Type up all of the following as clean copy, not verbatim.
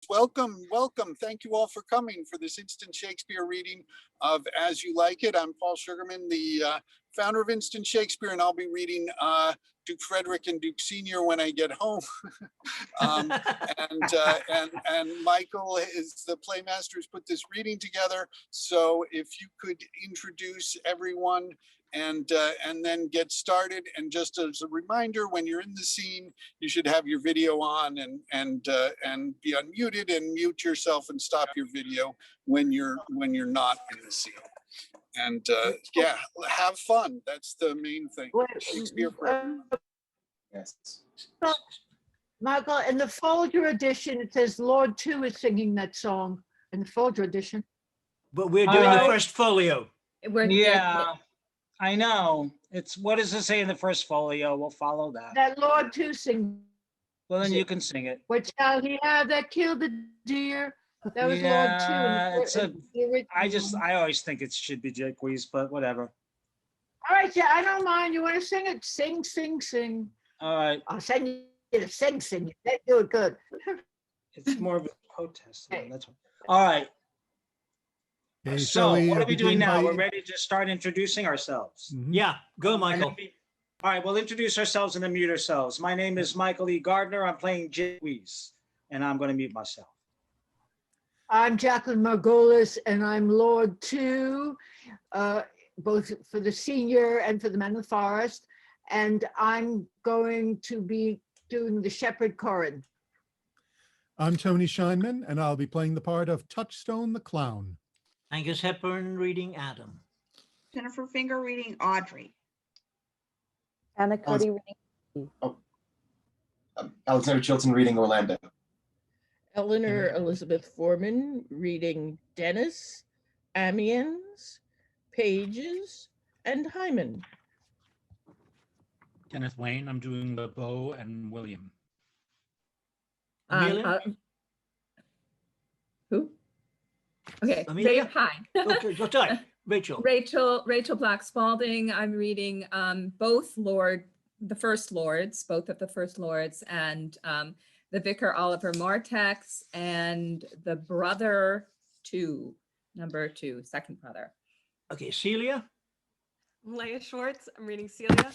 welcome, welcome. Thank you all for coming for this Instant Shakespeare reading of As You Like It. I'm Paul Sugarman, the founder of Instant Shakespeare, and I'll be reading Duke Frederick and Duke Senior when I get home. And Michael is the playmaster who's put this reading together. So if you could introduce everyone and then get started. And just as a reminder, when you're in the scene, you should have your video on and be unmuted, and mute yourself and stop your video when you're not in the scene. And yeah, have fun. That's the main thing. Shakespeare for everyone. Yes. Michael, in the Folger edition, it says Lord 2 is singing that song in the Folger edition. But we're doing the first folio. Yeah, I know. It's, what does it say in the first folio? We'll follow that. That Lord 2 sings. Well, then you can sing it. What shall he have that killed the deer? That was Yeah, Lord 2. I always think it should be Jaques, but whatever. All right, yeah, I don't mind. You want to sing it? Sing, sing, sing. All right. I'll send you to sing, sing. That do it good. It's more of a protest. That's all right. Okay, So what are we doing now? by- We're ready to start introducing ourselves. Mhm. Yeah, go, Michael. All right, we'll introduce ourselves and then mute ourselves. My name is Michael E. Gardner. I'm playing Jaques, and I'm going to mute myself. I'm Jacqueline Margolis, and I'm Lord 2, both for the senior and for the men of the forest. And I'm going to be doing the Shepherd Corin. I'm Tony Scheinman, and I'll be playing the part of Touchstone the Clown. Angus Hepburn reading Adam. Jennifer Finger reading Audrey. Anna Cody reading. Alexander Chilton reading Orlando. Eleanor Elizabeth Foreman reading Dennis, Amiens, Pages, and Hyman. Kenneth Wayne, I'm doing LeBeau and William. Amelia? Who? Okay. Amelia? Hi. Okay, go tight. Rachel. Rachel Black Spalding. I'm reading both the First Lords, both of the First Lords, and the Vicar Oliver Martex, and the brother 2, number 2, second brother. Okay, Celia. Leah Schwartz, I'm reading Celia.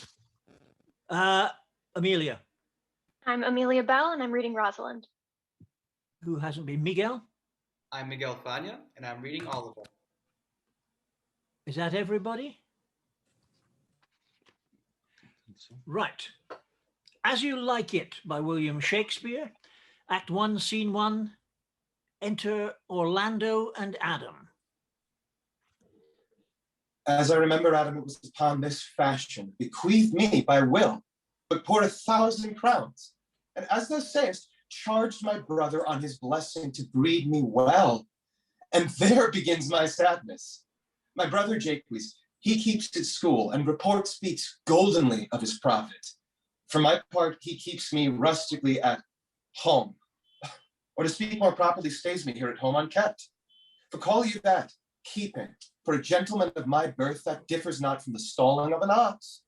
Amelia. I'm Amelia Bell, and I'm reading Rosalind. Who hasn't been? Miguel. I'm Miguel Fania, and I'm reading Oliver. Is that everybody? Right. As You Like It by William Shakespeare. Act 1, Scene 1. Enter Orlando and Adam. As I remember, Adam, it was upon this fashion, bequeathed me by will, but poured 1,000 crowns. And as thou sayest, charged my brother on his blessing to breed me well. And there begins my sadness. My brother Jaques, he keeps his school, and report speaks goldenly of his prophet. For my part, he keeps me rustically at home, or to speak more properly, stays me here at home unkept. For call you that keeping, for a gentleman of my birth, that differs not from the stalling of an ox.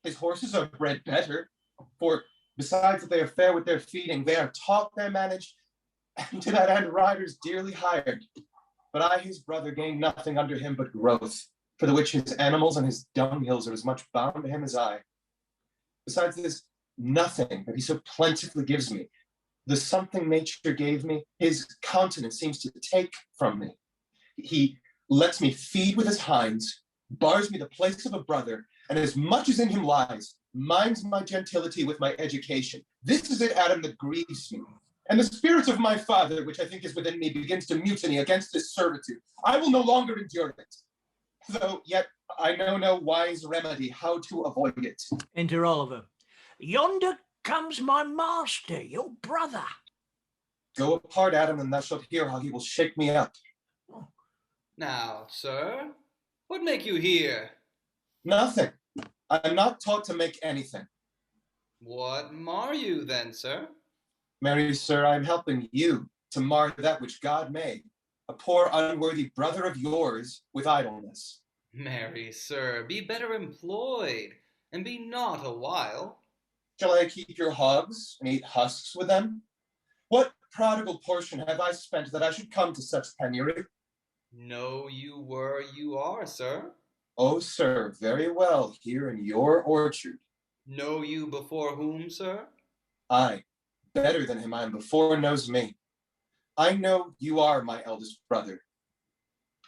His horses are bred better, for besides that they are fair with their feeding, they are taught, they're managed, and to that end riders dearly hired. But I, his brother, gain nothing under him but growth, for the which his animals and his dunghills are as much bound to him as I. Besides this, nothing that he so plentifully gives me, the something nature gave me, his countenance seems to take from me. He lets me feed with his hinds, bars me the place of a brother, and as much as in him lies, minds my gentility with my education. This is it, Adam, that grieves me. And the spirit of my father, which I think is within me, begins to mutiny against this servitude. I will no longer endure it, though yet I know no wise remedy how to avoid it. Enter Oliver. Yonder comes my master, your brother. Go apart, Adam, and thou shalt hear how he will shake me up. Now, sir, what make you here? Nothing. I am not taught to make anything. What mar you then, sir? Marry, sir, I am helping you to mar that which God made, a poor unworthy brother of yours with idleness. Marry, sir, be better employed, and be not a while. Shall I keep your hogs and eat husks with them? What prodigal portion have I spent that I should come to such penury? No, you are, sir. Oh, sir, very well, here in your orchard. Know you before whom, sir? I, better than him I am before knows me. I know you are my eldest brother.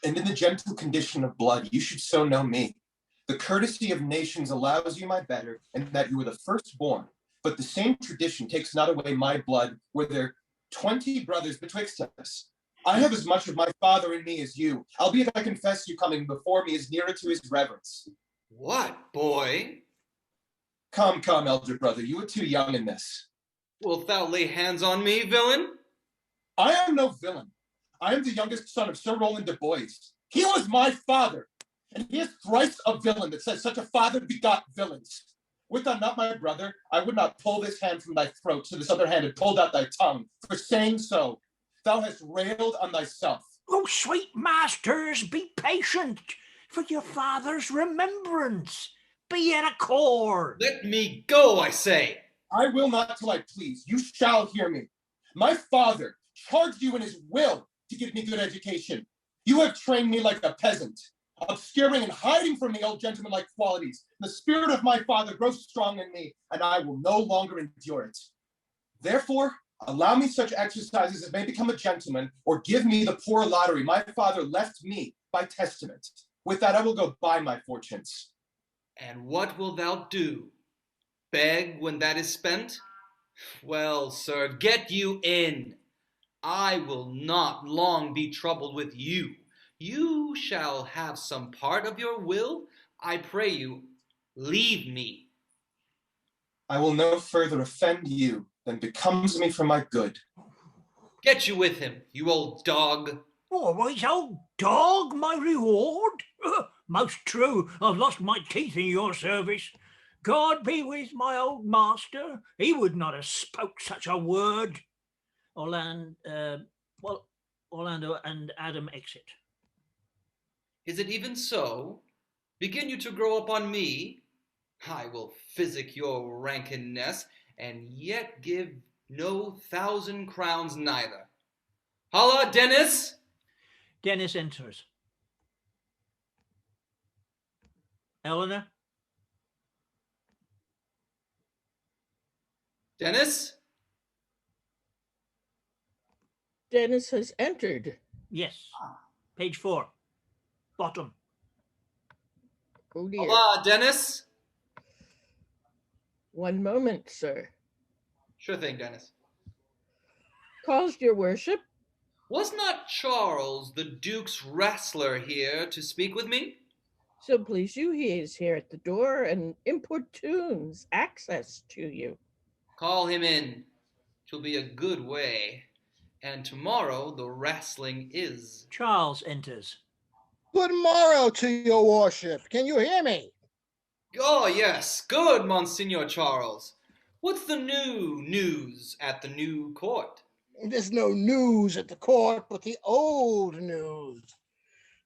And in the gentle condition of blood, you should so know me. The courtesy of nations allows you my better, and that you were the firstborn. But the same tradition takes not away my blood, were there 20 brothers betwixt us. I have as much of my father in me as you, albeit I confess you coming before me is nearer to his reverence. What, boy? Come, elder brother, you are too young in this. Wilt thou lay hands on me, villain? I am no villain. I am the youngest son of Sir Roland de Boys. He was my father, and he is thrice a villain that says such a father begot villains. Wert thou not my brother, I would not pull this hand from thy throat, so this other hand had pulled out thy tongue. For saying so, thou hast railed on thyself. Oh, sweet masters, be patient, for your father's remembrance. Be in accord. Let me go, I say. I will not till I please. You shall hear me. My father charged you in his will to give me good education. You have trained me like a peasant, obscuring and hiding from me old gentleman-like qualities. The spirit of my father grows strong in me, and I will no longer endure it. Therefore, allow me such exercises as may become a gentleman, or give me the poor lottery my father left me by testament. With that, I will go buy my fortunes. And what wilt thou do? Beg when that is spent? Well, sir, get you in. I will not long be troubled with you. You shall have some part of your will. I pray you, leave me. I will no further offend you than becomes me for my good. Get you with him, you old dog. All right, old dog, my reward. Most true, I've lost my teeth in your service. God be with my old master. He would not have spoke such a word. Orlando and Adam exit. Is it even so? Begin you to grow up on me? I will physic your rankenness, and yet give no 1,000 crowns neither. Holla, Dennis! Dennis enters. Eleanor? Dennis? Dennis has entered. Yes. Page 4. Bottom. Oh dear. Holla, Dennis! One moment, sir. Sure thing, Dennis. Caused your worship? Was not Charles, the Duke's wrestler, here to speak with me? So please you, he is here at the door and importunes access to you. Call him in. 'Twill be a good way. And tomorrow the wrestling is. Charles enters. Good morrow to your worship. Can you hear me? Oh, yes. Good, Monsignor Charles. What's the new news at the new court? There's no news at the court, but the old news.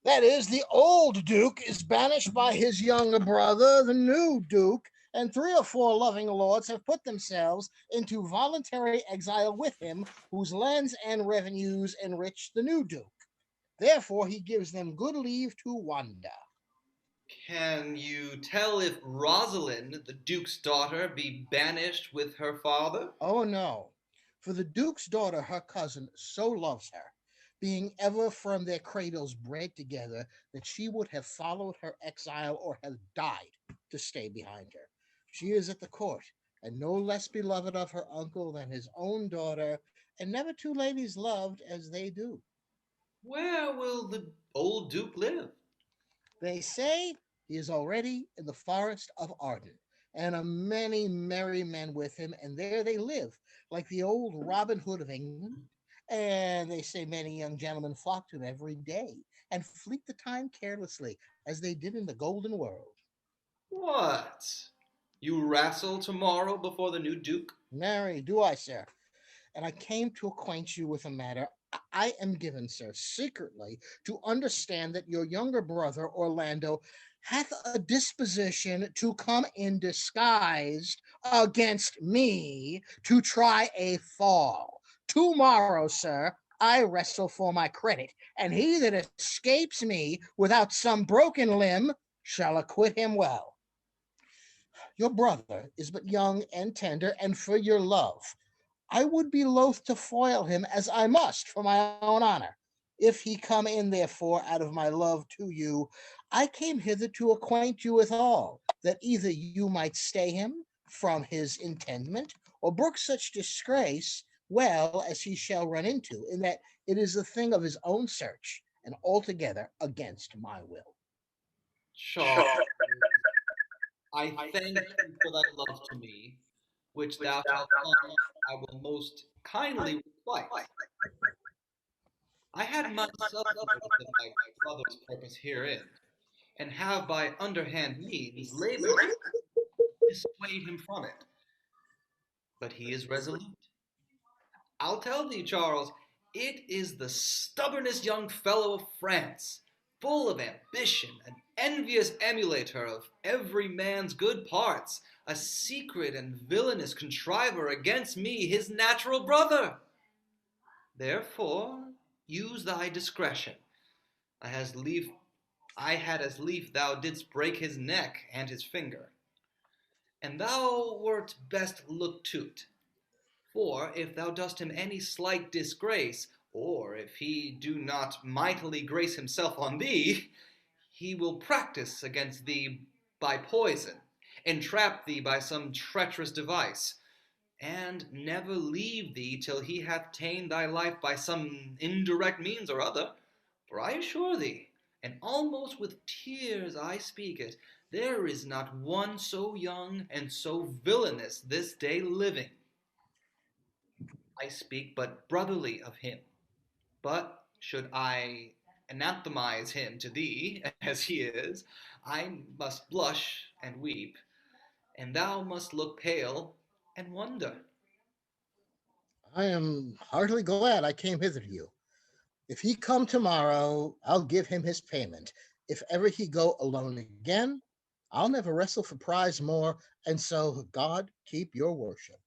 That is, the old Duke is banished by his younger brother, the new Duke, and 3 or 4 loving lords have put themselves into voluntary exile with him, whose lands and revenues enrich the new Duke. Therefore, he gives them good leave to wander. Can you tell if Rosalind, the Duke's daughter, be banished with her father? Oh, no. For the Duke's daughter, her cousin, so loves her, being ever from their cradles bred together, that she would have followed her exile or have died to stay behind her. She is at the court, and no less beloved of her uncle than his own daughter, and never two ladies loved as they do. Where will the old Duke live? They say he is already in the forest of Arden, and a many merry men with him, and there they live, like the old Robin Hood of England. And they say many young gentlemen flock to him every day, and fleet the time carelessly, as they did in the golden world. What? You wrestle tomorrow before the new Duke? Marry, do I, sir? And I came to acquaint you with a matter. I am given, sir, secretly to understand that your younger brother, Orlando, hath a disposition to come in disguised against me to try a fall. Tomorrow, sir, I wrestle for my credit, and he that escapes me without some broken limb shall acquit him well. Your brother is but young and tender, and for your love, I would be loath to foil him as I must for my own honor. If he come in, therefore, out of my love to you, I came hither to acquaint you with all, that either you might stay him from his intendment, or brook such disgrace well as he shall run into, in that it is a thing of his own search, and altogether against my will. Charles, I thank you for thy love to me, which thou shalt find I will most kindly requite. I had myself understood my brother's purpose herein, and have by underhand means labored to dissuade him from it. But he is resolute. I'll tell thee, Charles, it is the stubbornest young fellow of France, full of ambition, an envious emulator of every man's good parts, a secret and villainous contriver against me, his natural brother. Therefore, use thy discretion. I had as lief thou didst break his neck and his finger, and thou wert best look to't. For if thou dost him any slight disgrace, or if he do not mightily grace himself on thee, he will practice against thee by poison, entrap thee by some treacherous device, and never leave thee till he hath ta'en thy life by some indirect means or other. For I assure thee, and almost with tears I speak it, there is not one so young and so villainous this day living. I speak but brotherly of him, but should I anathemize him to thee, as he is, I must blush and weep, and thou must look pale and wonder. I am heartily glad I came hither to you. If he come tomorrow, I'll give him his payment. If ever he go alone again, I'll never wrestle for prize more, and so God keep your worship.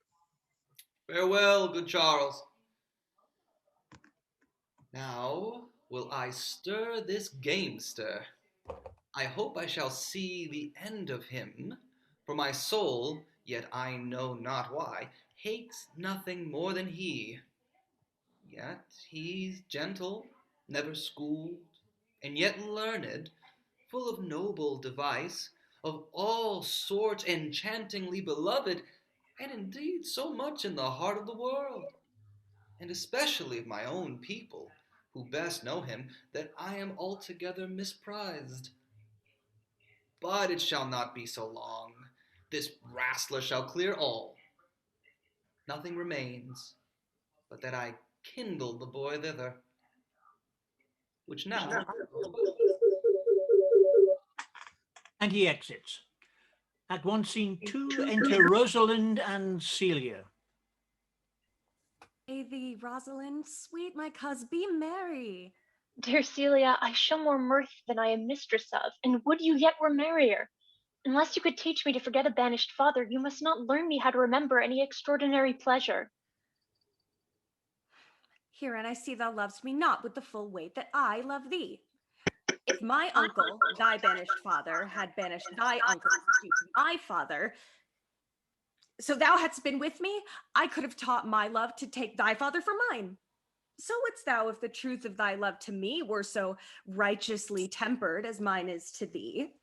Farewell, good Charles. Now will I stir this gamester. I hope I shall see the end of him, for my soul, yet I know not why, hates nothing more than he. Yet he's gentle, never schooled, and yet learned, full of noble device, of all sorts enchantingly beloved, and indeed so much in the heart of the world, and especially of my own people, who best know him, that I am altogether misprized. But it shall not be so long. This wrastler shall clear all. Nothing remains but that I kindle the boy thither, which now. And he exits. Act 1, Scene 2, enter Rosalind and Celia. Hey thee, Rosalind, sweet my coz, be merry. Dear Celia, I show more mirth than I am mistress of, and would you yet were merrier. Unless you could teach me to forget a banished father, you must not learn me how to remember any extraordinary pleasure. Herein I see thou lovest me not with the full weight that I love thee. If my uncle, thy banished father, had banished thy uncle to my father, so thou hadst been with me, I could have taught my love to take thy father for mine. So wouldst thou if the truth of thy love to me were so righteously tempered as mine is to thee.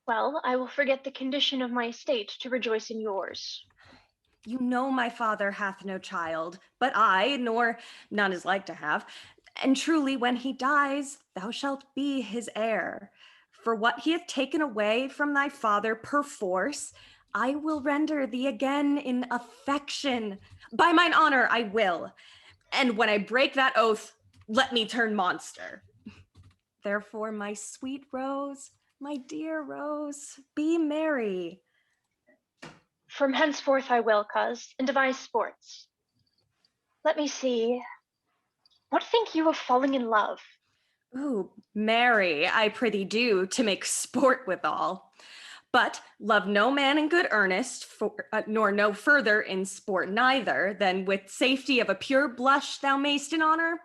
Well, I will forget the condition of my estate to rejoice in yours. You know my father hath no child, but I, nor none is like to have. And truly, when he dies, thou shalt be his heir. For what he hath taken away from thy father perforce, I will render thee again in affection. By mine honor, I will. And when I break that oath, let me turn monster. Therefore, my sweet Rose, my dear Rose, be merry. From henceforth I will, coz, and devise sports. Let me see. What think you of falling in love? Ooh, marry, I prithee do, to make sport withal. But love no man in good earnest, nor no further in sport neither, than with safety of a pure blush thou mayst in honor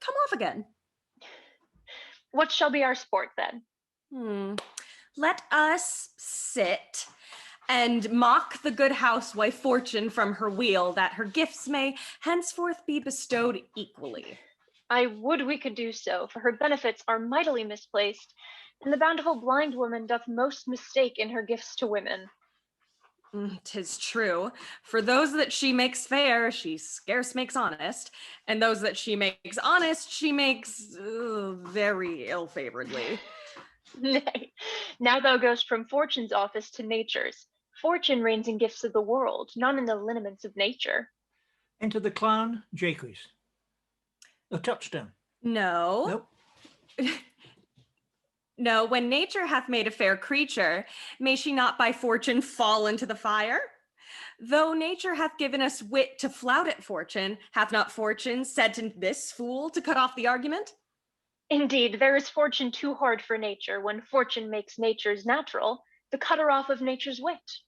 come off again. What shall be our sport then? Let us sit and mock the good housewife Fortune from her wheel, that her gifts may henceforth be bestowed equally. I would we could do so, for her benefits are mightily misplaced, and the bountiful blind woman doth most mistake in her gifts to women. 'Tis true. For those that she makes fair, she scarce makes honest, and those that she makes honest, she makes very ill-favoredly. Nay, now thou goest from Fortune's office to Nature's. Fortune reigns in gifts of the world, not in the lineaments of nature. Enter the clown, Jacques. A touchstone. No. Nope. No, when nature hath made a fair creature, may she not by fortune fall into the fire? Though nature hath given us wit to flout at fortune, hath not fortune said to this fool to cut off the argument? Indeed, there is fortune too hard for nature, when fortune makes nature's natural, the cutter off of nature's wit.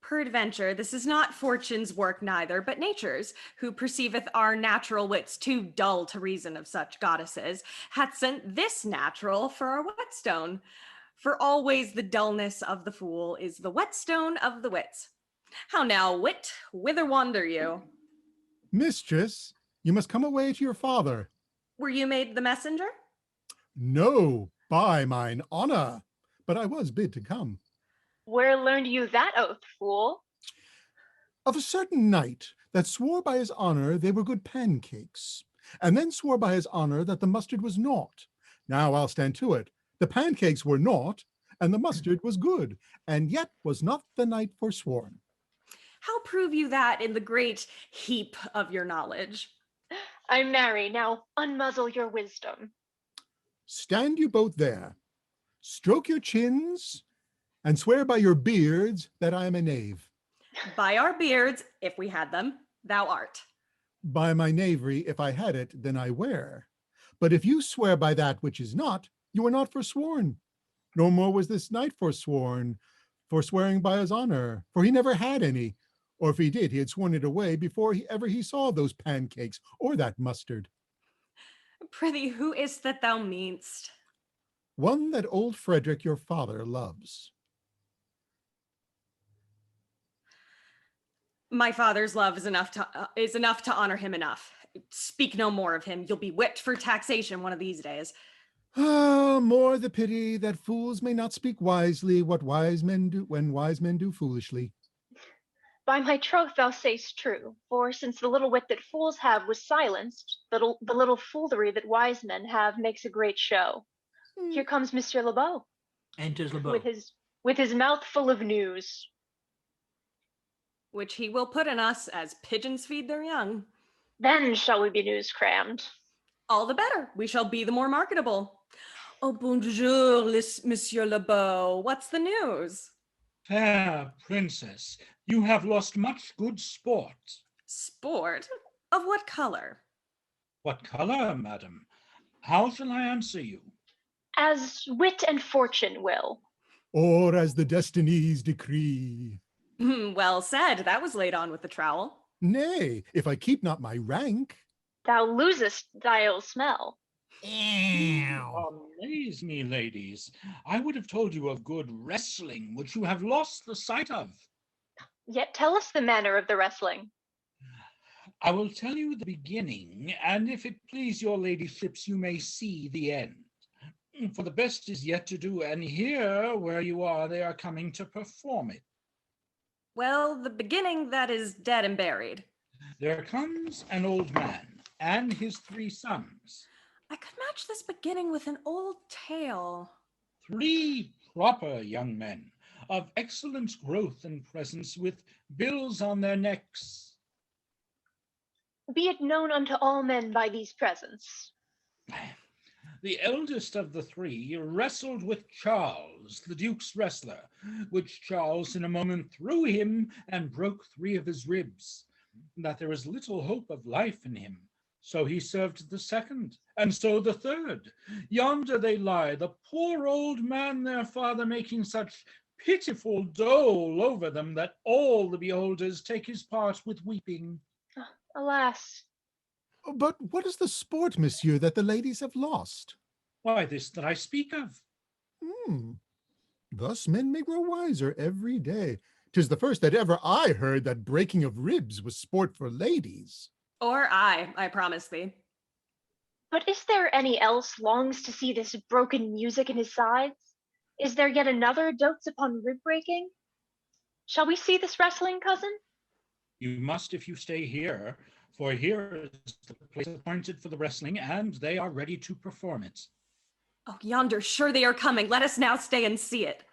Peradventure, this is not fortune's work neither, but nature's, who perceiveth our natural wits too dull to reason of such goddesses, hath sent this natural for our whetstone. For always the dullness of the fool is the whetstone of the wits. How now, wit, whither wander you? Mistress, you must come away to your father. Were you made the messenger? No, by mine honor, but I was bid to come. Where learned you that oath, fool? Of a certain knight that swore by his honor they were good pancakes, and then swore by his honor that the mustard was naught. Now I'll stand to it. The pancakes were naught, and the mustard was good, and yet was not the knight forsworn. How prove you that in the great heap of your knowledge? I marry, now unmuzzle your wisdom. Stand you both there, stroke your chins, and swear by your beards that I am a knave. By our beards, if we had them, thou art. By my knavery, if I had it, then I wear. But if you swear by that which is not, you are not forsworn. No more was this knight forsworn, for swearing by his honor, for he never had any. Or if he did, he had sworn it away before he saw those pancakes or that mustard. Prithee, who is that thou mean'st? One that old Frederick your father loves. My father's love is enough to honor him enough. Speak no more of him. You'll be whipped for taxation one of these days. Ah, more the pity that fools may not speak wisely what wise men do when wise men do foolishly. By my troth thou say'st true, for since the little wit that fools have was silenced, the little foolery that wise men have makes a great show. Here comes Monsieur Lebeau. Enters Lebeau. With his mouth full of news. Which he will put in us as pigeons feed their young. Then shall we be news crammed. All the better. We shall be the more marketable. Oh, bonjour, Monsieur Lebeau. What's the news? Fair princess, you have lost much good sport. Sport? Of what color? What color, madam? How shall I answer you? As wit and fortune will. Or as the destinies decree. Well said. That was laid on with the trowel. Nay, if I keep not my rank. Thou losest thy ill smell. Amaze me, ladies. I would have told you of good wrestling, which you have lost the sight of. Yet tell us the manner of the wrestling. I will tell you the beginning, and if it please your ladyships, you may see the end. For the best is yet to do, and here, where you are, they are coming to perform it. Well, the beginning that is dead and buried. There comes an old man and his 3 sons. I could match this beginning with an old tale. 3 proper young men of excellent growth and presence, with bills on their necks. Be it known unto all men by these presents. The eldest of the 3 wrestled with Charles, the Duke's wrestler, which Charles in a moment threw him and broke 3 of his ribs, that there was little hope of life in him. So he served the second, and so the third. Yonder they lie, the poor old man their father, making such pitiful dole over them that all the beholders take his part with weeping. Alas. But what is the sport, monsieur, that the ladies have lost? Why, this that I speak of. Thus men may grow wiser every day. 'Tis the first that ever I heard that breaking of ribs was sport for ladies. Or I promise thee. But is there any else longs to see this broken music in his sides? Is there yet another dotes upon rib breaking? Shall we see this wrestling, cousin? You must if you stay here, for here is the place appointed for the wrestling, and they are ready to perform it. Oh, yonder, sure they are coming. Let us now stay and see it.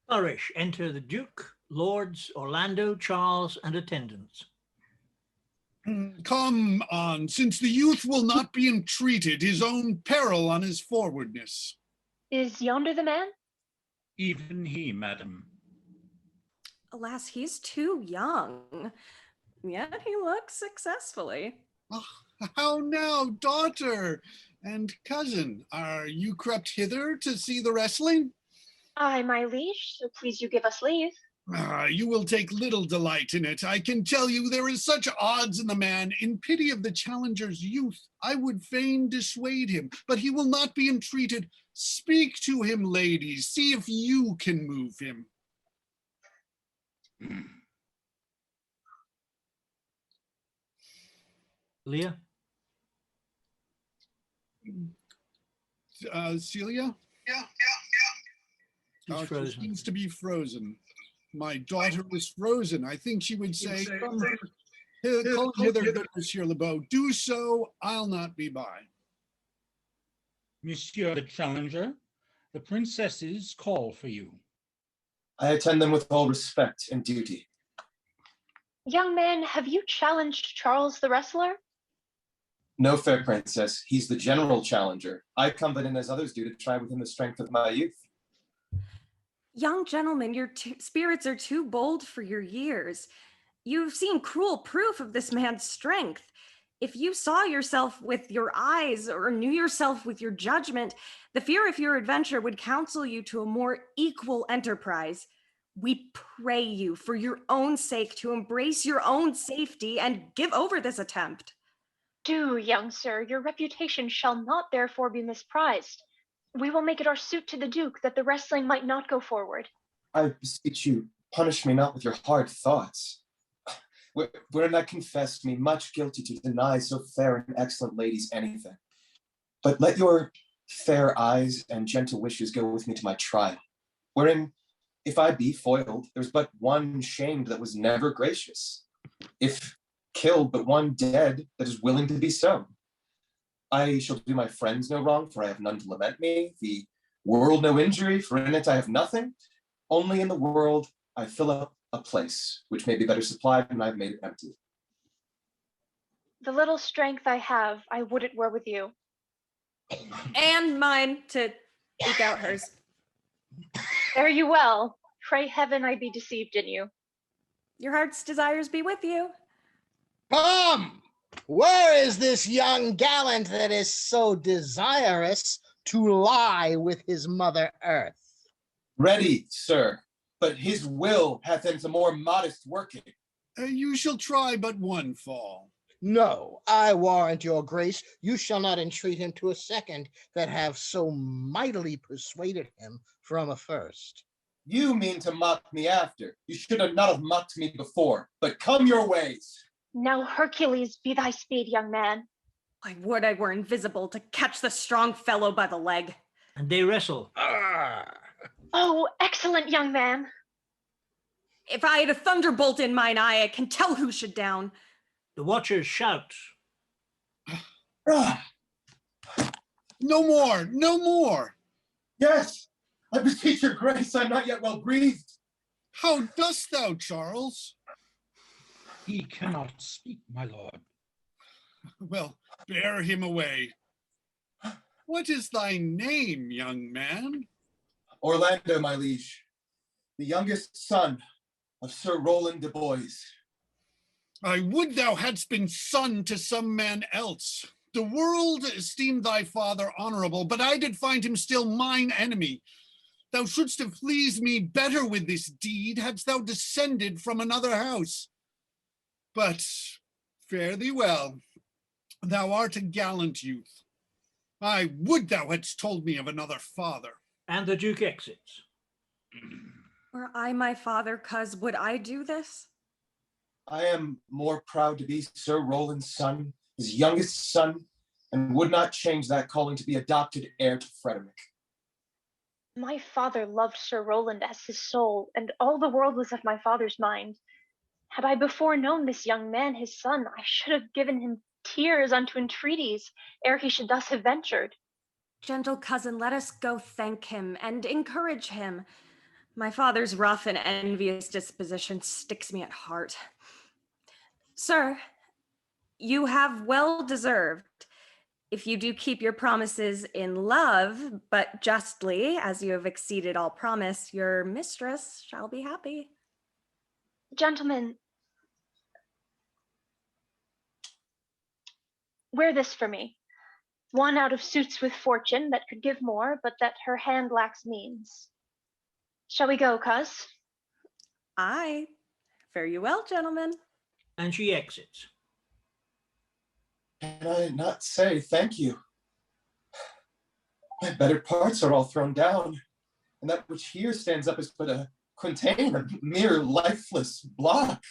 Flourish, enter the Duke, Lords, Orlando, Charles, and attendants. Come on, since the youth will not be entreated, his own peril on his forwardness. Is yonder the man? Even he, madam. Alas, he's too young. Yet he looks successfully. Oh, how now, daughter and cousin? Are you crept hither to see the wrestling? Aye, my liege, so please you give us leave. You will take little delight in it. I can tell you there is such odds in the man. In pity of the challenger's youth, I would fain dissuade him, but he will not be entreated. Speak to him, ladies. See if you can move him. Leah? Celia? She's frozen. She seems to be frozen. My daughter was frozen. I think she would say, "Come hither, good Monsieur Lebeau. Do so, I'll not be by." Monsieur the challenger, the princesses call for you. I attend them with all respect and duty. Young man, have you challenged Charles the wrestler? No, fair princess, he's the general challenger. I come but in as others do to try within the strength of my youth. Young gentlemen, your spirits are too bold for your years. You've seen cruel proof of this man's strength. If you saw yourself with your eyes or knew yourself with your judgment, the fear of your adventure would counsel you to a more equal enterprise. We pray you, for your own sake, to embrace your own safety and give over this attempt. Do, young sir, your reputation shall not therefore be misprized. We will make it our suit to the Duke that the wrestling might not go forward. I beseech you, punish me not with your hard thoughts. Wherein I confess me much guilty to deny so fair and excellent ladies anything. But let your fair eyes and gentle wishes go with me to my trial, wherein, if I be foiled, there's but one shamed that was never gracious. If killed, but one dead that is willing to be so. I shall do my friends no wrong, for I have none to lament me, the world no injury, for in it I have nothing. Only in the world I fill up a place, which may be better supplied when I've made it empty. The little strength I have, I would it were with you. And mine to eke out hers. Fare you well. Pray heaven I be deceived in you. Your heart's desires be with you. Come! Where is this young gallant that is so desirous to lie with his mother earth? Ready, sir, but his will hath into more modest working. You shall try but one fall. No, I warrant your grace, you shall not entreat him to a second that have so mightily persuaded him from a first. You mean to mock me after. You should have not have mocked me before, but come your ways. Now Hercules be thy speed, young man. I would I were invisible to catch the strong fellow by the leg. And they wrestle. Oh, excellent young man. If I had a thunderbolt in mine eye, I can tell who should down. The watchers shout. No more, no more. Yes, I beseech your grace, I'm not yet well breathed. How dost thou, Charles? He cannot speak, my lord. Well, bear him away. What is thy name, young man? Orlando, my liege, the youngest son of Sir Roland de Boys. I would thou hadst been son to some man else. The world esteemed thy father honorable, but I did find him still mine enemy. Thou shouldst have pleased me better with this deed, hadst thou descended from another house. But fare thee well, thou art a gallant youth. I would thou hadst told me of another father. And the Duke exits. Were I my father, cuz, would I do this? I am more proud to be Sir Roland's son, his youngest son, and would not change that calling to be adopted heir to Frederick. My father loved Sir Roland as his soul, and all the world was of my father's mind. Had I before known this young man, his son, I should have given him tears unto entreaties, ere he should thus have ventured. Gentle cousin, let us go thank him and encourage him. My father's rough and envious disposition sticks me at heart. Sir, you have well deserved. If you do keep your promises in love, but justly, as you have exceeded all promise, your mistress shall be happy. Gentlemen, wear this for me. One out of suits with fortune that could give more, but that her hand lacks means. Shall we go, cuz? Aye. Fare you well, gentlemen. And she exits. Can I not say thank you? My better parts are all thrown down, and that which here stands up is but a quintain, a mere lifeless block.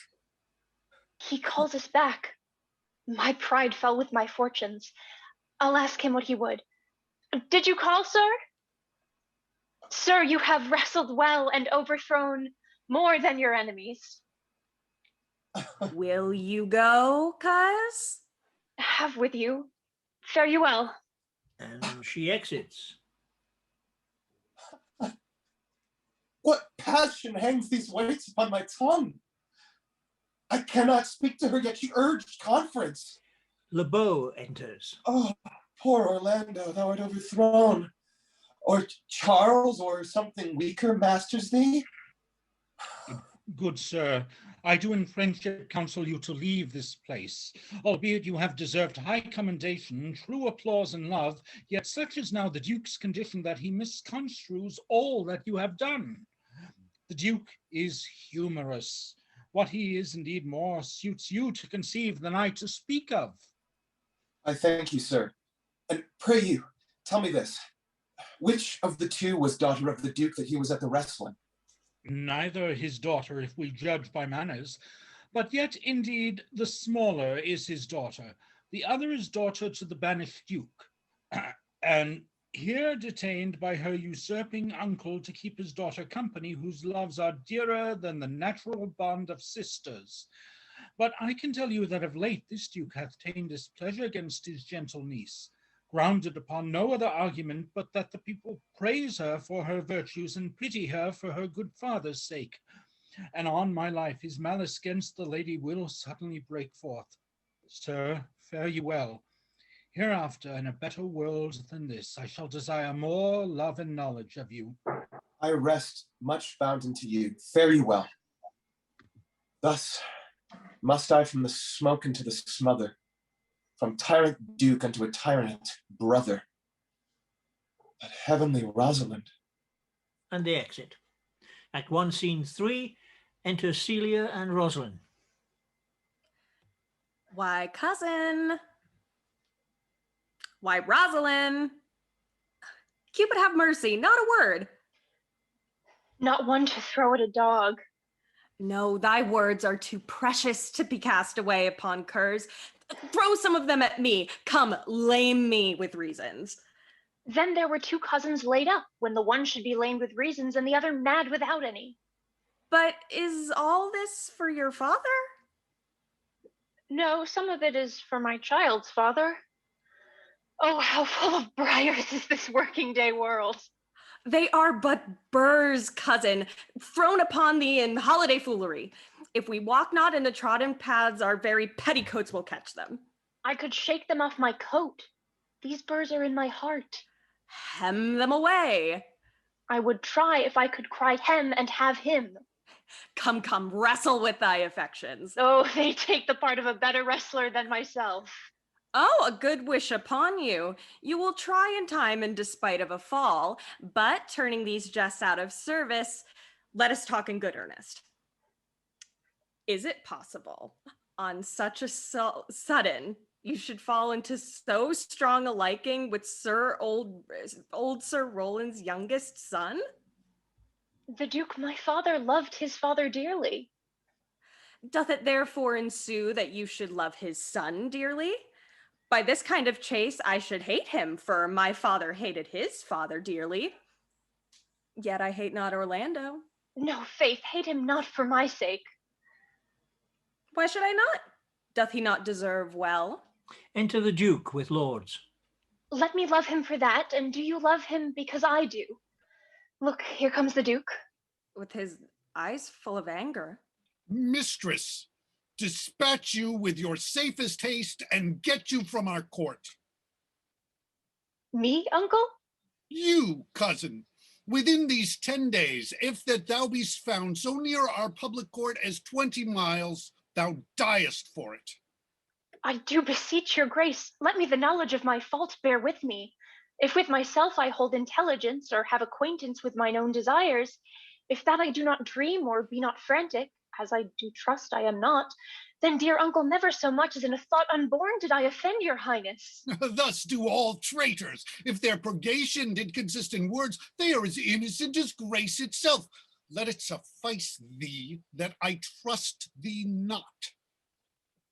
He calls us back. My pride fell with my fortunes. I'll ask him what he would. Did you call, sir? Sir, you have wrestled well and overthrown more than your enemies. Will you go, cuz? Have with you. Fare you well. And she exits. What passion hangs these weights upon my tongue? I cannot speak to her, yet she urged conference. LeBeau enters. Oh, poor Orlando, thou art overthrown. Or Charles, or something weaker masters thee? Good sir, I do in friendship counsel you to leave this place. Albeit you have deserved high commendation, true applause and love, yet such is now the Duke's condition that he misconstrues all that you have done. The Duke is humorous. What he is indeed more suits you to conceive than I to speak of. I thank you, sir. And pray you, tell me this. Which of the two was daughter of the Duke that he was at the wrestling? Neither his daughter, if we judge by manners, but yet indeed the smaller is his daughter. The other is daughter to the banished Duke, and here detained by her usurping uncle to keep his daughter company, whose loves are dearer than the natural bond of sisters. But I can tell you that of late this Duke hath ta'en displeasure against his gentle niece, grounded upon no other argument but that the people praise her for her virtues and pity her for her good father's sake. And on my life, his malice against the lady will suddenly break forth. Sir, fare you well. Hereafter, in a better world than this, I shall desire more love and knowledge of you. I rest much bound unto you. Fare you well. Thus must I from the smoke into the smother, from tyrant Duke unto a tyrant brother. That heavenly Rosalind. And they exit. Act 1, Scene 3, enter Celia and Rosalind. Why, cousin. Why, Rosalind. Cupid have mercy, not a word. Not one to throw at a dog. No, thy words are too precious to be cast away upon curs. Throw some of them at me. Come, lame me with reasons. Then there were two cousins laid up, when the one should be lame with reasons and the other mad without any. But is all this for your father? No, some of it is for my child's father. Oh, how full of briars is this working day world. They are but burrs, cousin, thrown upon thee in holiday foolery. If we walk not in the trodden paths, our very petticoats will catch them. I could shake them off my coat. These burrs are in my heart. Hem them away. I would try if I could cry hem and have him. Come, come, wrestle with thy affections. Oh, they take the part of a better wrestler than myself. Oh, a good wish upon you. You will try in time in despite of a fall, but turning these jests out of service, let us talk in good earnest. Is it possible on such a sudden you should fall into so strong a liking with old Sir Roland's youngest son? The Duke, my father, loved his father dearly. Doth it therefore ensue that you should love his son dearly? By this kind of chase I should hate him, for my father hated his father dearly. Yet I hate not Orlando. No, faith, hate him not for my sake. Why should I not? Doth he not deserve well? Enter the Duke with lords. Let me love him for that, and do you love him because I do? Look, here comes the Duke. With his eyes full of anger. Mistress, dispatch you with your safest haste and get you from our court. Me, uncle? You, cousin, within these 10 days, if that thou beest found so near our public court as 20 miles, thou diest for it. I do beseech your grace, let me the knowledge of my fault bear with me. If with myself I hold intelligence, or have acquaintance with mine own desires, if that I do not dream or be not frantic, as I do trust I am not, then, dear uncle, never so much as in a thought unborn did I offend your highness. Thus do all traitors. If their purgation did consist in words, they are as innocent as grace itself. Let it suffice thee that I trust thee not.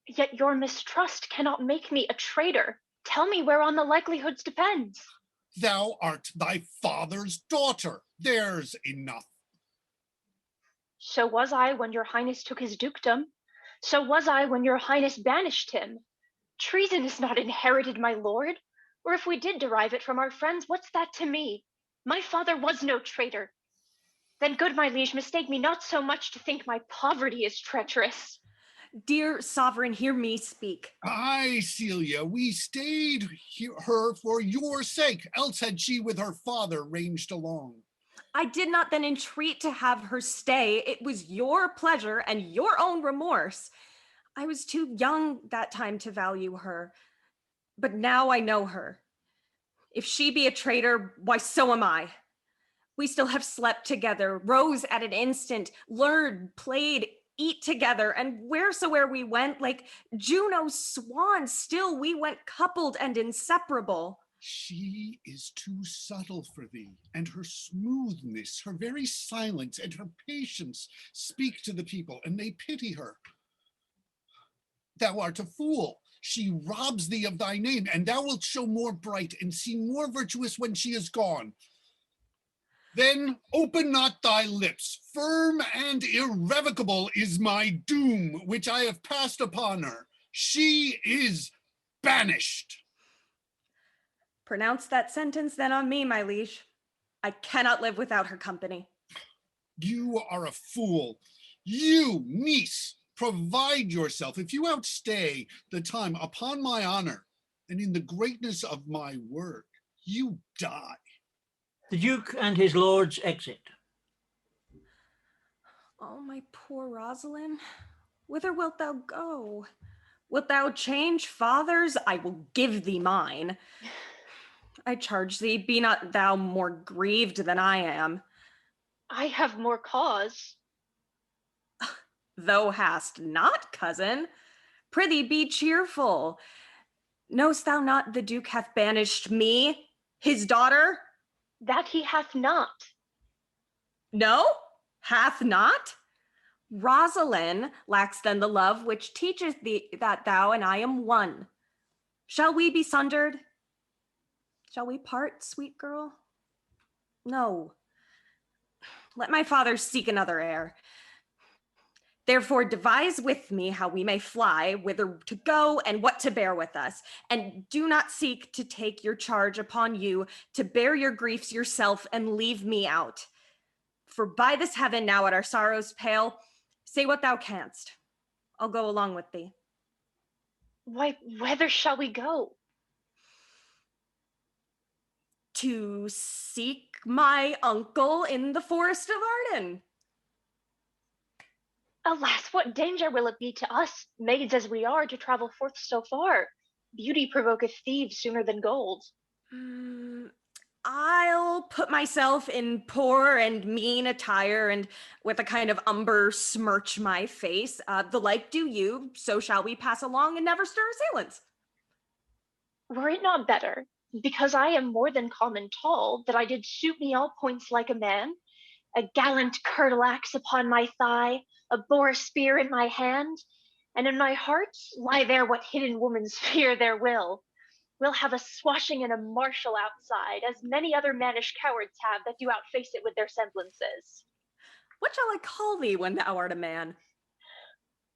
Yet your mistrust cannot make me a traitor. Tell me whereon the likelihoods depends. Thou art thy father's daughter. There's enough. So was I when your highness took his dukedom. So was I when your highness banished him. Treason is not inherited, my lord. Or if we did derive it from our friends, what's that to me? My father was no traitor. Then, good my liege, mistake me not so much to think my poverty is treacherous. Dear sovereign, hear me speak. Aye, Celia, we stayed her for your sake, else had she with her father ranged along. I did not then entreat to have her stay. It was your pleasure and your own remorse. I was too young that time to value her, but now I know her. If she be a traitor, why, so am I. We still have slept together, rose at an instant, learned, played, eat together, and wheresoe'er we went, like Juno's swan, still we went coupled and inseparable. She is too subtle for thee, and her smoothness, her very silence, and her patience speak to the people, and they pity her. Thou art a fool. She robs thee of thy name, and thou wilt show more bright and seem more virtuous when she is gone. Then open not thy lips. Firm and irrevocable is my doom, which I have passed upon her. She is banished. Pronounce that sentence then on me, my liege. I cannot live without her company. You are a fool. You, niece, provide yourself. If you outstay the time upon my honor and in the greatness of my word, you die. The Duke and his lords exit. Oh, my poor Rosalind, whither wilt thou go? Wilt thou change fathers? I will give thee mine. I charge thee, be not thou more grieved than I am. I have more cause. Thou hast not, cousin. Prithee, be cheerful. Knowst thou not the Duke hath banished me, his daughter? That he hath not. No, hath not? Rosalind lacks then the love which teacheth thee that thou and I am one. Shall we be sundered? Shall we part, sweet girl? No. Let my father seek another heir. Therefore devise with me how we may fly, whither to go, and what to bear with us. And do not seek to take your charge upon you, to bear your griefs yourself and leave me out. For by this heaven now at our sorrows pale, say what thou canst. I'll go along with thee. Why, whither shall we go? To seek my uncle in the forest of Arden. Alas, what danger will it be to us, maids as we are, to travel forth so far? Beauty provoketh thieves sooner than gold. I'll put myself in poor and mean attire, and with a kind of umber smirch my face. The like do you, so shall we pass along and never stir assailants. Were it not better, because I am more than common tall, that I did suit me all points like a man, a gallant curtle-axe upon my thigh, a boar spear in my hand, and in my heart lie there what hidden woman's fear there will. We'll have a swashing and a martial outside, as many other mannish cowards have that do outface it with their semblances. What shall I call thee when thou art a man?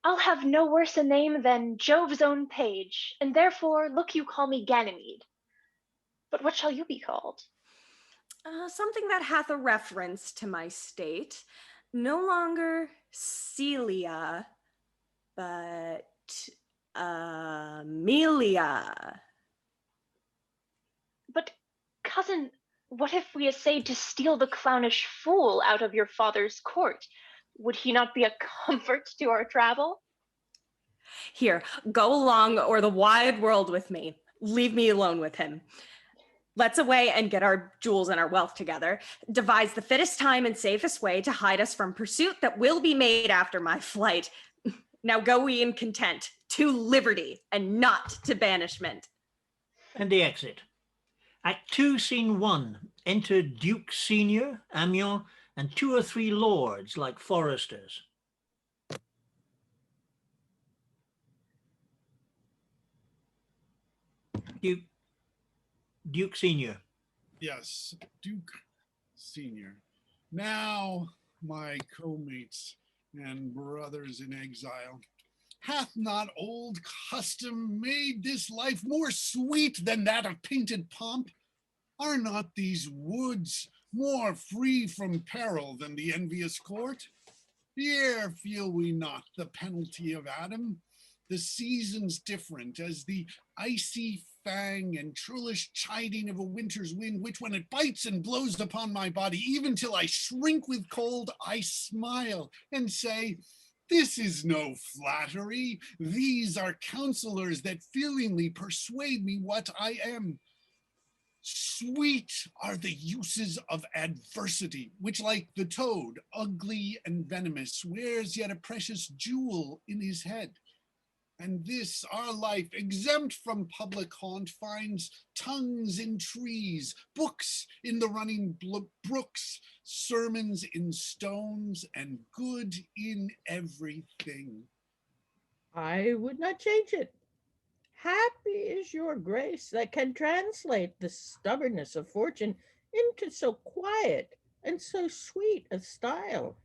I'll have no worse a name than Jove's own page, and therefore look you call me Ganymede. But what shall you be called? Something that hath a reference to my state. No longer Celia, but Amelia. But, cousin, what if we essayed to steal the clownish fool out of your father's court? Would he not be a comfort to our travel? Here, go along or the wide world with me. Leave me alone with him. Let's away and get our jewels and our wealth together. Devise the fittest time and safest way to hide us from pursuit that will be made after my flight. Now go we in content to liberty and not to banishment. And the exit. Act 2, Scene 1. Enter Duke Senior, Amiens, and 2 or 3 lords like foresters. Duke Senior. Yes, Duke Senior. Now, my co-mates and brothers in exile, hath not old custom made this life more sweet than that of painted pomp? Are not these woods more free from peril than the envious court? Here feel we not the penalty of Adam, the seasons different as the icy fang and churlish chiding of a winter's wind, which when it bites and blows upon my body, even till I shrink with cold, I smile and say, this is no flattery. These are counselors that feelingly persuade me what I am. Sweet are the uses of adversity, which like the toad, ugly and venomous, wears yet a precious jewel in his head. And this, our life, exempt from public haunt, finds tongues in trees, books in the running brooks, sermons in stones, and good in everything. I would not change it. Happy is your grace that can translate the stubbornness of fortune into so quiet and so sweet a style.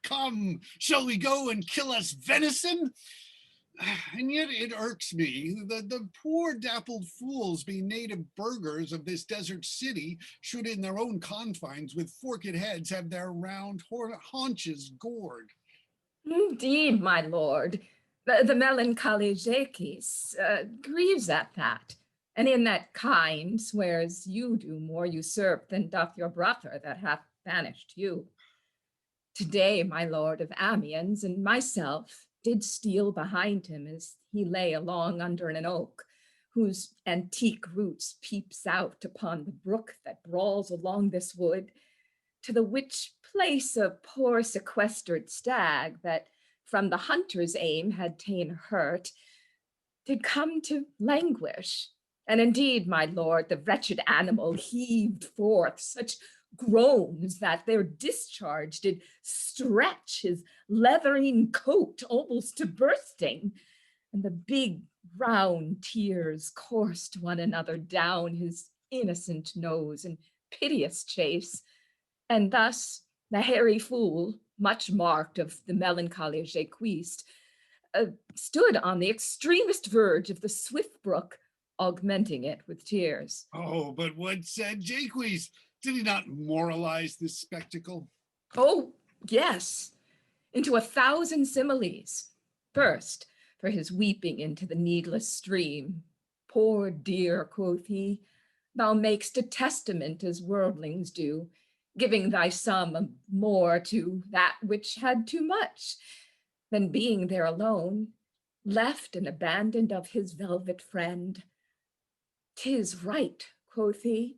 Come, shall we go and kill us venison? And yet it irks me that the poor dappled fools, being native burghers of this desert city, should in their own confines with forked heads have their round haunches gored. Indeed, my lord, the melancholy Jakis grieves at that, and in that kind swears you do more usurp than doth your brother that hath banished you. Today, my lord of Amiens and myself did steal behind him as he lay along under an oak, whose antique roots peeps out upon the brook that brawls along this wood, to the which place a poor sequestered stag that from the hunter's aim had ta'en hurt, did come to languish. And indeed, my lord, the wretched animal heaved forth such groans that their discharge did stretch his leathering coat almost to bursting, and the big round tears coursed one another down his innocent nose in piteous chase. And thus the hairy fool, much marked of the melancholy Jaquiste, stood on the extremest verge of the swift brook, augmenting it with tears. Oh, but what said Jaques? Did he not moralize this spectacle? Oh, yes, into 1,000 similes. First, for his weeping into the needless stream. Poor dear, quoth he, thou makest a testament as worldlings do, giving thy sum more to that which had too much. Then being there alone, left and abandoned of his velvet friend, "'Tis right," quoth he,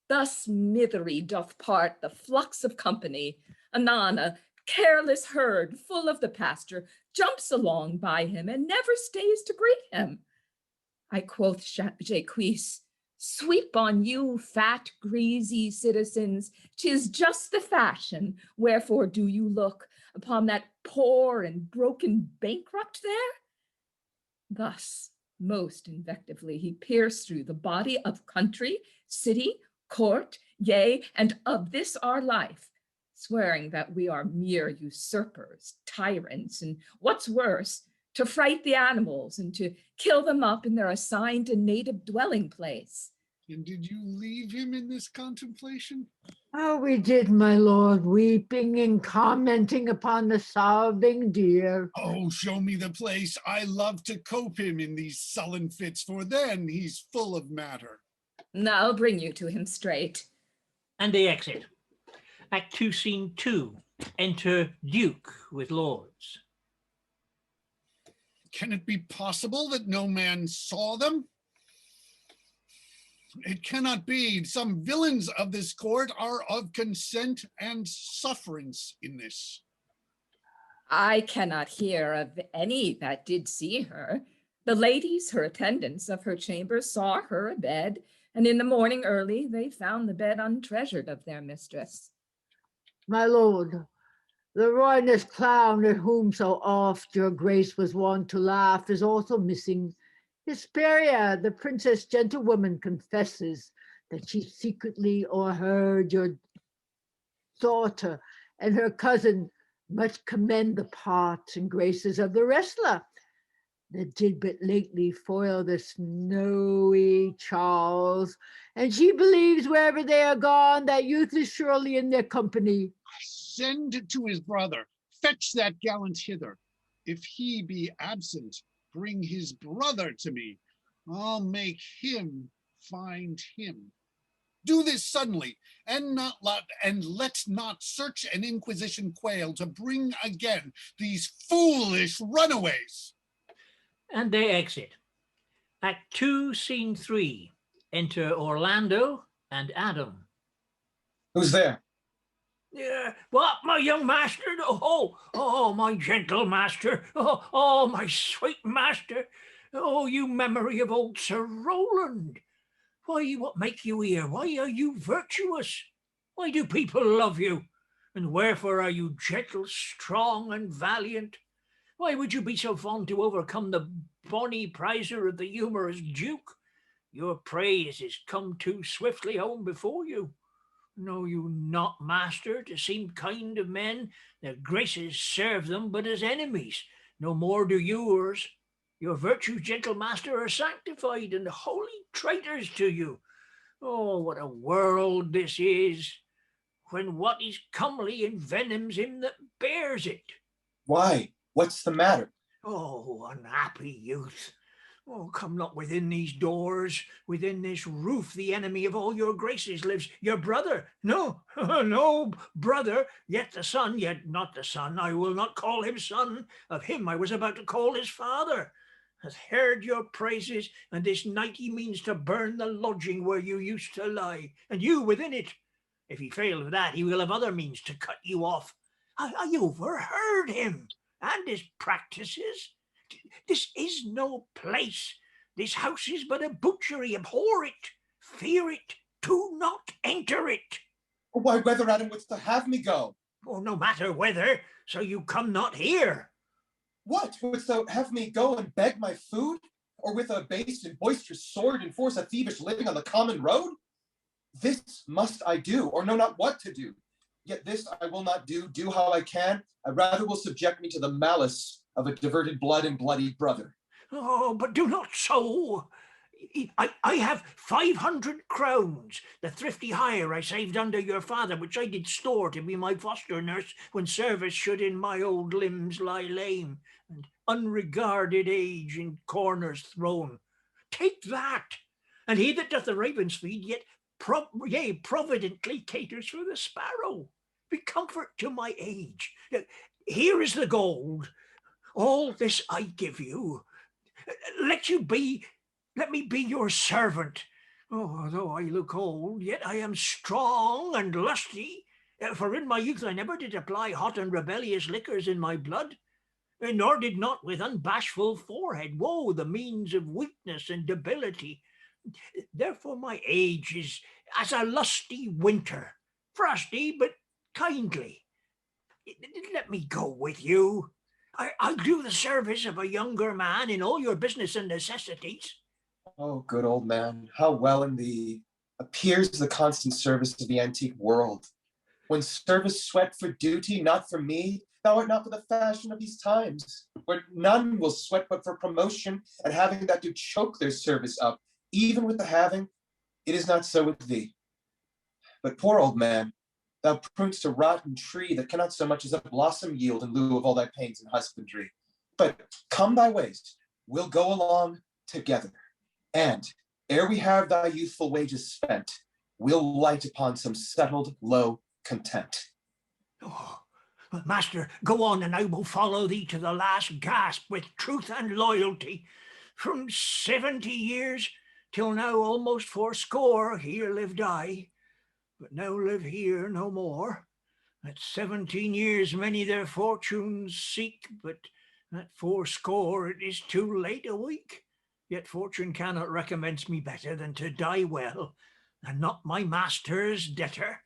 "thus mithery doth part the flux of company. Anon a careless herd full of the pasture jumps along by him and never stays to greet him. I quoth Jaques, sweep on you fat greasy citizens, 'tis just the fashion, wherefore do you look upon that poor and broken bankrupt there?" Thus, most invectively, he pierced through the body of country, city, court, yea, and of this our life, swearing that we are mere usurpers, tyrants, and what's worse, to fright the animals and to kill them up in their assigned and native dwelling place. And did you leave him in this contemplation? Oh, we did, my lord, weeping and commenting upon the sobbing deer. Oh, show me the place. I love to cope him in these sullen fits, for then he's full of matter. I'll bring you to him straight. And they exit. Act 2, Scene 2. Enter Duke with lords. Can it be possible that no man saw them? It cannot be. Some villains of this court are of consent and sufferance in this. I cannot hear of any that did see her. The ladies, her attendants of her chamber, saw her abed, and in the morning early they found the bed untreasured of their mistress. My lord, the ruinous clown at whom so oft your grace was wont to laugh is also missing. Hesperia, the princess gentlewoman, confesses that she secretly o'erheard your daughter and her cousin much commend the parts and graces of the wrestler that did but lately foil the snowy Charles, and she believes wherever they are gone, that youth is surely in their company. Send to his brother, fetch that gallant hither. If he be absent, bring his brother to me. I'll make him find him. Do this suddenly, and let not search and inquisition quail to bring again these foolish runaways. And they exit. Act 2, Scene 3. Enter Orlando and Adam. Who's there? Yeah, what, my young master? Oh, my gentle master. Oh, my sweet master. Oh, you memory of old Sir Rowland. Why, what make you here? Why are you virtuous? Why do people love you? And wherefore are you gentle, strong, and valiant? Why would you be so fond to overcome the bonny prizer of the humorous duke? Your praise is come too swiftly home before you. Know you not, master, to seem kind of men, their graces serve them but as enemies, no more do yours. Your virtues, gentle master, are sanctified and holy traitors to you. Oh, what a world this is, when what is comely envenoms him that bears it. Why? What's the matter? Oh, unhappy youth. Oh, come not within these doors, within this roof, the enemy of all your graces lives, your brother. No, no, brother, yet the son, yet not the son. I will not call him son. Of him I was about to call his father. Hath heard your praises, and this night he means to burn the lodging where you used to lie, and you within it. If he fail of that, he will have other means to cut you off. I overheard him and his practices. This is no place. This house is but a butchery. Abhor it, fear it, do not enter it. Why, whether, Adam, wouldst thou have me go? Oh, no matter whether, so you come not here. What, wouldst thou have me go and beg my food? Or with a base and boisterous sword enforce a thievish living on the common road? This must I do, or know not what to do. Yet this I will not do how I can. I rather will subject me to the malice of a diverted blood and bloody brother. Oh, but do not so. I have 500 crowns, the thrifty hire I saved under your father, which I did store to be my foster nurse when service should in my old limbs lie lame, and unregarded age in corners thrown. Take that, and he that doth the ravens feed, yet providently caters for the sparrow. Be comfort to my age. Here is the gold. All this I give you. Let me be your servant. Oh, though I look old, yet I am strong and lusty. For in my youth I never did apply hot and rebellious liquors in my blood, nor did not with unbashful forehead woe the means of weakness and debility. Therefore my age is as a lusty winter, frosty but kindly. Let me go with you. I'll do the service of a younger man in all your business and necessities. Oh, good old man, how well in thee appears the constant service of the antique world. When service sweat for duty, not for me, thou art not for the fashion of these times, where none will sweat but for promotion, and having that do choke their service up, even with the having, it is not so with thee. But poor old man, thou prunest a rotten tree that cannot so much as a blossom yield in lieu of all thy pains and husbandry. But come thy ways, we'll go along together. And ere we have thy youthful wages spent, we'll light upon some settled low content. Oh, master, go on, and I will follow thee to the last gasp with truth and loyalty. From 70 years till now almost fourscore here lived I, but now live here no more. At 17 years many their fortunes seek, but at fourscore it is too late a week. Yet fortune cannot recommence me better than to die well, and not my master's debtor.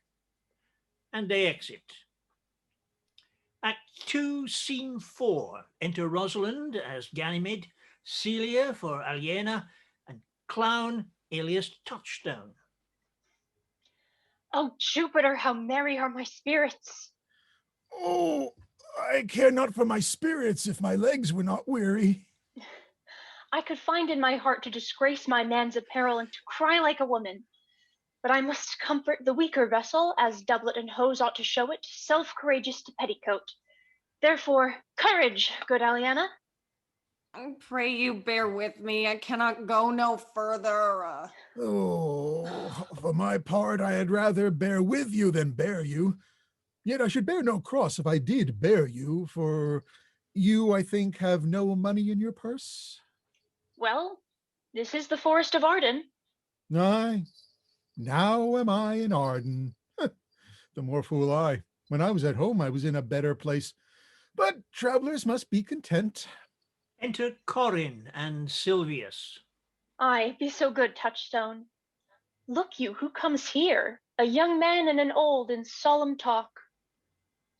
And they exit. Act 2, Scene 4. Enter Rosalind as Ganymede, Celia for Aliena, and Clown alias Touchstone. Oh, Jupiter, how merry are my spirits! Oh, I care not for my spirits if my legs were not weary. I could find in my heart to disgrace my man's apparel and to cry like a woman. But I must comfort the weaker vessel, as doublet and hose ought to show it, self-courageous to petticoat. Therefore, courage, good Aliena. I pray you bear with me. I cannot go no further. Oh, for my part, I had rather bear with you than bear you. Yet I should bear no cross if I did bear you, for you, I think, have no money in your purse. Well, this is the forest of Arden. Aye, now am I in Arden. The more fool I. When I was at home, I was in a better place. But travelers must be content. Enter Corin and Silvius. Aye, be so good, Touchstone. Look you, who comes here? A young man and an old in solemn talk.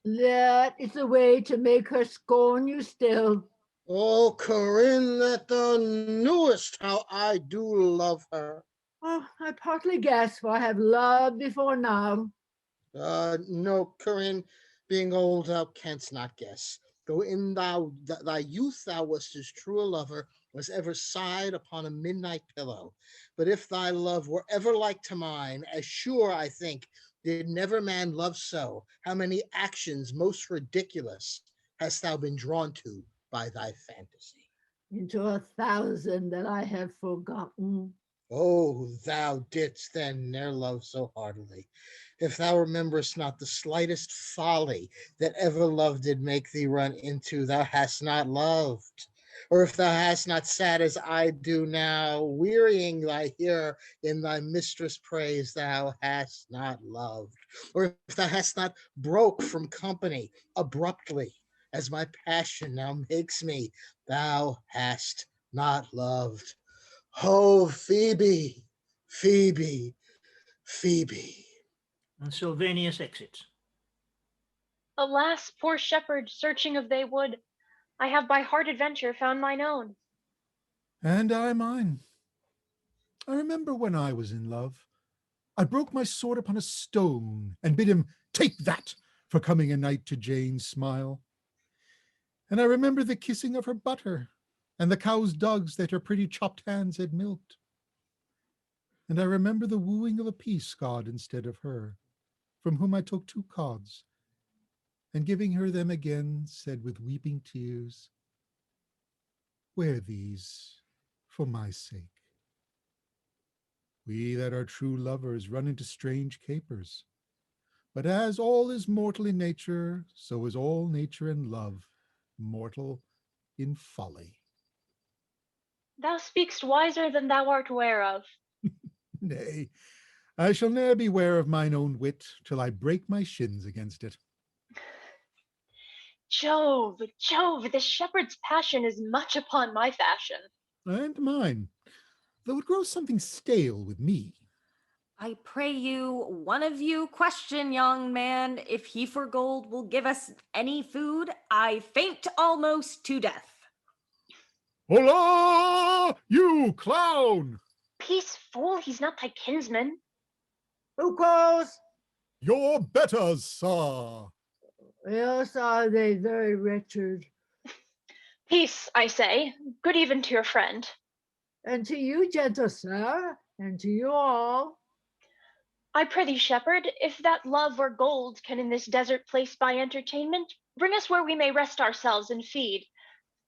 That is the way to make her scorn you still. Oh, Corinne, that thou knewest how I do love her. Oh, I partly guess, for I have loved before now. No, Corinne, being old, thou canst not guess. Though in thy youth thou wast as true a lover as ever sighed upon a midnight pillow. But if thy love were ever like to mine, as sure I think did never man love so, how many actions most ridiculous hast thou been drawn to by thy fantasy? Into 1,000 that I have forgotten. Oh, thou didst then ne'er love so heartily. If thou rememberest not the slightest folly that ever love did make thee run into, thou hast not loved. Or if thou hast not sat as I do now, wearying thy hearer in thy mistress' praise, thou hast not loved. Or if thou hast not broke from company abruptly, as my passion now makes me, thou hast not loved. Oh, Phoebe, Phoebe, Phoebe. And Sylvanus exits. Alas, poor shepherd, searching of they wood, I have by hard adventure found mine own. And I mine. I remember when I was in love. I broke my sword upon a stone and bid him take that for coming a night to Jane's smile. And I remember the kissing of her butter and the cow's dugs that her pretty chopped hands had milked. And I remember the wooing of a peace god instead of her, from whom I took 2 cods, and giving her them again, said with weeping tears, wear these for my sake. We that are true lovers run into strange capers, but as all is mortal in nature, so is all nature and love mortal in folly. Thou speakst wiser than thou art ware of. Nay, I shall ne'er be ware of mine own wit till I break my shins against it. Jove, Jove, this shepherd's passion is much upon my fashion. And mine, though it grows something stale with me. I pray you, one of you question young man, if he for gold will give us any food. I faint almost to death. Hola, you clown! Peace, fool, he's not thy kinsman. Who calls? Your betters, sir. Yes, are they very wretched? Peace, I say. Good even to your friend. And to you, gentle sir, and to you all. I prithee, shepherd, if that love or gold can in this desert place buy entertainment, bring us where we may rest ourselves and feed.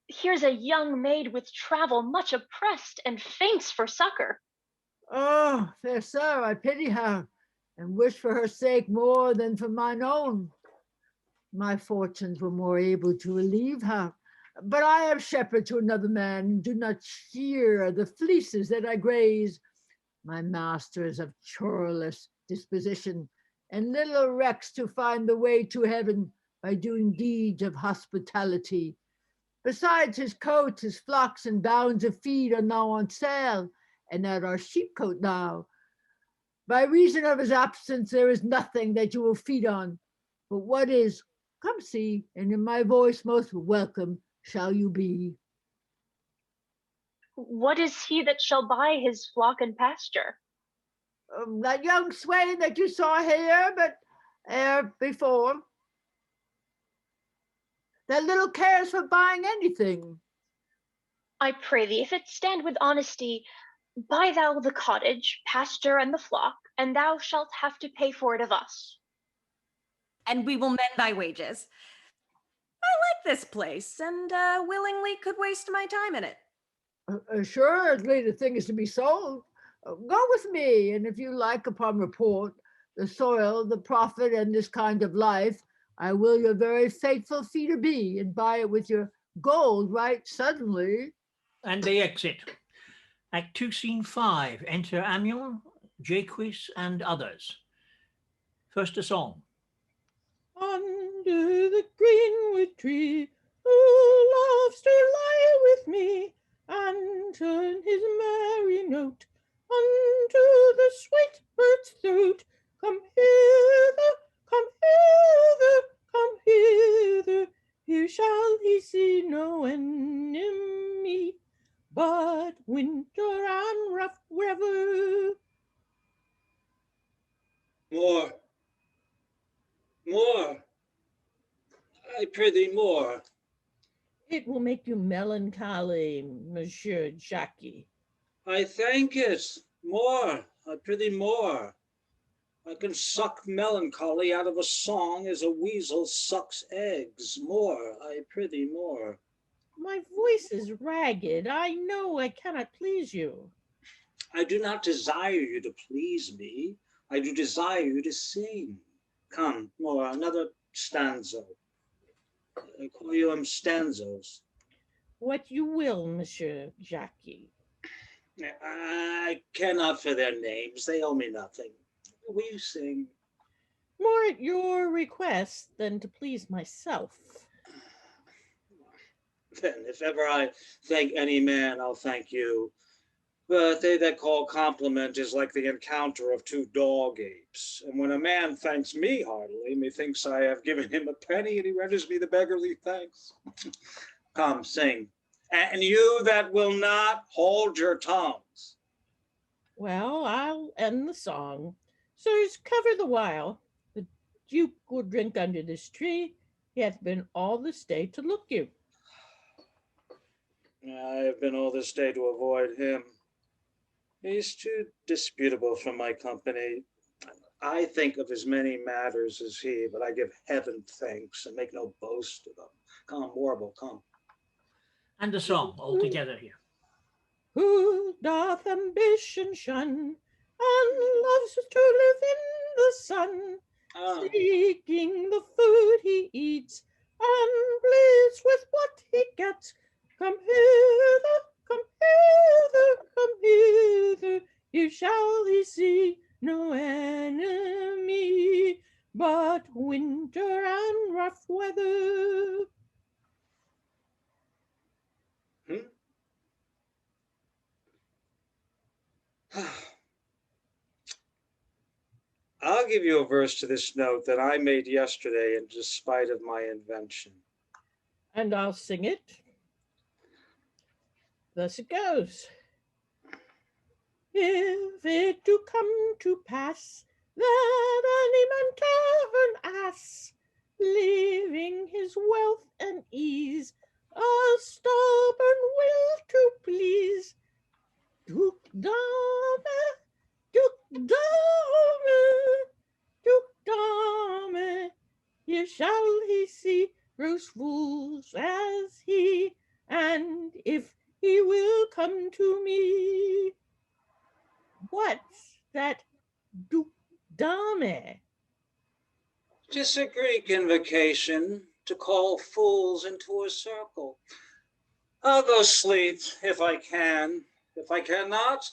Here's a young maid with travel much oppressed and faints for succor. Oh, fair sir, I pity her, and wish for her sake more than for mine own. My fortunes were more able to relieve her, but I am shepherd to another man, and do not shear the fleeces that I graze. My master is of churlish disposition, and little recks to find the way to heaven by doing deeds of hospitality. Besides his coats, his flocks and bounds of feed are now on sale, and at our sheepcote now. By reason of his absence, there is nothing that you will feed on. But what is, come see, and in my voice most welcome shall you be. What is he that shall buy his flock and pasture? That young swain that you saw here, but before. That little cares for buying anything. I pray thee, if it stand with honesty, buy thou the cottage, pasture, and the flock, and thou shalt have to pay for it of us. And we will mend thy wages. I like this place, and willingly could waste my time in it. Assuredly, the thing is to be sold. Go with me, and if you like, upon report, the soil, the profit, and this kind of life, I will your very faithful feeder be, and buy it with your gold right suddenly. And they exit. Act 2, Scene 5. Enter Amiel, Jaques, and others. First a song. Under the greenwood tree, who loves to lie with me, and turn his merry note unto the sweet bird's throat. Come hither, come hither, come hither. Here shall he see no enemy, but winter and rough weather. More. More. I prithee more. It will make you melancholy, Monsieur Jackie. I thank it. More. I prithee more. I can suck melancholy out of a song as a weasel sucks eggs. More. I prithee more. My voice is ragged. I know I cannot please you. I do not desire you to please me. I do desire you to sing. Come, more, another stanza. I call you stanzas. What you will, Monsieur Jackie. I care not for their names. They owe me nothing. Will you sing? More at your request than to please myself. Then, if ever I thank any man, I'll thank you. But they that call compliment is like the encounter of two dog apes. And when a man thanks me heartily, methinks I have given him a penny and he renders me the beggarly thanks. Come, sing. And you that will not, hold your tongues. Well, I'll end the song. Sirs, cover the while. The Duke will drink under this tree. He hath been all this day to look you. I have been all this day to avoid him. He's too disputable for my company. I think of as many matters as he, but I give heaven thanks and make no boast of them. Come, Warble, come. And the song all together here. Who doth ambition shun, and loves to live in the sun, seeking the food he eats, and pleased with what he gets, Come hither, come hither, come hither. Here shall he see no enemy, but winter and rough weather. I'll give you a verse to this note that I made yesterday in despite of my invention. And I'll sing it. Thus it goes. If it do come to pass that any man tavern ass, leaving his wealth and ease, a stubborn will to please, Duke Dame, Duke Dame, Duke Dame, here shall he see gross fools as he, and if he will come to me. What's that Duke Dame? Just a Greek invocation to call fools into a circle. I'll go sleep if I can. If I cannot,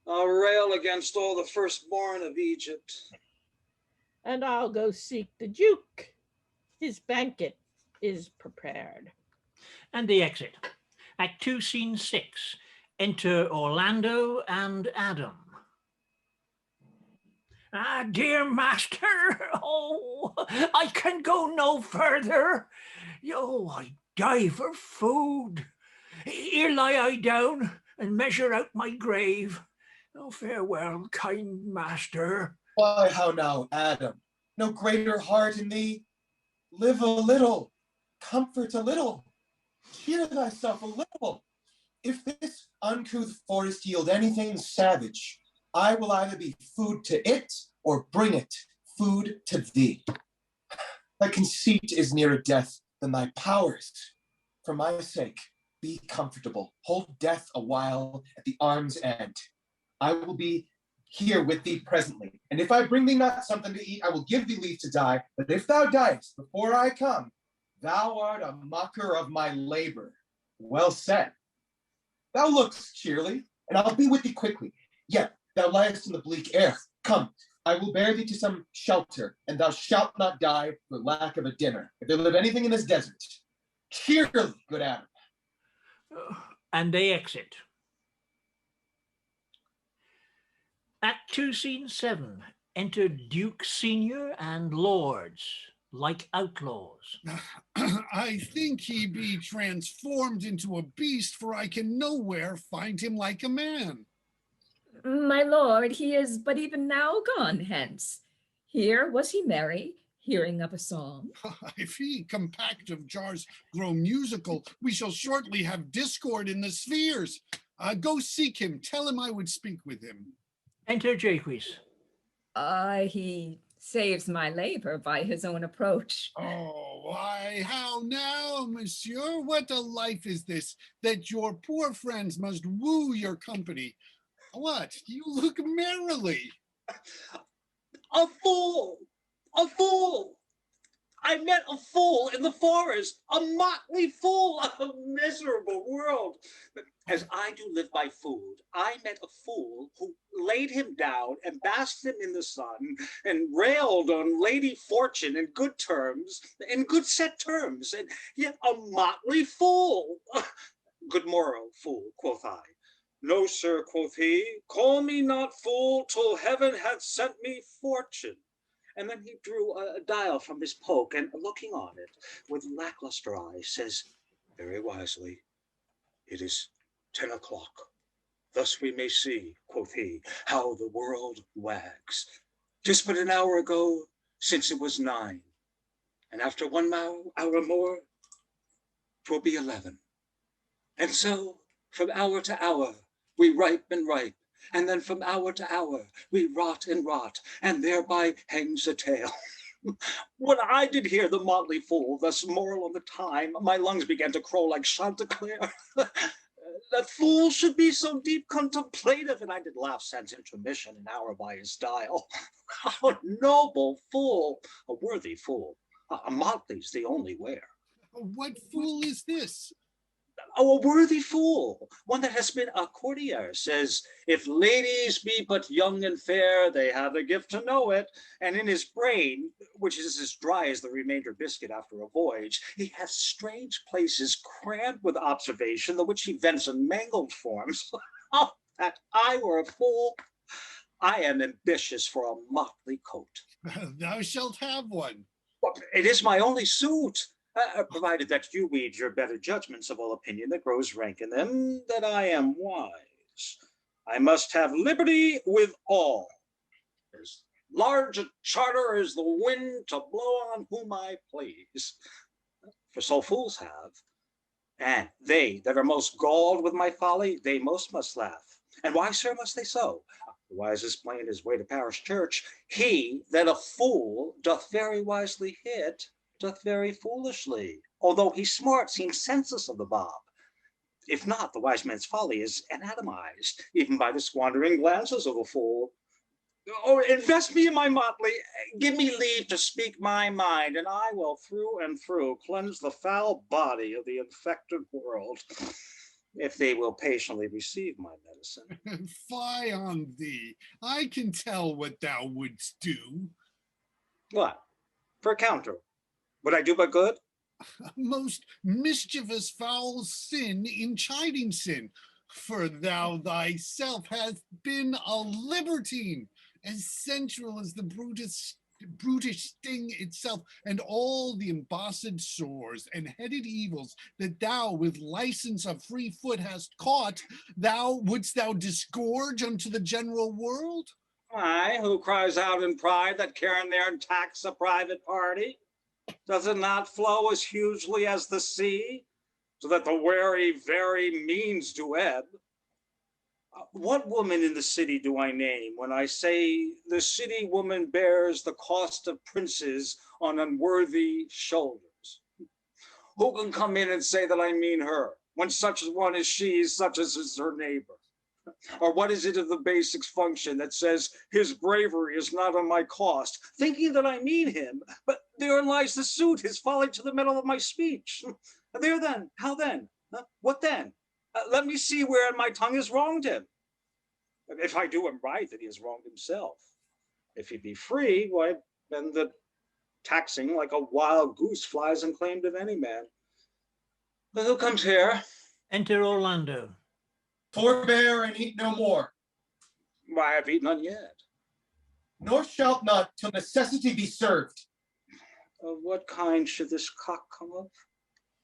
I'll rail against all the firstborn of Egypt. And I'll go seek the Duke. His banquet is prepared. And the exit. Act 2, Scene 6. Enter Orlando and Adam. Ah, dear master, oh, I can go no further. Oh, I die for food. Here lie I down and measure out my grave. Oh, farewell, kind master. Why, how now, Adam? No greater heart in thee? Live a little, comfort a little, cheer thyself a little. If this uncouth forest yield anything savage, I will either be food to it or bring it food to thee. Thy conceit is nearer death than thy powers. For my sake, be comfortable. Hold death a while at the arm's end. I will be here with thee presently. And if I bring thee not something to eat, I will give thee leave to die. But if thou diest before I come, thou art a mocker of my labor. Well said. Thou lookst cheerly, and I'll be with thee quickly. Yet thou liest in the bleak air. Come, I will bear thee to some shelter, and thou shalt not die for lack of a dinner, if there live anything in this desert. Cheerly, good Adam. And they exit. Act 2, Scene 7. Enter Duke Senior and Lords, like outlaws. I think he be transformed into a beast, for I can nowhere find him like a man. My lord, he is but even now gone hence. Here was he merry, hearing of a song. If he compact of jars grow musical, we shall shortly have discord in the spheres. Go seek him, tell him I would speak with him. Enter Jaques. He saves my labor by his own approach. Oh, why, how now, monsieur? What a life is this, that your poor friends must woo your company? What, you look merrily. A fool! A fool! I met a fool in the forest, a motley fool, a miserable world. As I do live by food, I met a fool who laid him down and basked him in the sun and railed on Lady Fortune in good terms, in good set terms, and yet a motley fool. Good morrow, fool, quoth I. No, sir, quoth he, call me not fool till heaven hath sent me fortune. And then he drew a dial from his poke and looking on it with lackluster eyes says, very wisely, it is 10 o'clock. Thus we may see, quoth he, how the world wags. 'Tis but an hour ago since it was 9. And after 1 hour more, 'twill be 11. And so from hour to hour, we ripe and ripe, and then from hour to hour we rot and rot, and thereby hangs a tale. When I did hear the motley fool thus moral on the time, my lungs began to crow like Chanticleer. That fool should be so deep contemplative, and I did laugh sans intermission an hour by his dial. A noble fool, a worthy fool, a motley's the only wear. What fool is this? Oh, a worthy fool, one that has been a courtier, says, if ladies be but young and fair, they have the gift to know it. And in his brain, which is as dry as the remainder biscuit after a voyage, he has strange places crammed with observation, the which he vents in mangled forms. Oh, that I were a fool. I am ambitious for a motley coat. Thou shalt have one. Well, it is my only suit. Provided that you weed your better judgments of all opinion that grows rank in them, that I am wise. I must have liberty with all. As large a charter as the wind to blow on whom I please. For so fools have, and they that are most galled with my folly, they most must laugh. And why, sir, must they so? The wisest plain his way to parish church. He that a fool doth very wisely hit, doth very foolishly, although he smart seems senseless of the bob. If not, the wise man's folly is anatomized, even by the squandering glances of a fool. Oh, invest me in my motley, give me leave to speak my mind, and I will through and through cleanse the foul body of the infected world, if they will patiently receive my medicine. Fie on thee. I can tell what thou wouldst do. What? For a counter, would I do but good? A most mischievous foul sin in chiding sin, for thou thyself hast been a libertine, as sensual as the brutish sting itself, and all the embossed sores and headed evils that thou with license of free foot hast caught, wouldst thou disgorge unto the general world? I, who cries out in pride that care and there tax a private party? Does it not flow as hugely as the sea, so that the wary very means do ebb? What woman in the city do I name when I say the city woman bears the cost of princes on unworthy shoulders? Who can come in and say that I mean her, when such a one as she is such as is her neighbor? Or what is it of the basics function that says his bravery is not on my cost, thinking that I mean him, but therein lies the suit, his folly to the middle of my speech. There then, how then? What then? Let me see wherein my tongue has wronged him. If I do him right, that he has wronged himself. If he be free, why, then the taxing like a wild goose flies unclaimed of any man. But who comes here? Enter Orlando. Forbear and eat no more, Why, I have eaten none yet. nor shalt not till necessity be served. Of what kind should this cock come of?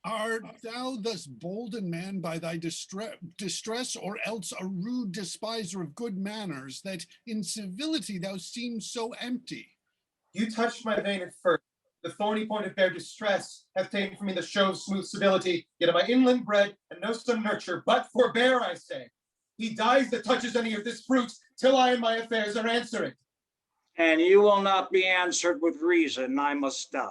Art thou thus bolden, man, by thy distress, or else a rude despiser of good manners, that in civility thou seems so empty? You touched my vein at first. The thorny point of bare distress hath ta'en from me the show of smooth civility, yet am I inland bred and no son nurture, but forbear, I say. He dies that touches any of this fruit, till I and my affairs are answering. And you will not be answered with reason, I must die.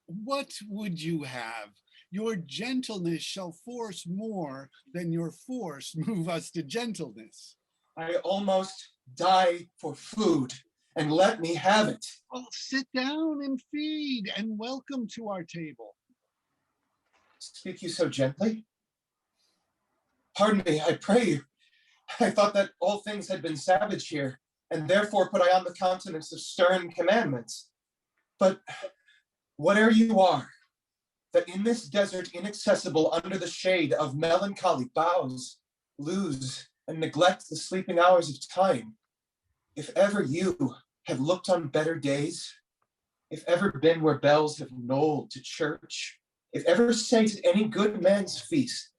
What would you have? Your gentleness shall force more than your force move us to gentleness. I almost die for food, and let me have it. Well, sit down and feed, and welcome to our table. Speak you so gently? Pardon me, I pray you. I thought that all things had been savage here, and therefore put I on the countenance of stern commandments. But whate'er you are, that in this desert inaccessible under the shade of melancholy boughs, lose and neglect the sleeping hours of time, if ever you have looked on better days, if ever been where bells have knolled to church, if ever sate at any good man's feast,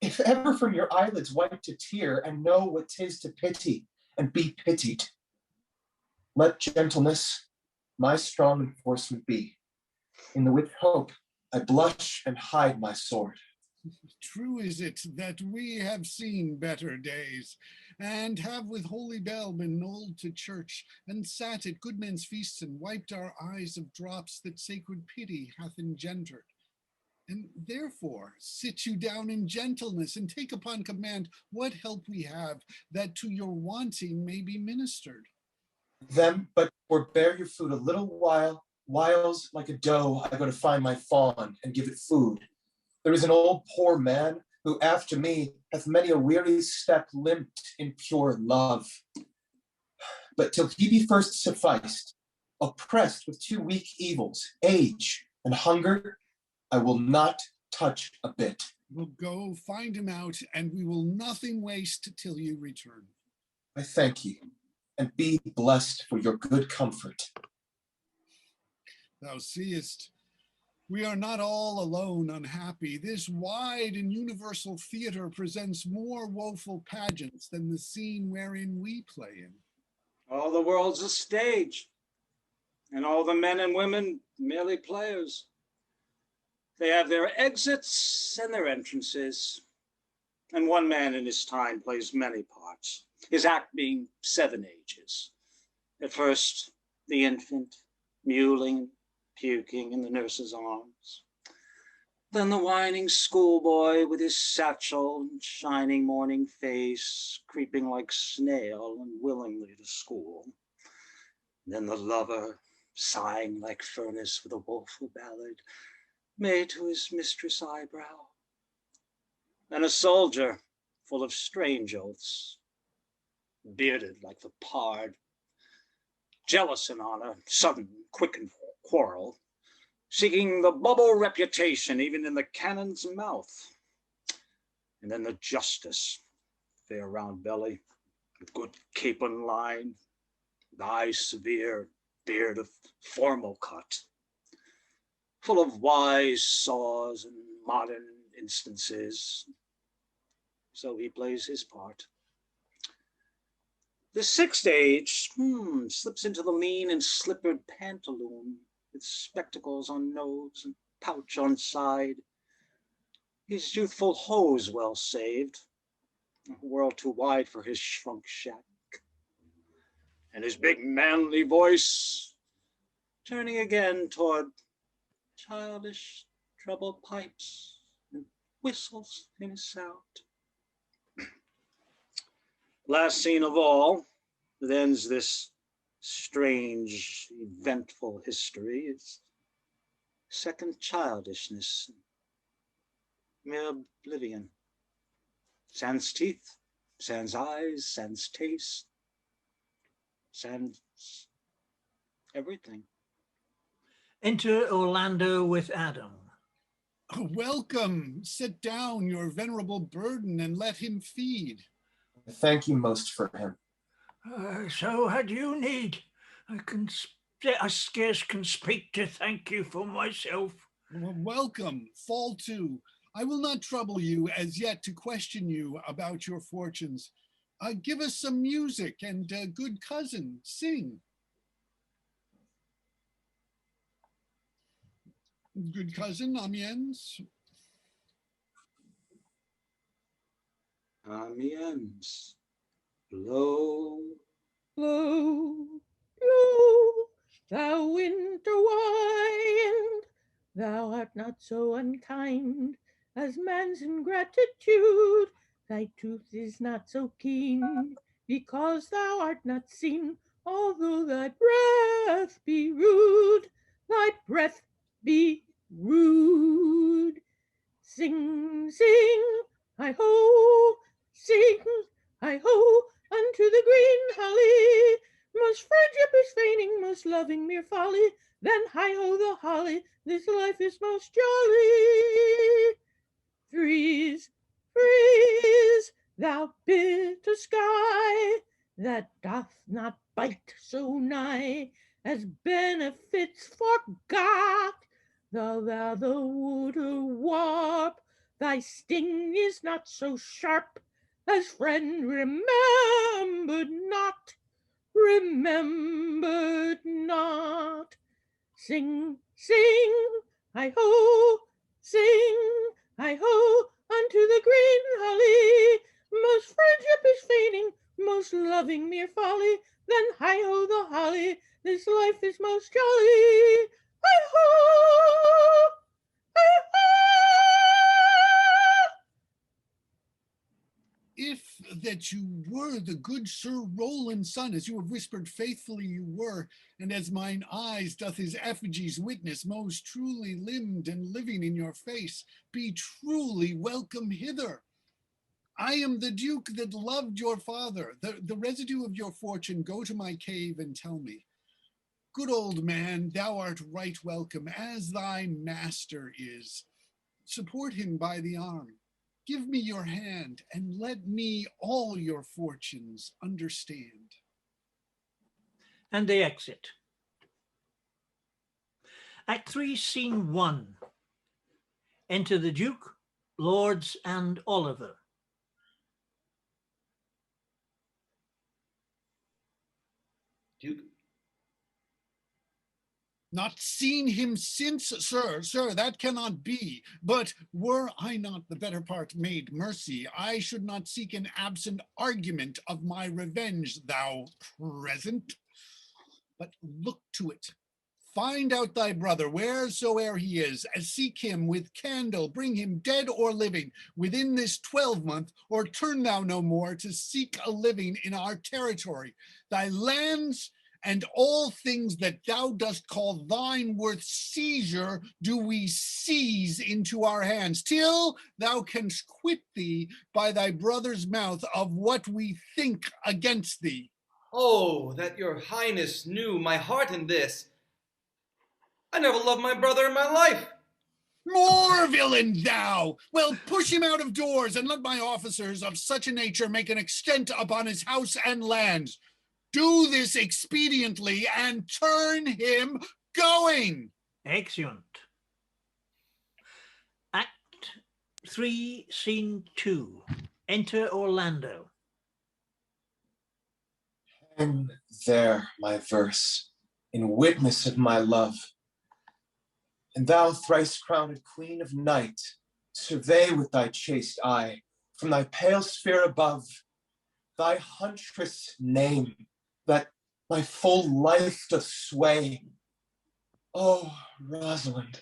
if ever from your eyelids wiped a tear and know what 'tis to pity and be pitied, let gentleness my strong enforcement be, in the which hope I blush and hide my sword. True is it that we have seen better days, and have with holy bell been knolled to church, and sat at good men's feasts, and wiped our eyes of drops that sacred pity hath engendered. And therefore sit you down in gentleness, and take upon command what help we have, that to your wanting may be ministered. Then but forbear your food a little whiles like a doe I go to find my fawn and give it food. There is an old poor man who after me hath many a weary step limped in pure love. But till he be first sufficed, oppressed with two weak evils, age and hunger, I will not touch a bit. We'll go find him out, and we will nothing waste till you return. I thank you, and be blessed for your good comfort. Thou seest, we are not all alone unhappy. This wide and universal theater presents more woeful pageants than the scene wherein we play in. All the world's a stage, and all the men and women merely players. They have their exits and their entrances, and one man in his time plays many parts, his act being 7 ages. At first, the infant, mewling, puking in the nurse's arms. Then the whining schoolboy with his satchel and shining morning face, creeping like snail unwillingly to school. Then the lover, sighing like furnace with a woeful ballad, made to his mistress' eyebrow. And a soldier, full of strange oaths, bearded like the pard, jealous in honor, sudden, quickened quarrel, seeking the bubble reputation even in the cannon's mouth. And then the justice, fair round belly, with good capon line, with eyes severe, beard of formal cut, full of wise saws and modern instances. So he plays his part. The 6th age slips into the lean and slippered pantaloon, with spectacles on nose and pouch on side. His youthful hose well saved, a world too wide for his shrunk shack. And his big manly voice turning again toward childish treble pipes and whistles in his sound. Last scene of all, that ends this strange, eventful history, is second childishness, mere oblivion. Sans teeth, sans eyes, sans taste, sans everything. Enter Orlando with Adam. Welcome. Sit down, your venerable burden, and let him feed. Thank you most for him. So had you need. I scarce can speak to thank you for myself. Welcome. Fall to. I will not trouble you as yet to question you about your fortunes. Give us some music, and good cousin, sing. Good cousin, amiens. Amiens. Blow, Blow, blow, thou winter wind, thou art not so unkind as man's ingratitude. Thy tooth is not so keen, because thou art not seen, although thy breath be rude, thy breath be rude. Sing, sing, hi-ho, sing, hi-ho, unto the green holly. Most friendship is feigning, most loving mere folly. Then hi-ho the holly, this life is most jolly. Freeze, freeze, thou bitter sky, that doth not bite so nigh as benefits forgot. Thou the water warp, thy sting is not so sharp as friend remembered not, remembered not. Sing, sing, hi-ho, sing, hi-ho, unto the green holly. Most friendship is feigning, most loving mere folly. Then hi-ho the holly, this life is most jolly. Hi-ho, hi-ho. if that you were the good Sir Roland's son, as you have whispered faithfully you were, and as mine eyes doth his effigies witness, most truly limbed and living in your face, be truly welcome hither. I am the Duke that loved your father. The residue of your fortune, go to my cave and tell me. Good old man, thou art right welcome, as thy master is. Support him by the arm. Give me your hand, and let me all your fortunes understand. And they exit. Act 3, Scene 1. Enter the Duke, Lords, and Oliver. Duke. Not seen him since, sir, that cannot be. But were I not the better part made mercy, I should not seek an absent argument of my revenge, thou present. But look to it. Find out thy brother, wheresoe'er he is, seek him with candle, bring him dead or living, within this 12-month, or turn thou no more to seek a living in our territory. Thy lands and all things that thou dost call thine worth seizure do we seize into our hands, till thou canst quit thee by thy brother's mouth of what we think against thee. Oh, that your highness knew my heart in this. I never loved my brother in my life. More villain thou! Well, push him out of doors, and let my officers of such a nature make an extent upon his house and lands. Do this expediently and turn him going. Excellent. Act 3, Scene 2. Enter Orlando. And there my verse, in witness of my love. And thou, thrice-crowned queen of night, survey with thy chaste eye, from thy pale sphere above, thy huntress name, that my full life doth sway. Oh, Rosalind,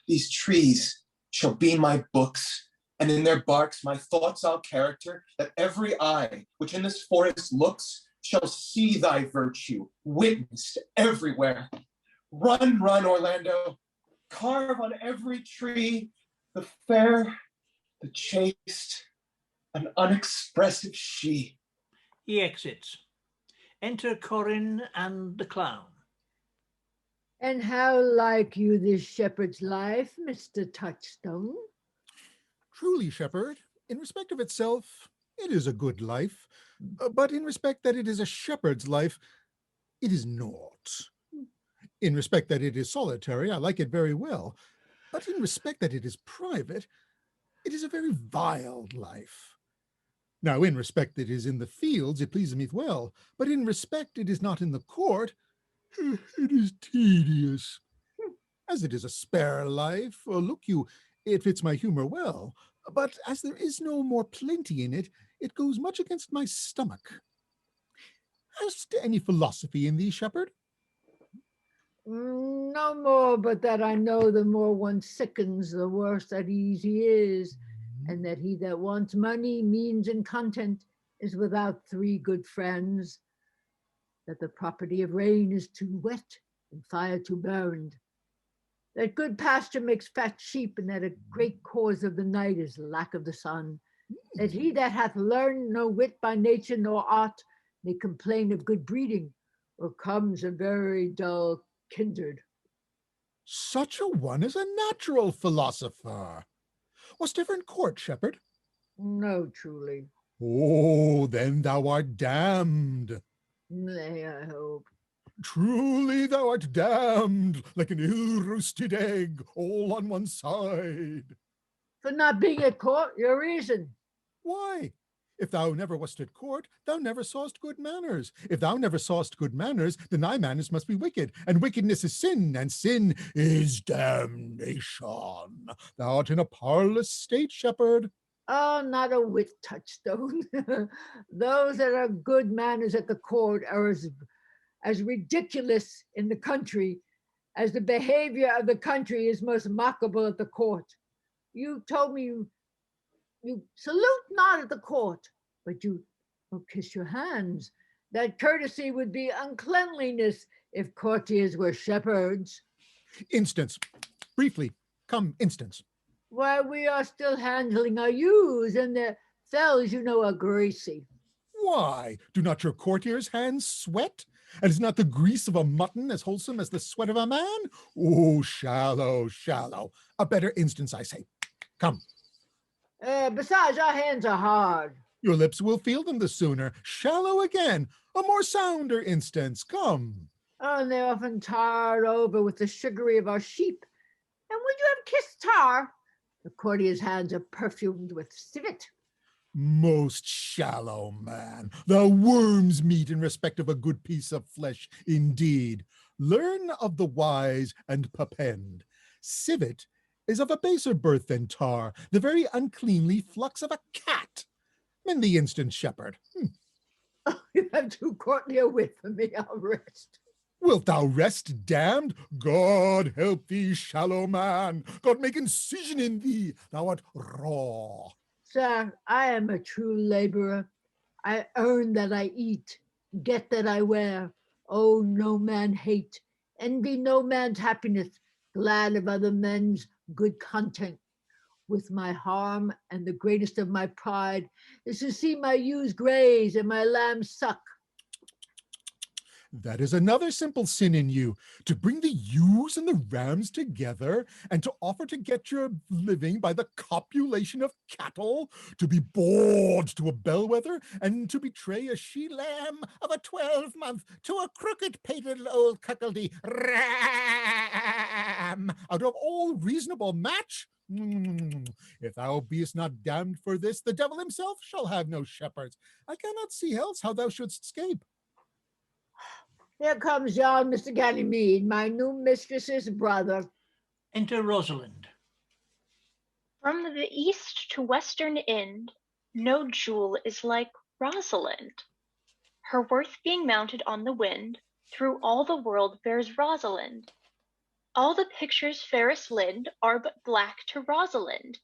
these trees shall be my books, and in their barks my thoughts I'll character, that every eye which in this forest looks shall see thy virtue witnessed everywhere. Run, run, Orlando, carve on every tree the fair, the chaste, and unexpressive she. He exits. Enter Corin and the clown. And how like you this shepherd's life, Mr. Touchstone? Truly, shepherd, in respect of itself, it is a good life, but in respect that it is a shepherd's life, it is naught. In respect that it is solitary, I like it very well, but in respect that it is private, it is a very vile life. Now, in respect that it is in the fields, it pleases me well, but in respect it is not in the court, it is tedious. As it is a spare life, look you, it fits my humor well, but as there is no more plenty in it, it goes much against my stomach. Hast any philosophy in thee, shepherd? No more, but that I know the more one sickens, the worse at ease he is, and that he that wants money, means, and content is without 3 good friends, that the property of rain is too wet and fire too burned, that good pasture makes fat sheep, and that a great cause of the night is lack of the sun, that he that hath learned no wit by nature nor art may complain of good breeding, or comes a very dull kindred. Such a one is a natural philosopher. Wast ever in court, shepherd? No, truly. Oh, then thou art damned. Nay, I hope. Truly thou art damned, like an ill-roasted egg, all on one side. For not being at court, your reason. Why? If thou never wast at court, thou never sawest good manners. If thou never sawest good manners, then thy manners must be wicked, and wickedness is sin, and sin is damnation. Thou art in a parlous state, shepherd. Oh, not a whit, Touchstone. Those that are good manners at the court are as ridiculous in the country as the behavior of the country is most mockable at the court. You told me You salute not at the court, but you kiss your hands. That courtesy would be uncleanliness if courtiers were shepherds. Instance. Briefly, come instance. Why, we are still handling our ewes, and their fells, are greasy. Why, do not your courtiers' hands sweat? And is not the grease of a mutton as wholesome as the sweat of a man? Oh, shallow, shallow. A better instance, I say. Come. Besides, our hands are hard. Your lips will feel them the sooner. Shallow again. A more sounder instance. Come. Oh, and they're often tarred over with the sugary of our sheep. And would you have kissed tar? The courtier's hands are perfumed with civet. Most shallow man, the worm's meat in respect of a good piece of flesh, indeed. Learn of the wise and perpend. Civet is of a baser birth than tar, the very uncleanly flux of a cat. In the instant, shepherd. Oh, you have too courtly a wit for me, I'll rest. Wilt thou rest, damned? God help thee, shallow man. God make incision in thee. Thou art raw. Sir, I am a true laborer. I earn that I eat, get that I wear. Oh, no man hate, envy no man's happiness, glad of other men's good content. With my harm and the greatest of my pride is to see my ewes graze and my lambs suck. That is another simple sin in you, to bring the ewes and the rams together and to offer to get your living by the copulation of cattle, to be bored to a bellwether and to betray a she-lamb of a 12-month to a crooked-pated old cuckoldy ram out of all reasonable match. If thou beest not damned for this, the devil himself shall have no shepherds. I cannot see else how thou shouldst escape. Here comes yon Mr. Ganymede, my new mistress's brother. Enter Rosalind. From the east to western end, no jewel is like Rosalind. Her worth being mounted on the wind, through all the world bears Rosalind. All the pictures fairest lind are but black to Rosalind.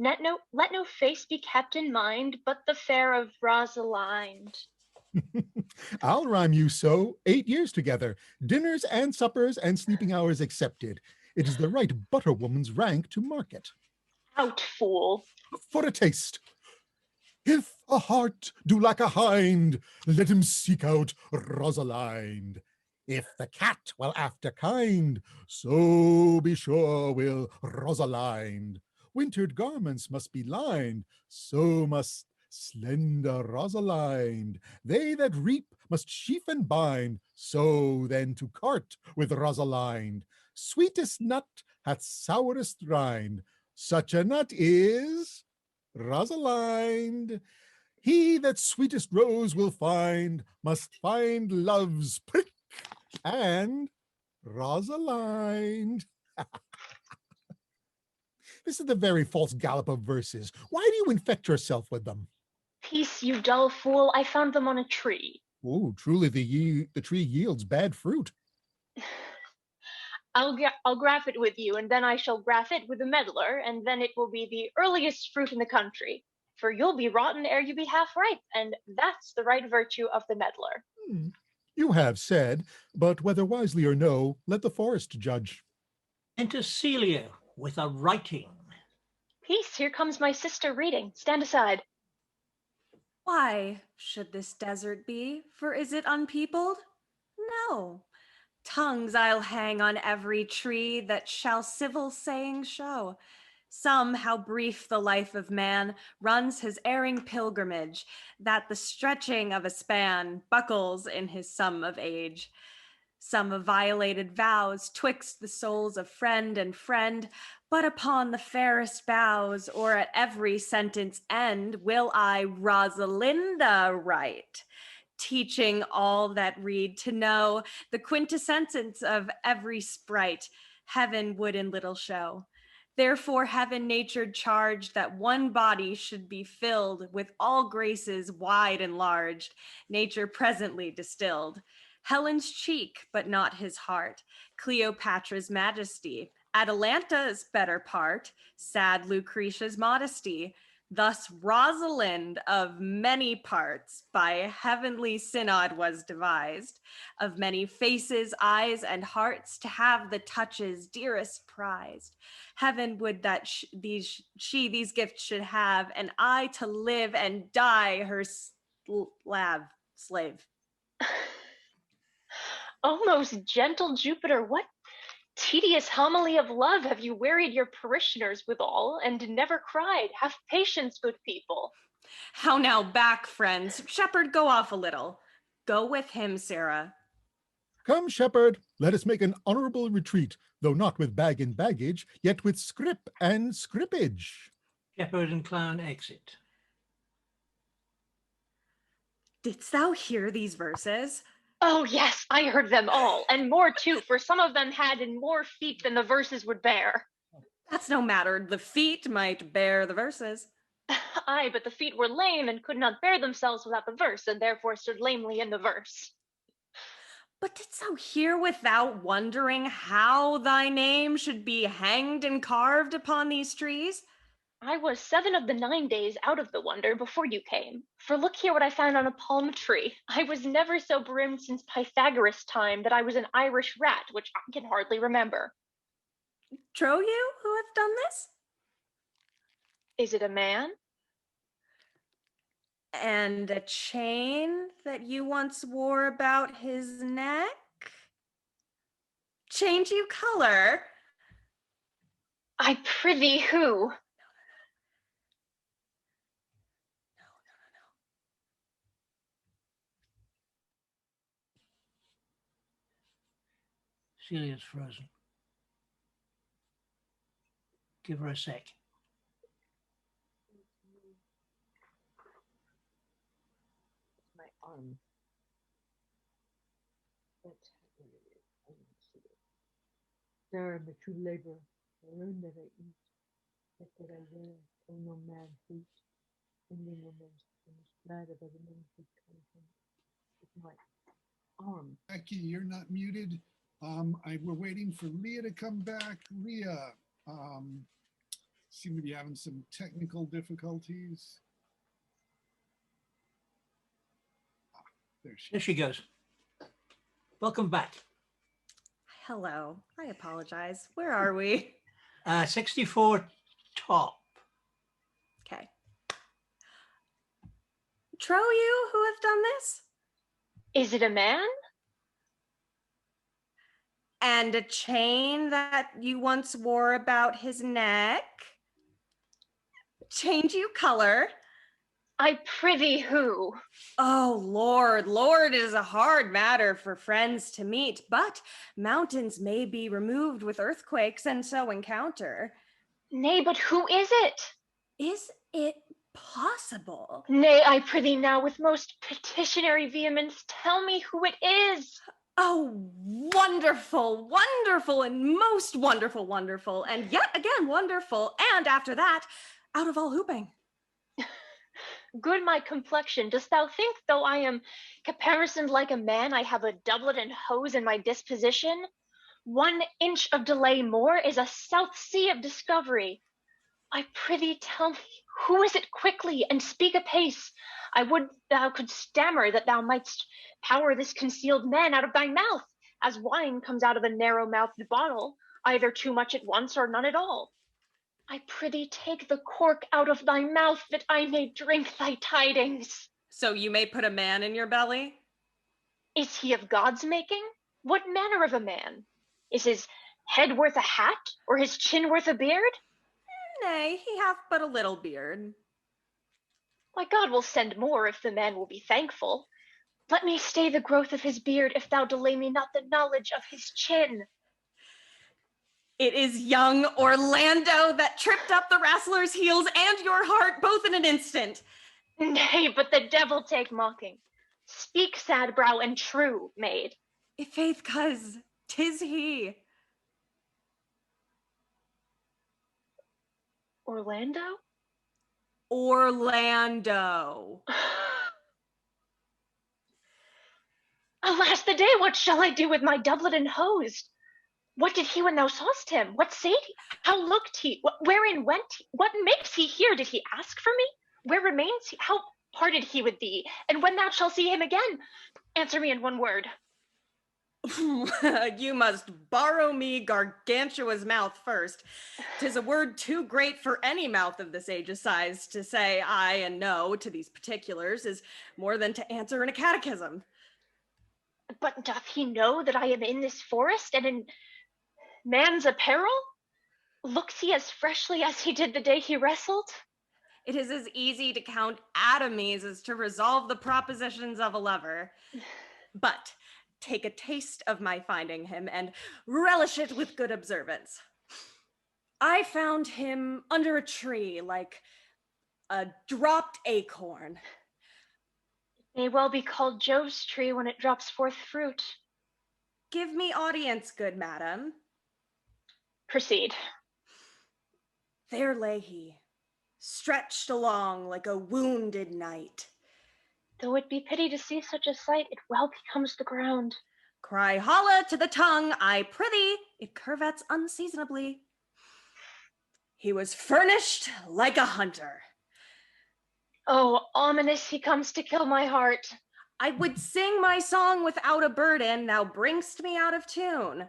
Let no face be kept in mind but the fair of Rosalind. I'll rhyme you so 8 years together, dinners and suppers and sleeping hours accepted. It is the right butter woman's rank to market. Out, fool. For a taste. If a heart do lack a hind, let him seek out Rosalind. If the cat will after kind, so be sure will Rosalind. Wintered garments must be lined, so must slender Rosalind. They that reap must sheaf and bind, so then to cart with Rosalind. Sweetest nut hath sourest rind, such a nut is Rosalind. He that sweetest rose will find must find love's prick and Rosalind. This is the very false gallop of verses. Why do you infect yourself with them? Peace, you dull fool. I found them on a tree. Oh, truly the tree yields bad fruit. I'll graph it with you, and then I shall graph it with a meddler, and then it will be the earliest fruit in the country. For you'll be rotten ere you be half ripe, and that's the right virtue of the meddler. You have said, but whether wisely or no, let the forest judge. Enter Celia with a writing. Peace, here comes my sister reading. Stand aside. Why should this desert be? For is it unpeopled? No. Tongues I'll hang on every tree that shall civil sayings show. Some how brief the life of man runs his erring pilgrimage, that the stretching of a span buckles in his sum of age. Some of violated vows twixt the souls of friend and friend, but upon the fairest boughs, or at every sentence end, will I Rosalinda write, teaching all that read to know the quintessence of every sprite heaven would in little show. Therefore heaven natured charged that one body should be filled with all graces wide enlarged, nature presently distilled. Helen's cheek, but not his heart, Cleopatra's majesty, Atalanta's better part, sad Lucretia's modesty, Thus Rosalind of many parts by heavenly synod was devised, of many faces, eyes, and hearts, to have the touches dearest prized. Heaven would that these gifts should have, and I to live and die her slave. O most gentle Jupiter, what tedious homily of love have you wearied your parishioners withal, and never cried, have patience, good people. How now back, friends? Shepherd, go off a little. Go with him, Sarah. Come, shepherd, let us make an honorable retreat, though not with bag and baggage, yet with scrip and scrippage. Shepherd and clown exit. Didst thou hear these verses? Oh yes, I heard them all, and more too, for some of them had more feet than the verses would bear. That's no matter, the feet might bear the verses. Aye, but the feet were lame and could not bear themselves without the verse, and therefore stood lamely in the verse. But didst thou hear without wondering how thy name should be hanged and carved upon these trees? I was 7 of the 9 days out of the wonder before you came. For look here what I found on a palm tree. I was never so brimmed since Pythagoras' time that I was an Irish rat, which I can hardly remember. Trow you who hath done this? Is it a man? And a chain that you once wore about his neck? Change you color? I prithee who? Celia's frozen. Give her a sec. My arm. That's what it is. I don't see it. There I'm a true laborer. Alone that I eat, yet that I wear, oh no man hate. Only no man's glad of other men's good content. With my arm. Becky, you're not muted. We're waiting for Leah to come back. Leah, seem to be having some technical difficulties. There she goes. Welcome back. Hello, I apologize. Where are we? 64 top. Okay. Trow you who hath done this? Is it a man? And a chain that you once wore about his neck? Change you color? I prithee who? Oh, Lord is a hard matter for friends to meet, but mountains may be removed with earthquakes and so encounter. Nay, but who is it? Is it possible? Nay, I prithee now with most petitionary vehemence, tell me who it is. Oh, wonderful, wonderful, and most wonderful, wonderful, and yet again wonderful, and after that, out of all hooping. Good my complexion, dost thou think, though I am caparisoned like a man, I have a doublet and hose in my disposition? 1 inch of delay more is a South Sea of discovery. I prithee tell me, who is it quickly, and speak apace? I would thou could stammer that thou mightst power this concealed man out of thy mouth, as wine comes out of a narrow-mouthed bottle, either too much at once or none at all. I prithee take the cork out of thy mouth, that I may drink thy tidings. So you may put a man in your belly? Is he of God's making? What manner of a man? Is his head worth a hat, or his chin worth a beard? Nay, he hath but a little beard. Why, God will send more if the man will be thankful. Let me stay the growth of his beard, if thou delay me not the knowledge of his chin. It is young Orlando that tripped up the wrestler's heels and your heart both in an instant. Nay, but the devil take mocking. Speak, sad brow, and true, maid. I'faith, coz, 'tis he. Orlando? Orlando. Alas the day, what shall I do with my doublet and hose? What did he when thou saw'st him? What said he? How looked he? Wherein went he? What makes he here? Did he ask for me? Where remains he? How parted he with thee? And when thou shalt see him again, answer me in one word. You must borrow me Gargantua's mouth first. 'Tis a word too great for any mouth of this age's size. To say aye and no to these particulars is more than to answer in a catechism. But doth he know that I am in this forest and in man's apparel? Looks he as freshly as he did the day he wrestled? It is as easy to count atomies as to resolve the propositions of a lover. But take a taste of my finding him and relish it with good observance. I found him under a tree like a dropped acorn. It may well be called Jove's tree when it drops forth fruit. Give me audience, good madam. Proceed. There lay he, stretched along like a wounded knight. Though it be pity to see such a sight, it well becomes the ground. Cry holla to the tongue, I prithee, it curvets unseasonably. He was furnished like a hunter. Oh, ominous, he comes to kill my heart. I would sing my song without a burden, thou bring'st me out of tune.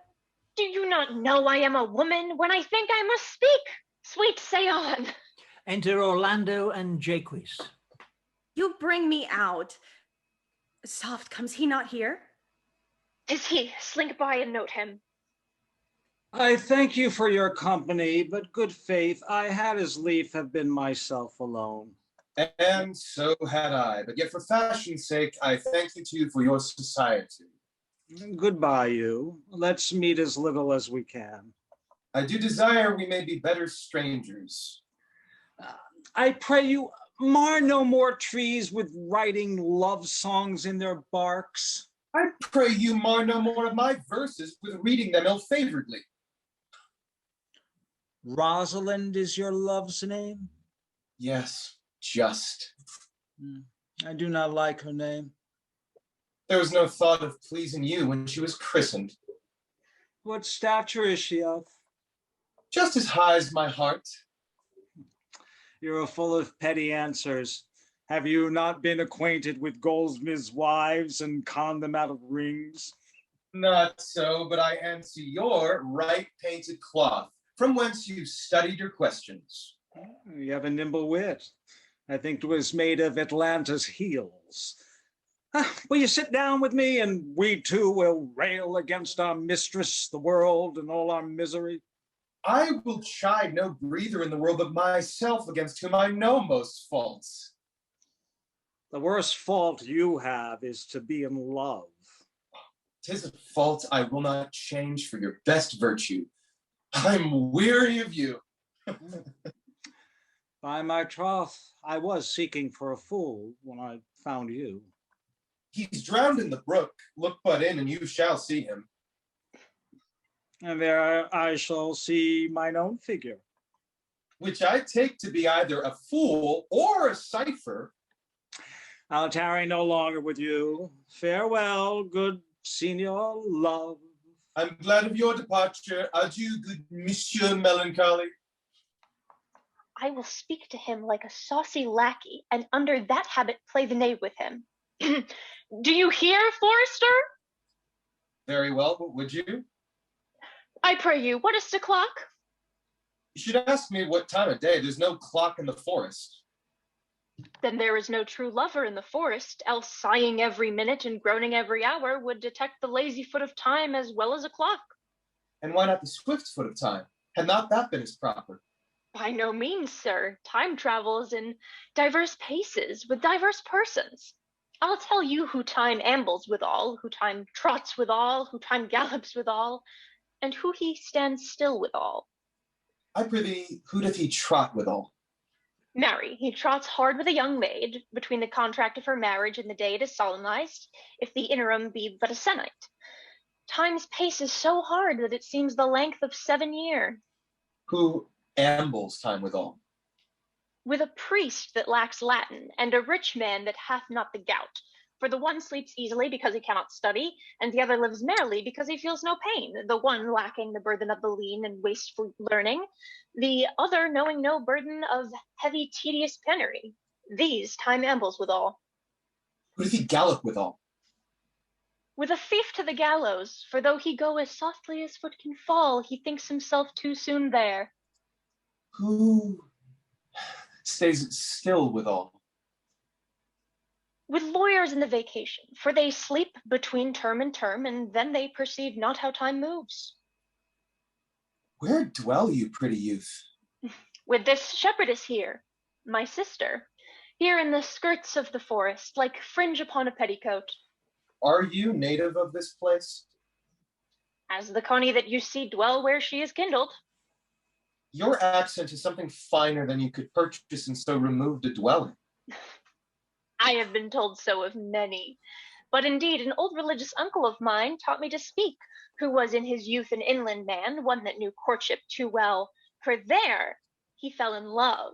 Do you not know I am a woman? When I think I must speak. Sweet, say on. Enter Orlando and Jaques. You bring me out. Soft, comes he not here? 'Tis he. Slink by and note him. I thank you for your company, but good faith, I had as lief have been myself alone. And so had I, but yet for fashion's sake, I thank you too for your society. Goodbye, you. Let's meet as little as we can. I do desire we may be better strangers. I pray you, mar no more trees with writing love songs in their barks. I pray you mar no more of my verses with reading them ill-favoredly. Rosalind is your love's name? Yes, just. I do not like her name. There was no thought of pleasing you when she was christened. What stature is she of? Just as high as my heart. You're full of petty answers. Have you not been acquainted with goldsmiths' wives and conned them out of rings? Not so, but I answer your right painted cloth, from whence you studied your questions. You have a nimble wit. I think it was made of Atlanta's heels. Will you sit down with me, and we too will rail against our mistress, the world, and all our misery? I will chide no breather in the world but myself, against whom I know most faults. The worst fault you have is to be in love. 'Tis a fault I will not change for your best virtue. I'm weary of you. By my troth, I was seeking for a fool when I found you. He's drowned in the brook. Look but in, and you shall see him. And there I shall see mine own figure. Which I take to be either a fool or a cipher. I'll tarry no longer with you. Farewell, good Signor Love. I'm glad of your departure. Adieu, good Monsieur Melancholy. I will speak to him like a saucy lackey, and under that habit play the knave with him. Do you hear, Forester? Very well, but would you? I pray you, what is the clock? You should ask me what time of day. There's no clock in the forest. Then there is no true lover in the forest, else sighing every minute and groaning every hour would detect the lazy foot of time as well as a clock. And why not the swift foot of time? Had not that been as proper? By no means, sir. Time travels in diverse paces with diverse persons. I'll tell you who time ambles withal, who time trots withal, who time gallops withal, and who he stands still withal. I prithee, who doth he trot withal? Marry, he trots hard with a young maid, between the contract of her marriage and the day it is solemnized, if the interim be but a sennight. Time's pace is so hard that it seems the length of 7 years. Who ambles time withal? With a priest that lacks Latin, and a rich man that hath not the gout, For the one sleeps easily because he cannot study, and the other lives merrily because he feels no pain, the one lacking the burden of the lean and wasteful learning, the other knowing no burden of heavy, tedious penury. These time ambles withal. Who doth he gallop withal? With a thief to the gallows, for though he go as softly as foot can fall, he thinks himself too soon there. Who stays still withal? With lawyers in the vacation, for they sleep between term and term, and then they perceive not how time moves. Where dwell you, pretty youth? With this shepherdess here, my sister, here in the skirts of the forest, like fringe upon a petticoat. Are you native of this place? As the coney that you see dwell where she is kindled. Your accent is something finer than you could purchase in so removed a dwelling. I have been told so of many. But indeed, an old religious uncle of mine taught me to speak, who was in his youth an inland man, one that knew courtship too well, for there he fell in love.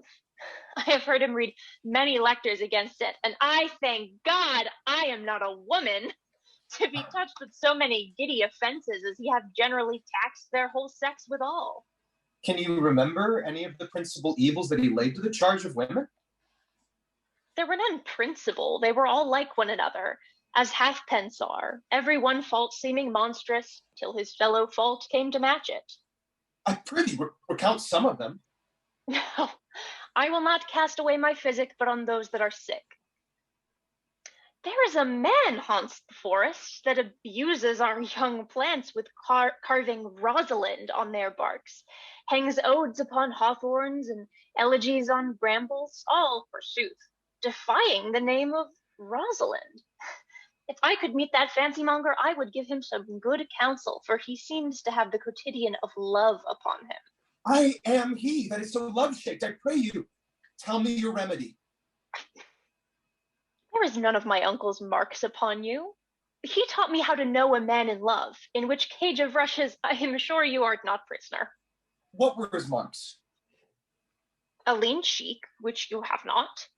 I have heard him read many lectures against it, and I thank God I am not a woman to be touched with so many giddy offences as he hath generally taxed their whole sex withal. Can you remember any of the principal evils that he laid to the charge of women? There were none principal, they were all like one another, as halfpence are, every one fault seeming monstrous, till his fellow fault came to match it. I prithee recount some of them. No, I will not cast away my physic, but on those that are sick. There is a man haunts the forest that abuses our young plants with carving Rosalind on their barks, hangs odes upon hawthorns and elegies on brambles, all, forsooth, defying the name of Rosalind. If I could meet that fancy monger, I would give him some good counsel, for he seems to have the quotidian of love upon him. I am he that is so love-shaped. I pray you, tell me your remedy. There is none of my uncle's marks upon you. He taught me how to know a man in love, in which cage of rushes I am sure you art not prisoner. What were his marks? A lean cheek, which you have not,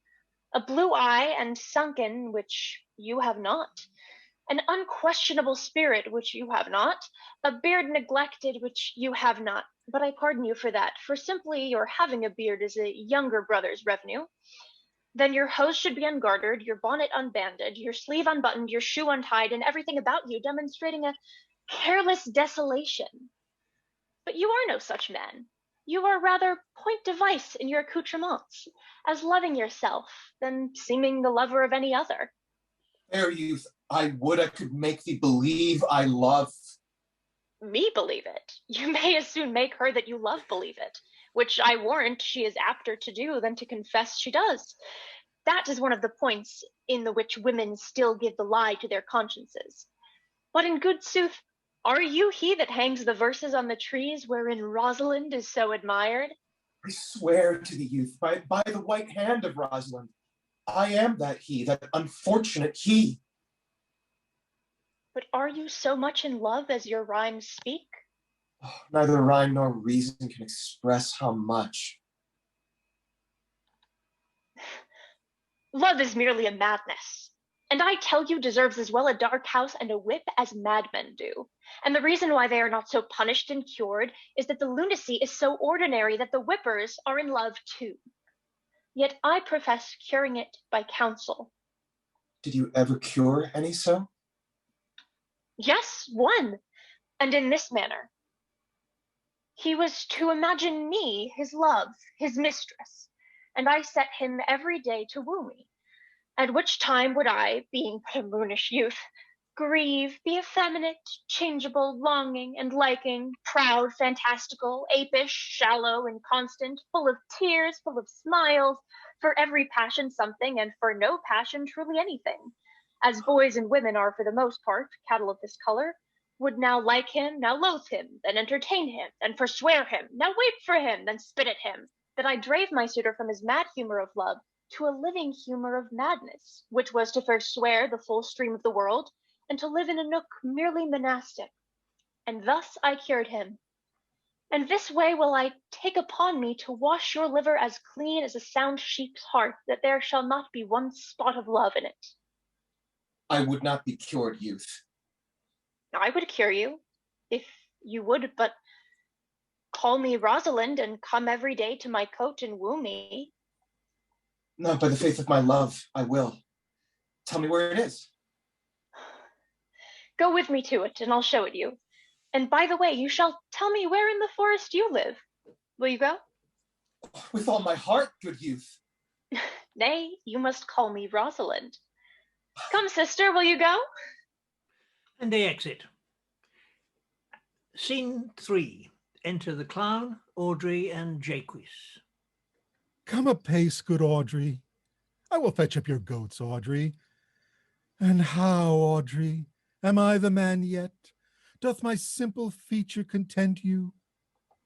a blue eye and sunken, which you have not, an unquestionable spirit, which you have not, a beard neglected, which you have not. But I pardon you for that, for simply your having a beard is a younger brother's revenue. Then your hose should be ungartered, your bonnet unbanded, your sleeve unbuttoned, your shoe untied, and everything about you demonstrating a careless desolation. But you are no such man. You are rather point device in your accoutrements, as loving yourself than seeming the lover of any other. Fair youth, I would I could make thee believe I love. Me believe it? You may as soon make her that you love believe it, which I warrant she is apter to do than to confess she does. That is one of the points in the which women still give the lie to their consciences. But in good sooth, are you he that hangs the verses on the trees wherein Rosalind is so admired? I swear to the youth, by the white hand of Rosalind, I am that he, that unfortunate he. But are you so much in love as your rhymes speak? Oh, neither rhyme nor reason can express how much. Love is merely a madness, and I tell you deserves as well a dark house and a whip as madmen do. And the reason why they are not so punished and cured is that the lunacy is so ordinary that the whippers are in love too. Yet I profess curing it by counsel. Did you ever cure any so? Yes, one, and in this manner. He was to imagine me his love, his mistress, and I set him every day to woo me, at which time would I, being but a moonish youth, grieve, be effeminate, changeable, longing and liking, proud, fantastical, apish, shallow, inconstant, full of tears, full of smiles, for every passion something, and for no passion truly anything, as boys and women are for the most part, cattle of this color, would now like him, now loathe him, then entertain him, then forswear him, now weep for him, then spit at him, that I drave my suitor from his mad humor of love to a living humor of madness, which was to forswear the full stream of the world, and to live in a nook merely monastic. And thus I cured him. And this way will I take upon me to wash your liver as clean as a sound sheep's heart, that there shall not be one spot of love in it. I would not be cured, youth. I would cure you, if you would but call me Rosalind and come every day to my court and woo me. No, by the faith of my love, I will. Tell me where it is. Go with me to it, and I'll show it you. And by the way, you shall tell me where in the forest you live. Will you go? With all my heart, good youth. Nay, you must call me Rosalind. Come, sister, will you go? And they exit. Scene 3. Enter the clown, Audrey, and Jaques. Come apace, good Audrey. I will fetch up your goats, Audrey. And how, Audrey, am I the man yet? Doth my simple feature content you?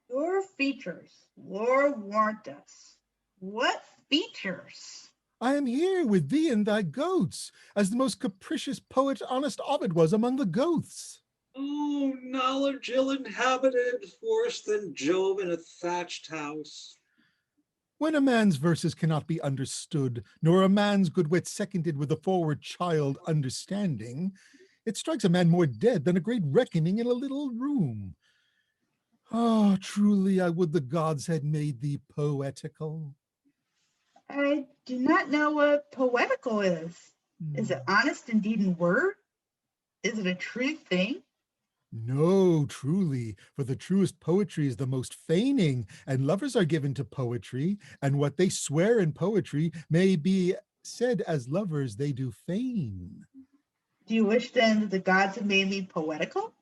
Your features, Lord warrant us. What features? I am here with thee and thy goats, as the most capricious poet honest Ovid was among the Goths. Oh, knowledge ill inhabited, worse than Jove in a thatched house. When a man's verses cannot be understood, nor a man's good wit seconded with a forward child understanding, it strikes a man more dead than a great reckoning in a little room. Ah, truly I would the gods had made thee poetical. I do not know what poetical is. Is it honest indeed in word? Is it a true thing? No, truly, for the truest poetry is the most feigning, and lovers are given to poetry, and what they swear in poetry may be said as lovers they do feign. Do you wish then that the gods had made me poetical?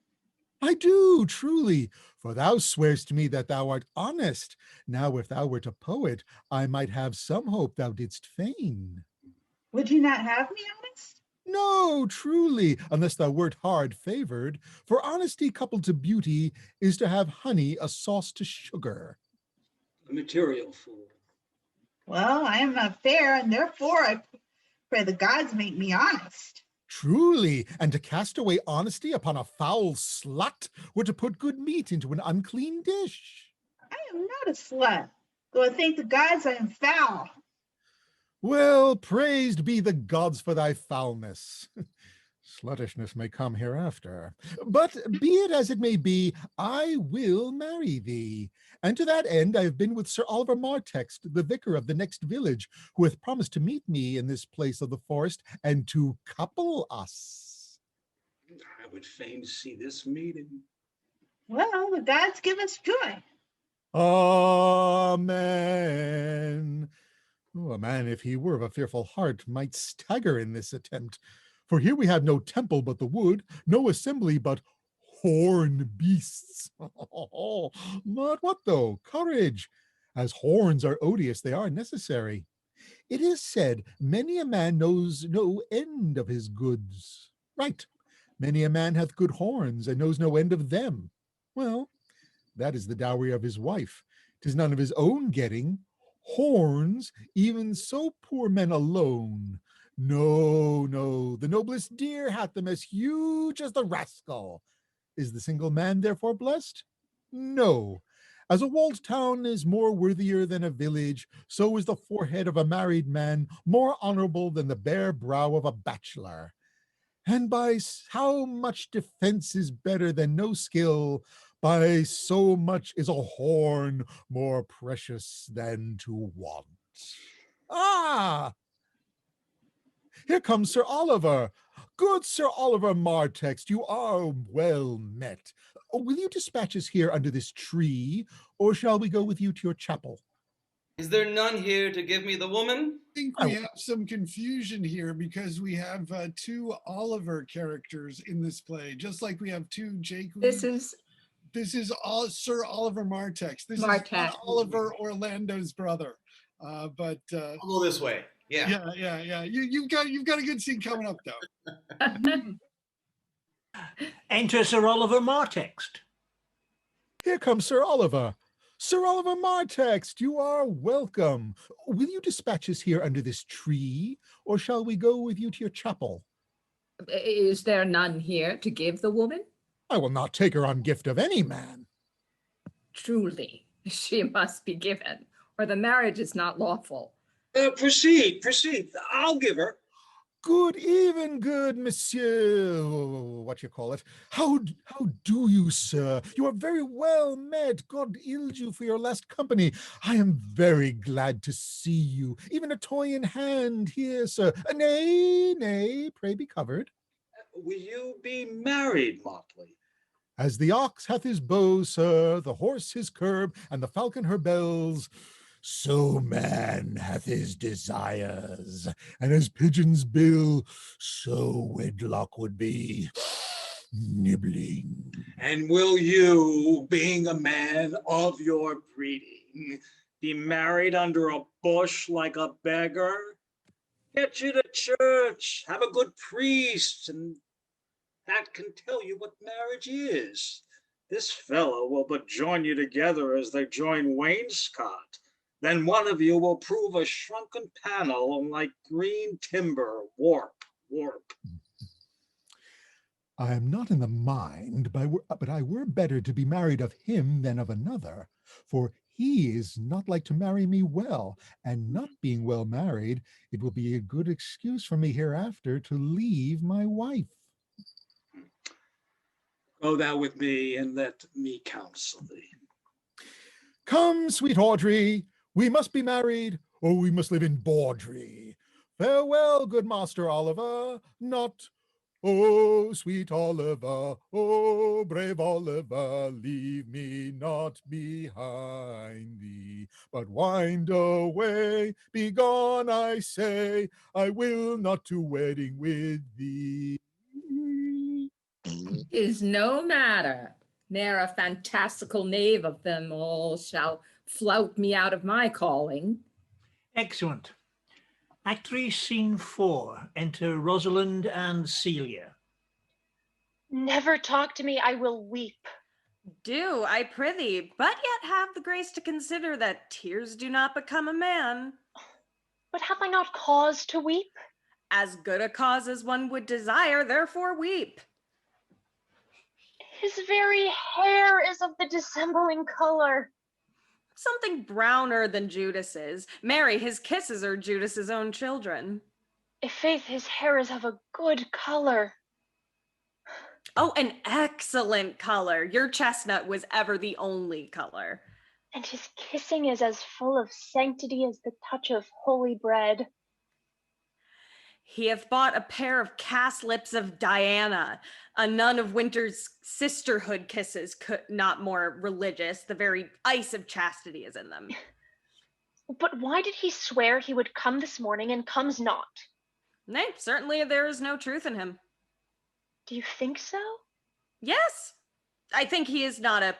I do, truly, for thou swearest to me that thou art honest. Now, if thou wert a poet, I might have some hope thou didst feign. Would you not have me honest? No, truly, unless thou wert hard favored, for honesty coupled to beauty is to have honey a sauce to sugar. A material fool. Well, I am not fair, and therefore I pray the gods make me honest. Truly, and to cast away honesty upon a foul slut were to put good meat into an unclean dish. I am not a slut, though I thank the gods I am foul. Well, praised be the gods for thy foulness. Sluttishness may come hereafter. But be it as it may be, I will marry thee. And to that end I have been with Sir Oliver Martext, the vicar of the next village, who hath promised to meet me in this place of the forest and to couple us. I would fain see this meeting. Well, the gods give us joy. Amen. Oh, a man, if he were of a fearful heart, might stagger in this attempt. For here we have no temple but the wood, no assembly but horn beasts. But what though? Courage. As horns are odious, they are necessary. It is said, many a man knows no end of his goods. Right. Many a man hath good horns, and knows no end of them. Well, that is the dowry of his wife. 'Tis none of his own getting. Horns, even so poor men alone. No, no, the noblest deer hath them as huge as the rascal. Is the single man therefore blessed? No. As a walled town is more worthier than a village, so is the forehead of a married man more honorable than the bare brow of a bachelor. And by how much defense is better than no skill, by so much is a horn more precious than to want. Ah! Here comes Sir Oliver. Good Sir Oliver Martext, you are well met. Will you dispatch us here under this tree, or shall we go with you to your chapel? Is there none here to give me the woman? I think we have some confusion here because we have two Oliver characters in this play, just like we have two Jake. This is all Sir Oliver Martext. This is not Oliver Orlando's brother. I'll go this way. Yeah. Yeah. You've got a good scene coming up though. Enter Sir Oliver Martext. Here comes Sir Oliver. Sir Oliver Martext, you are welcome. Will you dispatch us here under this tree, or shall we go with you to your chapel? Is there none here to give the woman? I will not take her on gift of any man. Truly, she must be given, or the marriage is not lawful. Proceed. I'll give her. Good even, good monsieur, what you call it. How do you, sir? You are very well met. God yield you for your last company. I am very glad to see you. Even a toy in hand here, sir. Nay, pray be covered. Will you be married, Motley? As the ox hath his bow, sir, the horse his curb, and the falcon her bells, so man hath his desires, and as pigeon's bill, so wedlock would be. Nibbling. And will you, being a man of your breeding, be married under a bush like a beggar? Get you to church, have a good priest, and that can tell you what marriage is. This fellow will but join you together as they join wainscot. Then one of you will prove a shrunken panel like green timber, warp. I am not in the mind, but I were better to be married of him than of another, for he is not like to marry me well, and not being well married, it will be a good excuse for me hereafter to leave my wife. Go thou with me, and let me counsel thee. Come, sweet Audrey, we must be married, or we must live in bawdry. Farewell, good Master Oliver, not, oh, sweet Oliver, oh, brave Oliver, leave me not behind thee, but wind away, be gone, I say, I will not to wedding with thee. Is no matter. Ne'er a fantastical knave of them all shall flout me out of my calling. Excellent. Act 3, Scene 4. Enter Rosalind and Celia. Never talk to me, I will weep. Do, I prithee, but yet have the grace to consider that tears do not become a man. But have I not cause to weep? As good a cause as one would desire, therefore weep. His very hair is of the dissembling color. Something browner than Judas's. Marry, his kisses are Judas's own children. I' faith, his hair is of a good color. Oh, an excellent color. Your chestnut was ever the only color. And his kissing is as full of sanctity as the touch of holy bread. He hath bought a pair of cast lips of Diana, a nun of winter's sisterhood kisses, not more religious. The very ice of chastity is in them. But why did he swear he would come this morning and comes not? Nay, certainly there is no truth in him. Do you think so? Yes. I think he is not a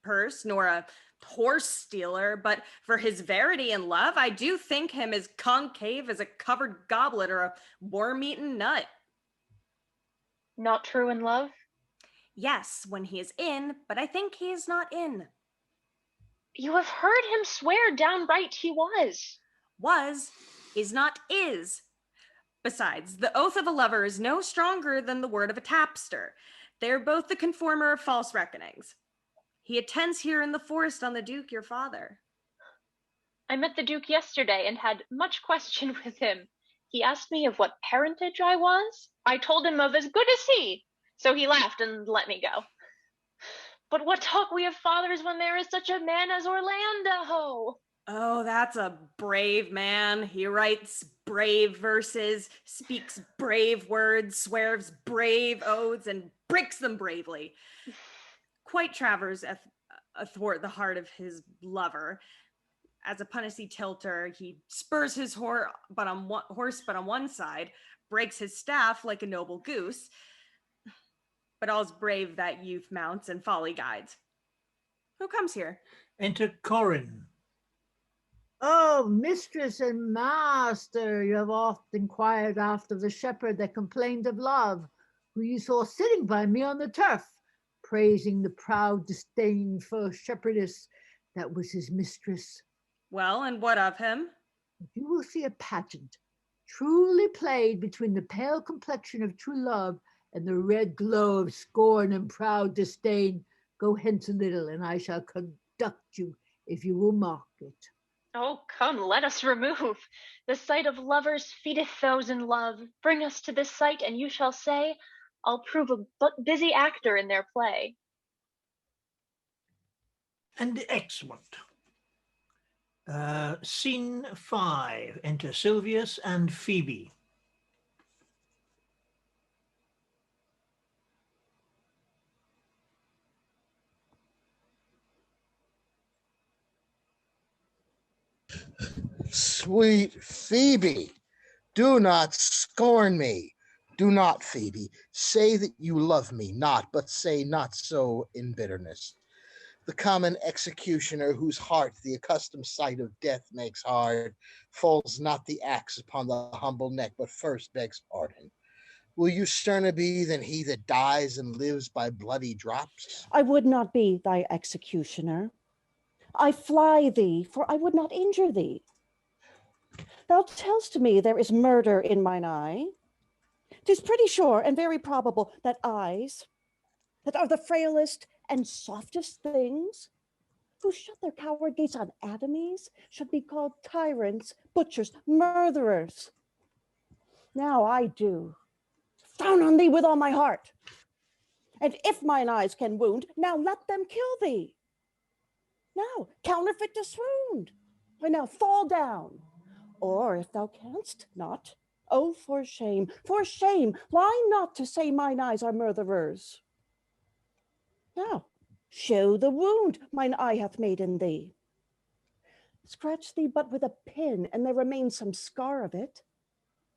purse nor a horse stealer, but for his verity and love, I do think him as concave as a covered goblet or a worm-eaten nut. Not true in love? Yes, when he is in, but I think he is not in. You have heard him swear downright he was. Was is not is. Besides, the oath of a lover is no stronger than the word of a tapster. They are both the conformer of false reckonings. He attends here in the forest on the Duke, your father. I met the Duke yesterday and had much question with him. He asked me of what parentage I was. I told him of as good as he, so he laughed and let me go. But what talk we of fathers when there is such a man as Orlando? Oh, that's a brave man. He writes brave verses, speaks brave words, swears brave oaths, and breaks them bravely. Quite travers athwart the heart of his lover. As a punisy tilter, he spurs his horse but on one side, breaks his staff like a noble goose. But all's brave that youth mounts and folly guides. Who comes here? Enter Corin. Oh, mistress and master, you have oft inquired after the shepherd that complained of love, who you saw sitting by me on the turf, praising the proud disdainful shepherdess that was his mistress. Well, and what of him? You will see a pageant, truly played between the pale complexion of true love and the red glow of scorn and proud disdain. Go hence a little, and I shall conduct you, if you will mark it. Oh, come, let us remove. The sight of lovers feedeth those in love. Bring us to this sight, and you shall say, I'll prove a busy actor in their play. And excellent. Scene 5, enter Silvius and Phoebe. Sweet Phoebe, do not scorn me. Do not, Phoebe, say that you love me not, but say not so in bitterness. The common executioner, whose heart the accustomed sight of death makes hard, falls not the axe upon the humble neck, but first begs pardon. Will you sterner be than he that dies and lives by bloody drops? I would not be thy executioner. I fly thee, for I would not injure thee. Thou tell'st me there is murder in mine eye. 'Tis pretty sure and very probable that eyes, that are the frailest and softest things, who shut their coward gates on atomies, should be called tyrants, butchers, murderers. Now I do frown on thee with all my heart. And if mine eyes can wound, now let them kill thee. Now counterfeit to swoon, or now fall down. Or if thou canst not, oh, for shame, lie not to say mine eyes are murderers. Now, show the wound mine eye hath made in thee. Scratch thee but with a pin, and there remains some scar of it.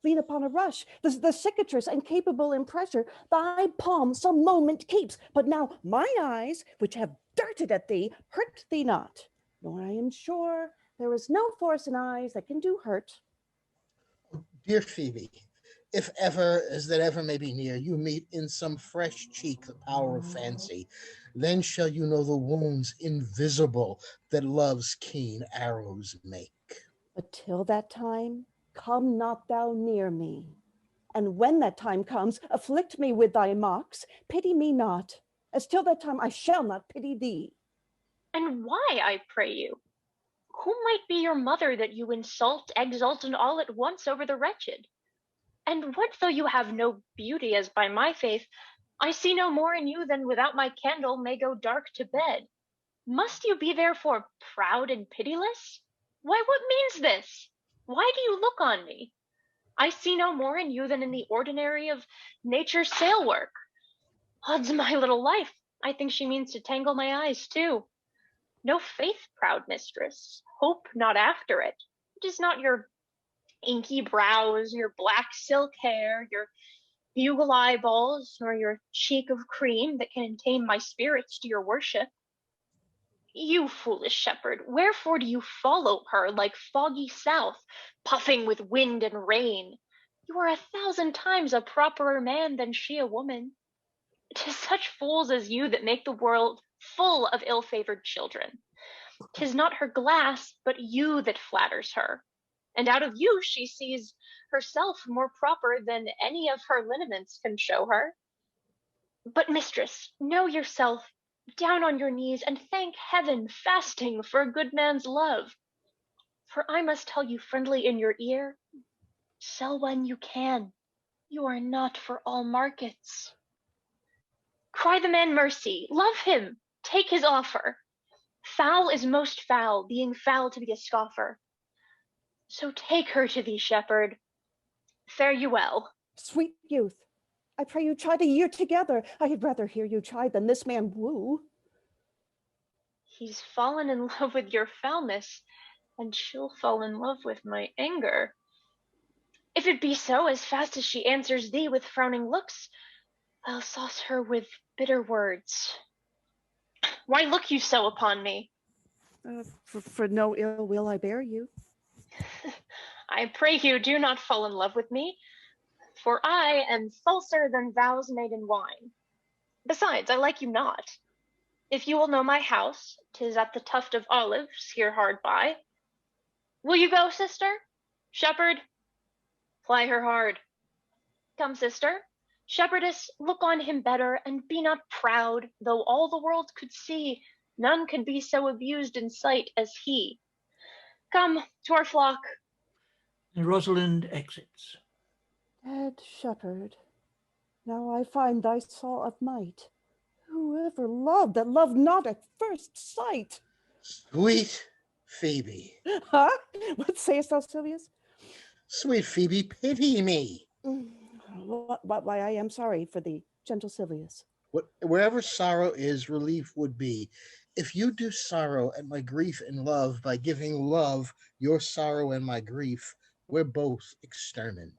Lean upon a rush, the cicatrice and capable in pressure, thy palm some moment keeps. But now mine eyes, which have darted at thee, hurt thee not. Nor I am sure there is no force in eyes that can do hurt. Dear Phoebe, if ever, as that ever may be near, you meet in some fresh cheek the power of fancy, then shall you know the wounds invisible that love's keen arrows make. But till that time, come not thou near me. And when that time comes, afflict me with thy mocks, pity me not, as till that time I shall not pity thee. And why, I pray you? Who might be your mother that you insult, exult, and all at once over the wretched? And what though you have no beauty, as by my faith, I see no more in you than without my candle may go dark to bed? Must you be therefore proud and pitiless? Why, what means this? Why do you look on me? I see no more in you than in the ordinary of nature's sail work. Odds my little life, I think she means to tangle my eyes too. No faith, proud mistress, hope not after it. It is not your inky brows, your black silk hair, your bugle eyeballs, nor your cheek of cream that can tame my spirits to your worship. You foolish shepherd, wherefore do you follow her like foggy south, puffing with wind and rain? You are 1,000 times a properer man than she a woman. 'Tis such fools as you that make the world full of ill-favored children. 'Tis not her glass, but you that flatters her. And out of you she sees herself more proper than any of her lineaments can show her. But mistress, know yourself, down on your knees, and thank heaven, fasting for a good man's love. For I must tell you friendly in your ear, sell when you can. You are not for all markets. Cry the man mercy, love him, take his offer. Foul is most foul, being foul to be a scoffer. So take her to thee, shepherd. Fare you well. Sweet youth, I pray you chide a year together. I had rather hear you chide than this man woo. He's fallen in love with your foulness, and she'll fall in love with my anger. If it be so, as fast as she answers thee with frowning looks, I'll sauce her with bitter words. Why look you so upon me? For no ill will I bear you. I pray you do not fall in love with me, for I am falser than vows made in wine. Besides, I like you not. If you will know my house, 'tis at the tuft of olives here hard by. Will you go, sister? Shepherd, ply her hard. Come, sister. Shepherdess, look on him better, and be not proud, though all the world could see, none could be so abused in sight as he. Come to our flock. And Rosalind exits. Dead shepherd, now I find thy saw of might. Whoever loved that loved not at first sight? Sweet Phoebe. Huh? What sayest thou, Sylvius? Sweet Phoebe, pity me. Why, I am sorry for thee, gentle Sylvius. Wherever sorrow is, relief would be. If you do sorrow at my grief and love by giving love your sorrow and my grief, we're both extermined.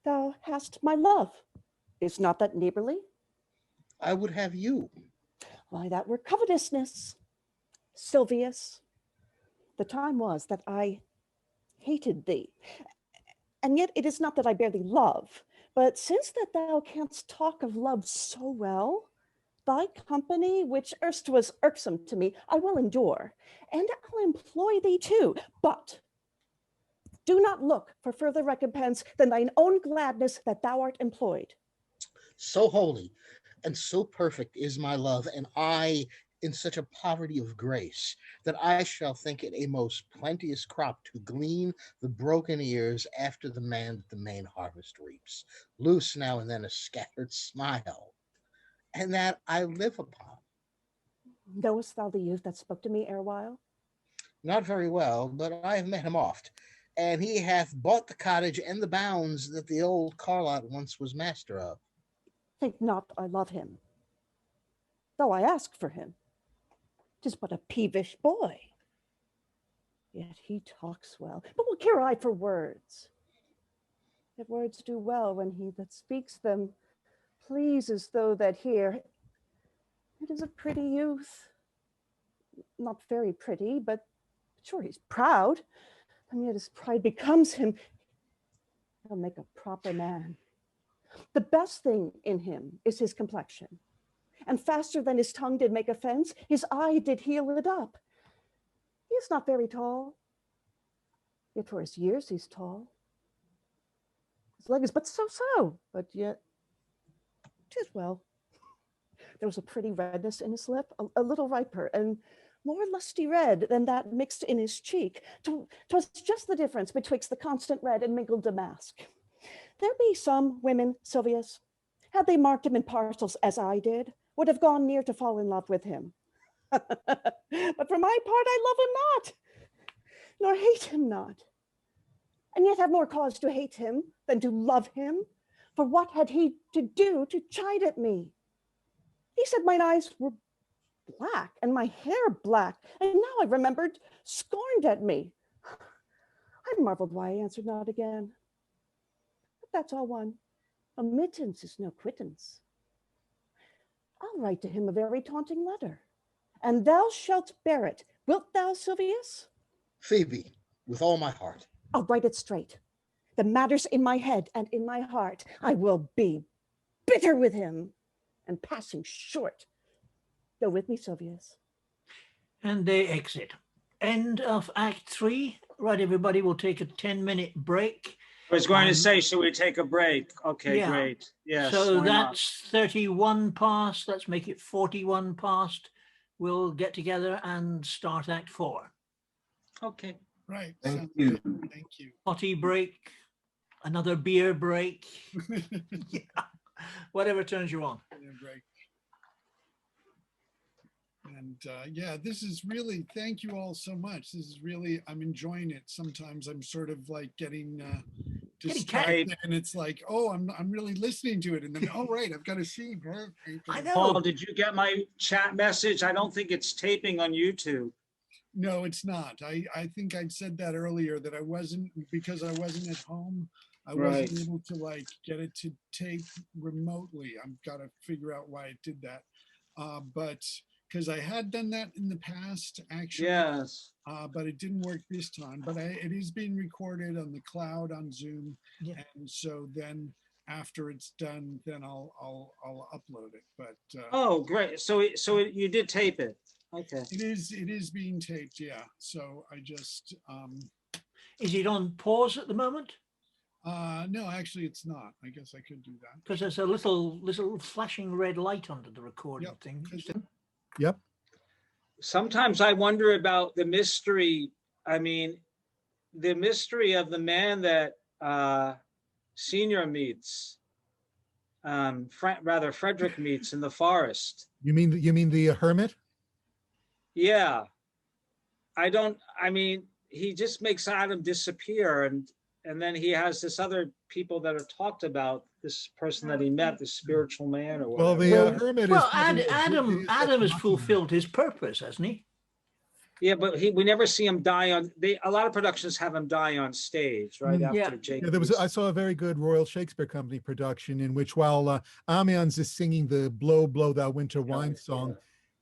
Thou hast my love. Is not that neighborly? I would have you. Why, that were covetousness. Sylvius, the time was that I hated thee. And yet it is not that I bear thee love, but since that thou canst talk of love so well, thy company, which erst was irksome to me, I will endure, and I'll employ thee too. But do not look for further recompense than thine own gladness that thou art employed. So holy and so perfect is my love, and I in such a poverty of grace, that I shall think it a most plenteous crop to glean the broken ears after the man that the main harvest reaps, loose now and then a scattered smile, and that I live upon. Knowest thou the youth that spoke to me erewhile? Not very well, but I have met him oft, and he hath bought the cottage and the bounds that the old Carlot once was master of. Think not I love him, though I ask for him. 'Tis but a peevish boy. Yet he talks well. But what care I for words? Yet words do well when he that speaks them pleases though that hear. It is a pretty youth. Not very pretty, but sure he's proud. And yet his pride becomes him. He'll make a proper man. The best thing in him is his complexion. And faster than his tongue did make offense, his eye did heal it up. He is not very tall, yet for his years he's tall. His leg is but so, but yet 'tis well. There was a pretty redness in his lip, a little riper, and more lusty red than that mixed in his cheek. 'Twas just the difference betwixt the constant red and mingled damask. There be some women, Sylvius, had they marked him in parcels as I did, would have gone near to fall in love with him. But for my part, I love him not, nor hate him not. And yet have more cause to hate him than to love him. For what had he to do to chide at me? He said mine eyes were black and my hair black, and now I remembered scorned at me. I marveled why I answered not again. But that's all one. Omittance is no quittance. I'll write to him a very taunting letter, and thou shalt bear it. Wilt thou, Sylvius? Phoebe, with all my heart. I'll write it straight. The matter's in my head and in my heart. I will be bitter with him and passing short. Go with me, Sylvius. And they exit. End of Act 3. Right, everybody, we'll take a 10-minute break. I was going to say, should we take a break? Okay, Yeah. great. Yes. So why not? that's 31 past. Let's make it 41 past. We'll get together and start Act 4. Okay. Right. Thank sounds you. good. Thank you. Potty break, another beer break. Yeah. Whatever turns you on. Yeah, break. And yeah, this is really, thank you all so much. This is really, I'm enjoying it. Sometimes I'm sort of like getting distracted, and it's like, oh, I'm really listening to it. And then, oh, right, I've got to see. I know. Paul, did you get my chat message? I don't think it's taping on YouTube. No, it's not. I think I'd said that earlier, that I wasn't, because I wasn't at home. I wasn't Right. able to like get it to tape remotely. I've got to figure out why it did that. But because I had done that in the past, actually. Yes. But it didn't work this time. But it is being recorded on the cloud on Zoom, Yeah. and so then after it's done, then I'll upload it. But Oh, great. So you did tape it. Okay. it is being taped. Yeah. So I just Is it on pause at the moment? no, actually it's not. I guess I could do that. Because there's a little flashing red light under the recording Yep. thing. Yep. Sometimes I wonder about the mystery. I mean, the mystery of the man that Senior meets, Frederick meets in the forest. You mean the hermit? Yeah. I mean, he just makes Adam disappear, and then he has this other people that are talked about, this person that he met, this spiritual man or Well, whatever. the hermit Well, is Adam has fulfilled his purpose, hasn't he? Yeah, but we never see him die on. A lot of productions have him die on stage right after Jake. Yeah, I saw a very good Royal Shakespeare Company production in which, while Amion's is singing the "Blow, Blow Thou Winter Wine" song,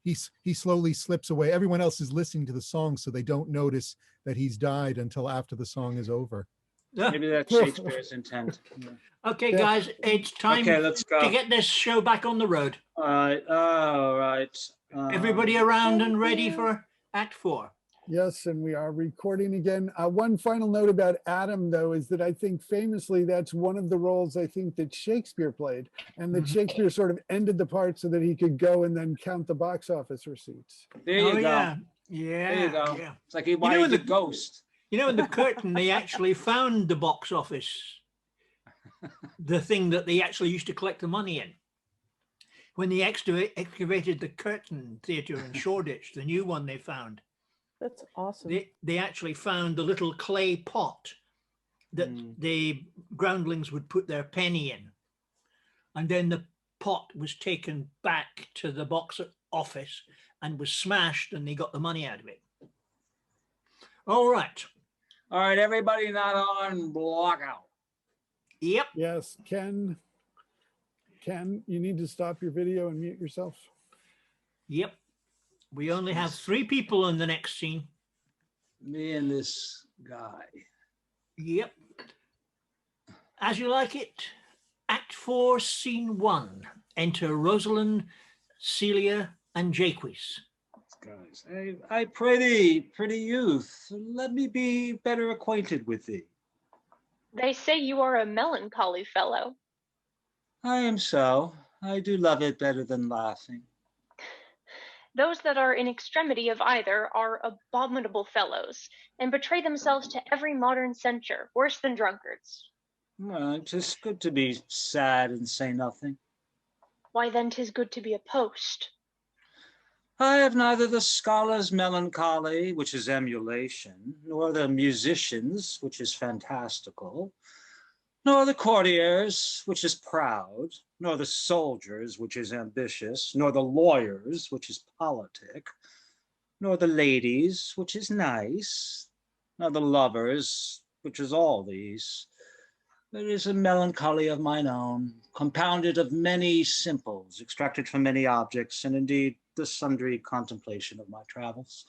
he slowly slips away. Everyone else is listening to the song, so they don't notice that he's died until after the song is over. Maybe that's Shakespeare's intent. Yeah. Okay, guys, it's time let's go. to get this show back on the road. All right. Everybody around and ready for Act 4. Yes, and we are recording again. One final note about Adam, though, is that I think famously that's one of the roles I think that Shakespeare played, and that Shakespeare sort of ended the part so that he could go and then count the box office receipts. There you go. Yeah. There you go. Yeah. It's like he wanted the ghost. You know, in the curtain, they actually found the box office, the thing that they actually used to collect the money in. When they excavated the Curtain Theatre in Shoreditch, the new one they found. That's awesome. They actually found the little clay pot that the groundlings would put their penny in. And then the pot was taken back to the box office and was smashed, and they got the money out of it. All right. All right, everybody not on blackout. Yep. Yes, Ken, you need to stop your video and mute yourself. Yep. We only have 3 people in the next scene. Me and this guy. Yep. As You Like It, Act 4, Scene 1. Enter Rosalind, Celia, and Jaques. Guys, I pray thee, pretty youth, let me be better acquainted with thee. They say you are a melancholy fellow. I am so. I do love it better than laughing. Those that are in extremity of either are abominable fellows, and betray themselves to every modern censure, worse than drunkards. Well, 'tis good to be sad and say nothing. Why then 'tis good to be a post. I have neither the scholar's melancholy, which is emulation, nor the musician's, which is fantastical, nor the courtier's, which is proud, nor the soldier's, which is ambitious, nor the lawyer's, which is politic, nor the lady's, which is nice, nor the lover's, which is all these. There is a melancholy of mine own, compounded of many simples, extracted from many objects, and indeed the sundry contemplation of my travels,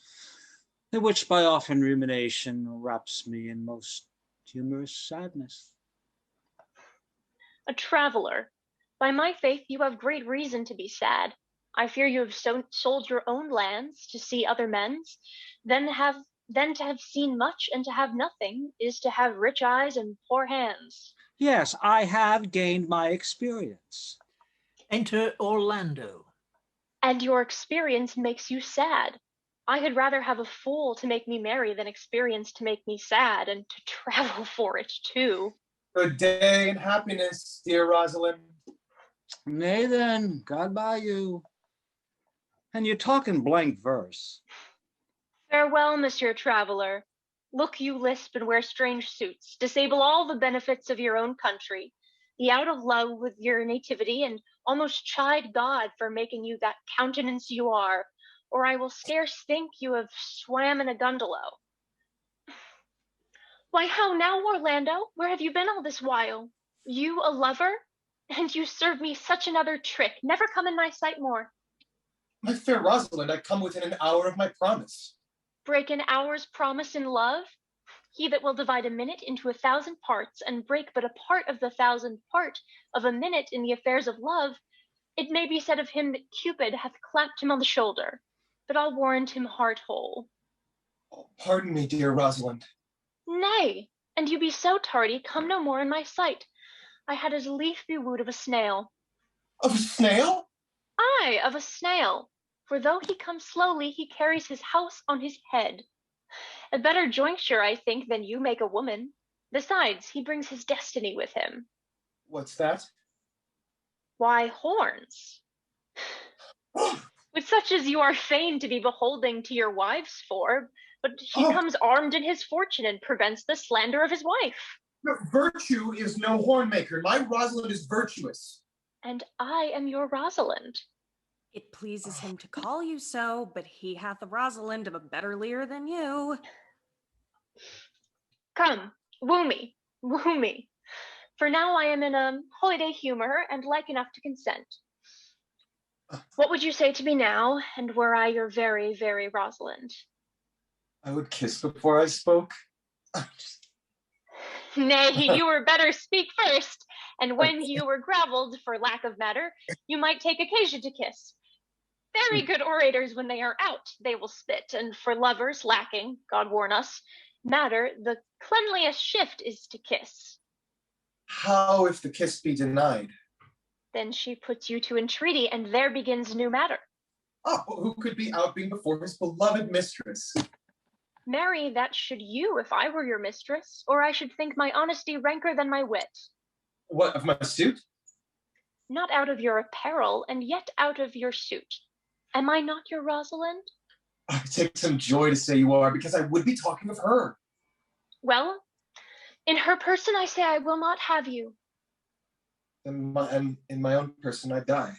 in which by often rumination wraps me in most humorous sadness. A traveler. By my faith, you have great reason to be sad. I fear you have sold your own lands to see other men's. Then to have seen much and to have nothing is to have rich eyes and poor hands. Yes, I have gained my experience. Enter Orlando. And your experience makes you sad. I had rather have a fool to make me merry than experience to make me sad, and to travel for it too. Good day and happiness, dear Rosalind. Nay then, God by you. And you talk in blank verse. Farewell, Monsieur Traveler. Look you lisp and wear strange suits, disable all the benefits of your own country, be out of love with your nativity, and almost chide God for making you that countenance you are, or I will scarce think you have swam in a gundalo. Why, how now, Orlando? Where have you been all this while? You a lover? And you serve me such another trick. Never come in my sight more. My fair Rosalind, I come within an hour of my promise. Break an hour's promise in love? He that will divide a minute into 1,000 parts, and break but a part of the 1,000th part of a minute in the affairs of love, it may be said of him that Cupid hath clapped him on the shoulder, but I'll warrant him heart whole. Oh, pardon me, dear Rosalind. Nay, and you be so tardy, come no more in my sight. I had as lief be wooed of a snail. Of a snail? Aye, of a snail. For though he comes slowly, he carries his house on his head. A better jointure, I think, than you make a woman. Besides, he brings his destiny with him. What's that? Why, horns. With such as you are fain to be beholding to your wives for, but he comes armed in his fortune and prevents the slander of his wife. Virtue is no horn maker. My Rosalind is virtuous. And I am your Rosalind. It pleases him to call you so, but he hath a Rosalind of a better leer than you. Come, woo me, woo me. For now I am in a holiday humor and like enough to consent. What would you say to me now, and were I your very, very Rosalind? I would kiss before I spoke. Nay, you were better speak first, and when you were gravelled for lack of matter, you might take occasion to kiss. Very good orators, when they are out, they will spit, and for lovers lacking, God warn us, matter, the cleanliest shift is to kiss. How if the kiss be denied? Then she puts you to entreaty, and there begins new matter. Who could be outbeing before his beloved mistress? Marry, that should you if I were your mistress, or I should think my honesty ranker than my wit. What, of my suit? Not out of your apparel, and yet out of your suit. Am I not your Rosalind? I take some joy to say you are, because I would be talking of her. Well, in her person I say I will not have you. And in my own person I die.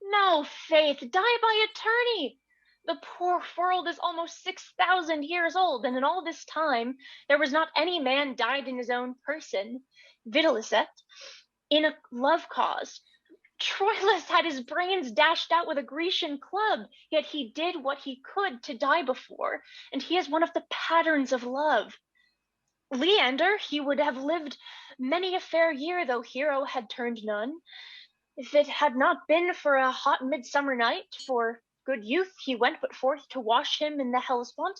No, faith, die by attorney. The poor world is almost 6,000 years old, and in all this time there was not any man died in his own person, videlicet, in a love cause. Troilus had his brains dashed out with a Grecian club, yet he did what he could to die before, and he is one of the patterns of love. Leander, he would have lived many a fair year, though Hero had turned none. If it had not been for a hot midsummer night, for good youth he went but forth to wash him in the Hellespont,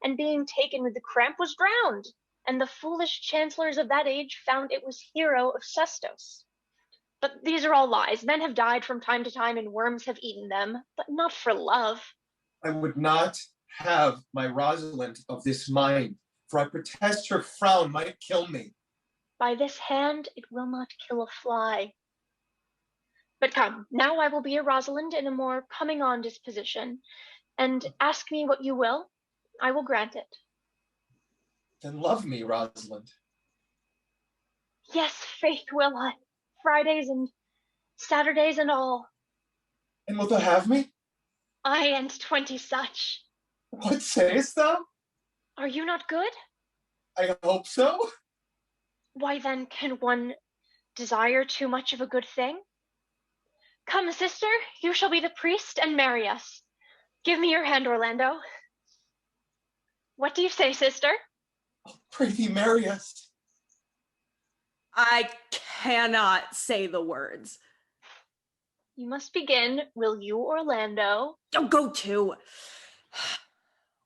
and being taken with the cramp was drowned, and the foolish chancellors of that age found it was Hero of Sestos. But these are all lies. Men have died from time to time, and worms have eaten them, but not for love. I would not have my Rosalind of this mind, for I protest her frown might kill me. By this hand it will not kill a fly. But come, now I will be a Rosalind in a more coming-on disposition, and ask me what you will, I will grant it. Then love me, Rosalind. Yes, faith will I, Fridays and Saturdays and all. And wilt thou have me? I and 20 such. What sayest thou? Are you not good? I hope so. Why then can one desire too much of a good thing? Come, sister, you shall be the priest and marry us. Give me your hand, Orlando. What do you say, sister? Oh, pray thee, marry us. I cannot say the words. You must begin, will you, Orlando? Don't go to.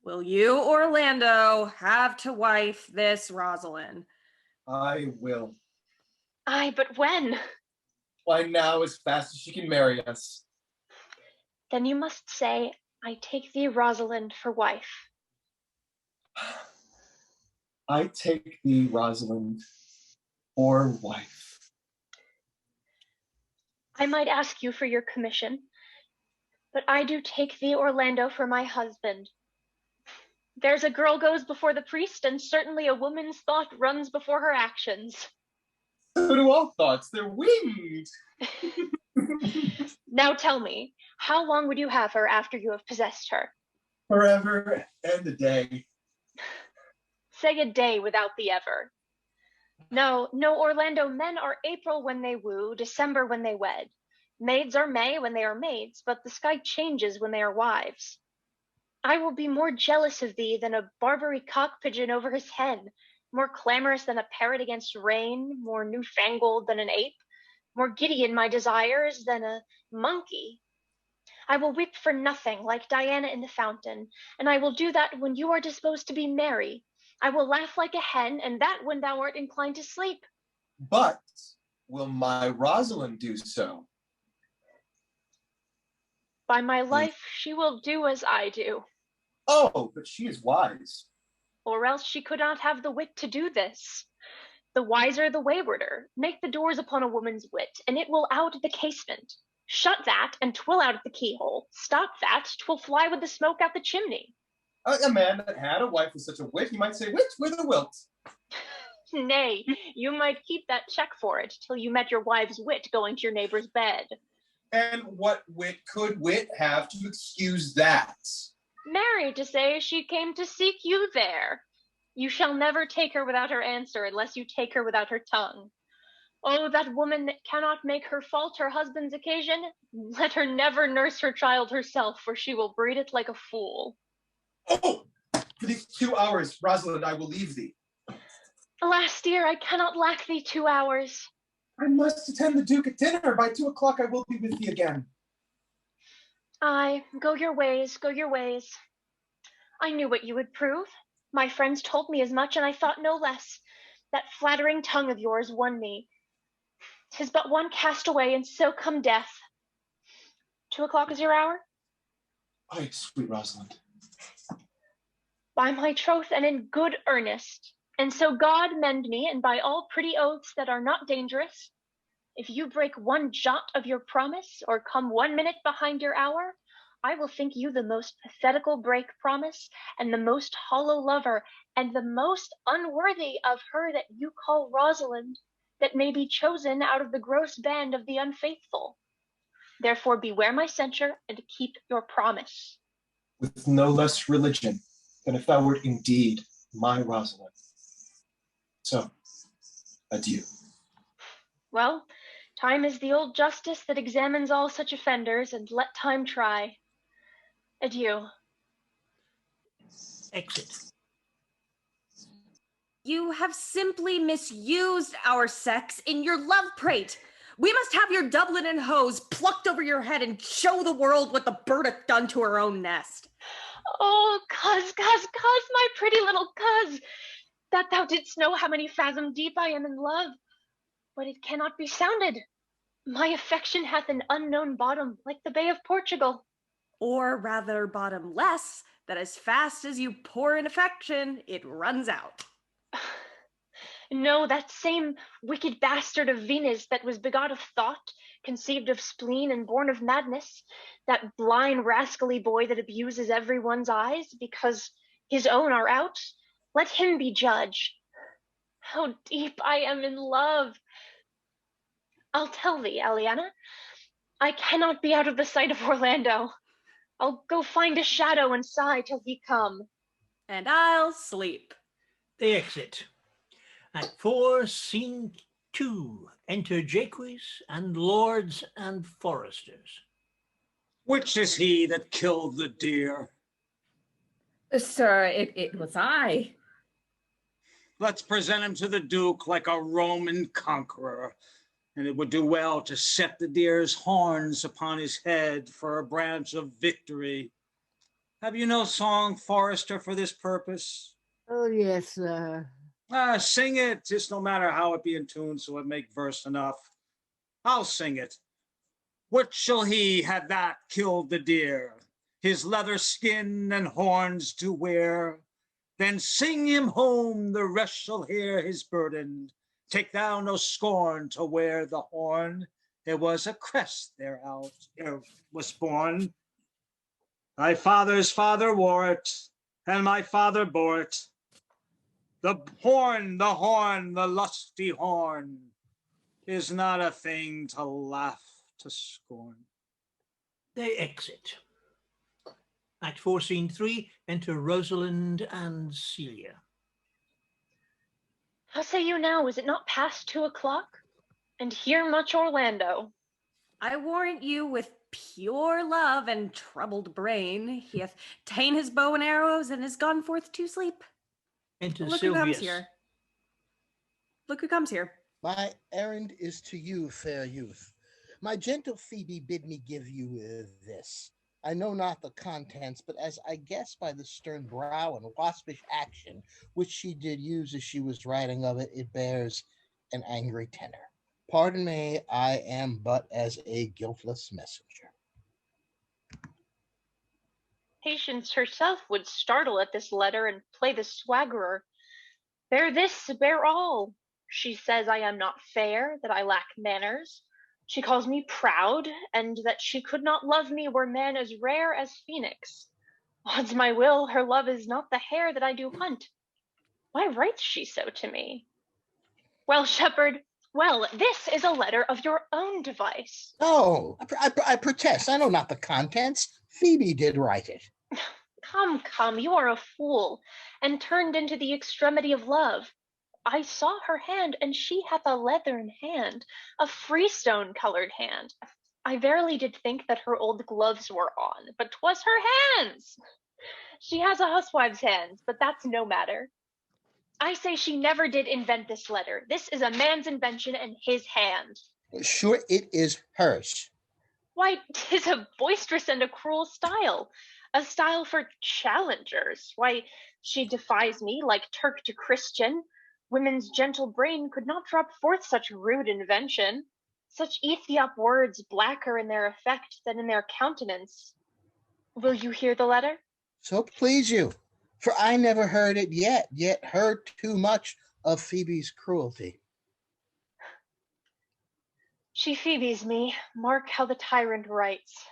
Will you, Orlando, have to wife this Rosalind? I will. Aye, but when? Why now, as fast as she can marry us. Then you must say, I take thee, Rosalind, for wife. I take thee, Rosalind, for wife. I might ask you for your commission, but I do take thee, Orlando, for my husband. There's a girl goes before the priest, and certainly a woman's thought runs before her actions. So do all thoughts, they're winged. Now tell me, how long would you have her after you have possessed her? Forever and a day. Say a day without the ever. No, Orlando, men are April when they woo, December when they wed. Maids are May when they are maids, but the sky changes when they are wives. I will be more jealous of thee than a Barbary cock pigeon over his hen, more clamorous than a parrot against rain, more newfangled than an ape, more giddy in my desires than a monkey. I will weep for nothing, like Diana in the fountain, and I will do that when you are disposed to be merry. I will laugh like a hen, and that when thou art inclined to sleep. But will my Rosalind do so? By my life, she will do as I do. Oh, but she is wise. Or else she could not have the wit to do this. The wiser the waywarder. Make the doors upon a woman's wit, and it will out at the casement. Shut that, and 'twill out at the keyhole. Stop that, 'twill fly with the smoke out the chimney. A man that had a wife with such a wit, he might say, wit with a wilt. Nay, you might keep that check for it till you met your wife's wit going to your neighbor's bed. And what wit could wit have to excuse that? Marry, to say she came to seek you there. You shall never take her without her answer, unless you take her without her tongue. Oh, that woman that cannot make her fault her husband's occasion, let her never nurse her child herself, for she will breed it like a fool. Oh, for these 2 hours, Rosalind, I will leave thee. Alas, dear, I cannot lack thee 2 hours. I must attend the Duke at dinner. By 2 o'clock I will be with thee again. Aye, go your ways, go your ways. I knew what you would prove. My friends told me as much, and I thought no less. That flattering tongue of yours won me. 'Tis but one cast away, and so come death. 2 o'clock is your hour? Aye, sweet Rosalind. By my troth, and in good earnest. And so God mend me, and by all pretty oaths that are not dangerous, if you break one jot of your promise, or come 1 minute behind your hour, I will think you the most pathetical break promise, and the most hollow lover, and the most unworthy of her that you call Rosalind, that may be chosen out of the gross band of the unfaithful. Therefore beware my censure, and keep your promise. With no less religion than if thou wert indeed my Rosalind. So, adieu. Well, time is the old justice that examines all such offenders, and let time try. Adieu. Exit. You have simply misused our sex in your love prate. We must have your doublet and hose plucked over your head and show the world what the bird hath done to her own nest. Oh, coz, my pretty little coz, that thou didst know how many fathom deep I am in love. But it cannot be sounded. My affection hath an unknown bottom, like the Bay of Portugal. Or rather bottomless, that as fast as you pour in affection, it runs out. No, that same wicked bastard of Venus that was begot of thought, conceived of spleen and born of madness, that blind rascally boy that abuses everyone's eyes because his own are out, let him be judge. How deep I am in love. I'll tell thee, Aliana, I cannot be out of the sight of Orlando. I'll go find a shadow and sigh till he come. And I'll sleep. They exit. Act 4, Scene 2. Enter Jaques and lords and foresters. Which is he that killed the deer? Sir, it was I. Let's present him to the Duke like a Roman conqueror, and it would do well to set the deer's horns upon his head for a branch of victory. Have you no song, Forester, for this purpose? Oh, yes, sir. Sing it, just no matter how it be in tune, so it make verse enough. I'll sing it. What shall he have that killed the deer, his leather skin and horns to wear? Then sing him home, the rest shall hear his burden. Take thou no scorn to wear the horn. There was a crest thereout was born. Thy father's father wore it, and my father bore it. The horn, the lusty horn, is not a thing to laugh to scorn. They exit. Act 4, Scene 3. Enter Rosalind and Celia. How say you now? Is it not past 2 o'clock? And here much Orlando. I warrant you with pure love and troubled brain, he hath ta'en his bow and arrows and is gone forth to sleep. Enter Look who comes Silvius. here. Look who comes here. My errand is to you, fair youth. My gentle Phoebe bid me give you this. I know not the contents, but as I guess by the stern brow and waspish action which she did use as she was writing of it, it bears an angry tenor. Pardon me, I am but as a guiltless messenger. Patience herself would startle at this letter and play the swaggerer. Bear this, bear all. She says I am not fair, that I lack manners. She calls me proud, and that she could not love me were man as rare as phoenix. Odds my will, her love is not the hare that I do hunt. Why writes she so to me? Well, shepherd, well, this is a letter of your own device. Oh, I protest. I know not the contents. Phoebe did write it. Come, come, you are a fool, and turned into the extremity of love. I saw her hand, and she hath a leathern hand, a freestone colored hand. I verily did think that her old gloves were on, but 'twas her hands. She has a housewife's hands, but that's no matter. I say she never did invent this letter. This is a man's invention and his hand. Sure, it is hers. Why, 'tis a boisterous and a cruel style, a style for challengers. Why, she defies me like Turk to Christian. Women's gentle brain could not drop forth such rude invention, such Ethiop words blacker in their effect than in their countenance. Will you hear the letter? So please you, for I never heard it yet heard too much of Phoebe's cruelty. She Phoebes me. Mark how the tyrant writes.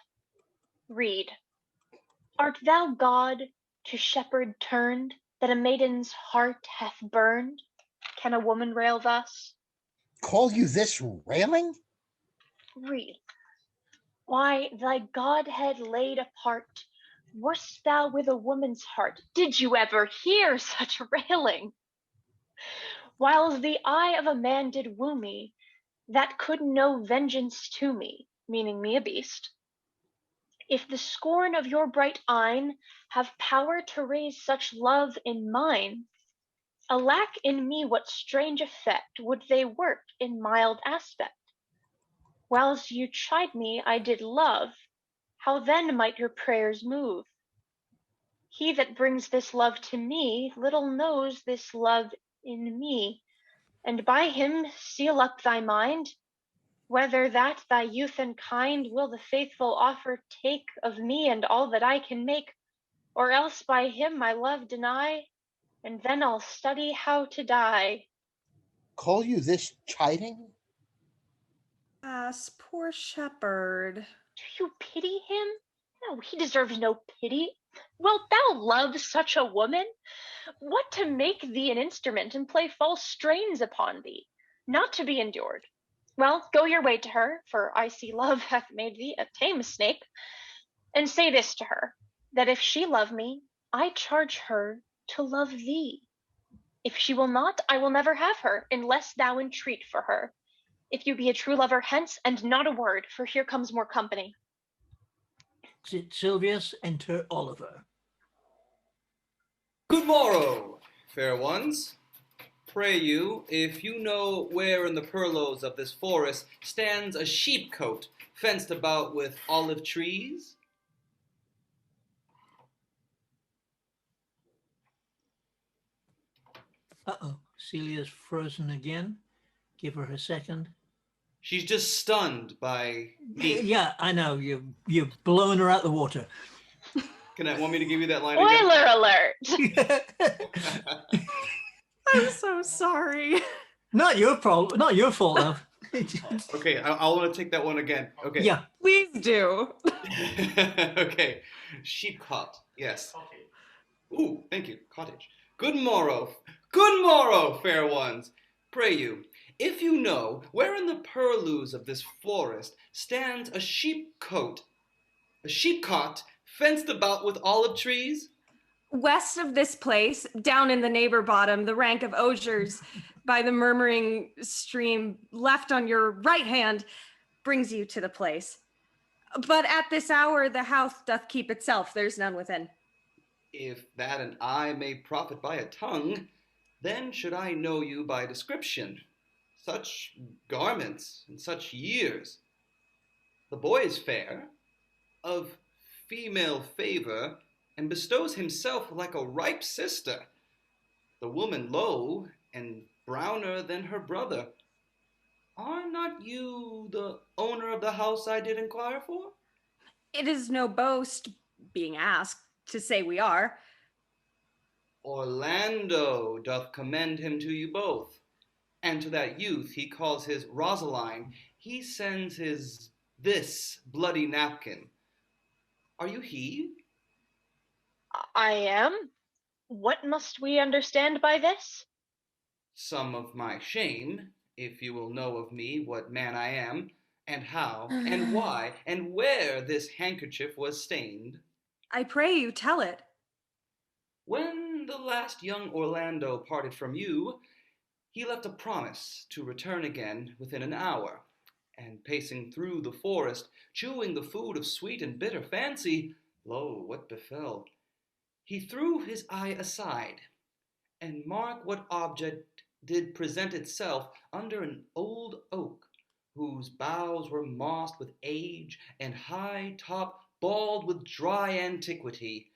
Read. Art thou God, to shepherd turned, that a maiden's heart hath burned? Can a woman rail thus? Call you this railing? Read. Why, thy Godhead laid apart, wast thou with a woman's heart? Did you ever hear such railing? Whiles the eye of a man did woo me, that could no vengeance to me, meaning me a beast. If the scorn of your bright eyne have power to raise such love in mine, alack in me what strange effect would they work in mild aspect? Whiles you chide me I did love, how then might your prayers move? He that brings this love to me little knows this love in me, and by him seal up thy mind, whether that thy youth and kind will the faithful offer take of me and all that I can make, or else by him my love deny, and then I'll study how to die. Call you this chiding? Poor shepherd. Do you pity him? No, he deserves no pity. Wilt thou love such a woman? What, to make thee an instrument and play false strains upon thee? Not to be endured. Well, go your way to her, for I see love hath made thee a tame snake, and say this to her, that if she love me, I charge her to love thee. If she will not, I will never have her, unless thou entreat for her. If you be a true lover, hence, and not a word, for here comes more company. Exit Silvius, enter Oliver. Good morrow, fair ones. Pray you, if you know where in the purlieus of this forest stands a sheepcote fenced about with olive trees? Uh-oh, Celia's frozen again. Give her a second. She's just stunned by heat. Yeah, I know. You've blown her out the water. Want me to give you that line Spoiler again? alert! I'm so sorry. Not your problem. Not your fault, though. Okay, I want to take that one again. Okay. Yeah. Please do. Okay. Sheepcot. Yes. Ooh, thank you. Cottage. Good morrow, fair ones. Pray you, if you know where in the purlieus of this forest stands a sheepcot fenced about with olive trees? West of this place, down in the neighbor bottom, the rank of osiers by the murmuring stream left on your right hand brings you to the place. But at this hour, the house doth keep itself. There's none within. If that and I may profit by a tongue, then should I know you by description. Such garments and such years. The boy is fair, of female favor, and bestows himself like a ripe sister. The woman low and browner than her brother. Are not you the owner of the house I did inquire for? It is no boast, being asked, to say we are. Orlando doth commend him to you both, and to that youth he calls his Rosalind, he sends this bloody napkin. Are you he? I am. What must we understand by this? Some of my shame, if you will know of me what man I am, and how, and why, and where this handkerchief was stained. I pray you tell it. When the last young Orlando parted from you, he left a promise to return again within an hour, and pacing through the forest, chewing the food of sweet and bitter fancy, lo, what befell? He threw his eye aside, and mark what object did present itself under an old oak, whose boughs were mossed with age, and high top bald with dry antiquity.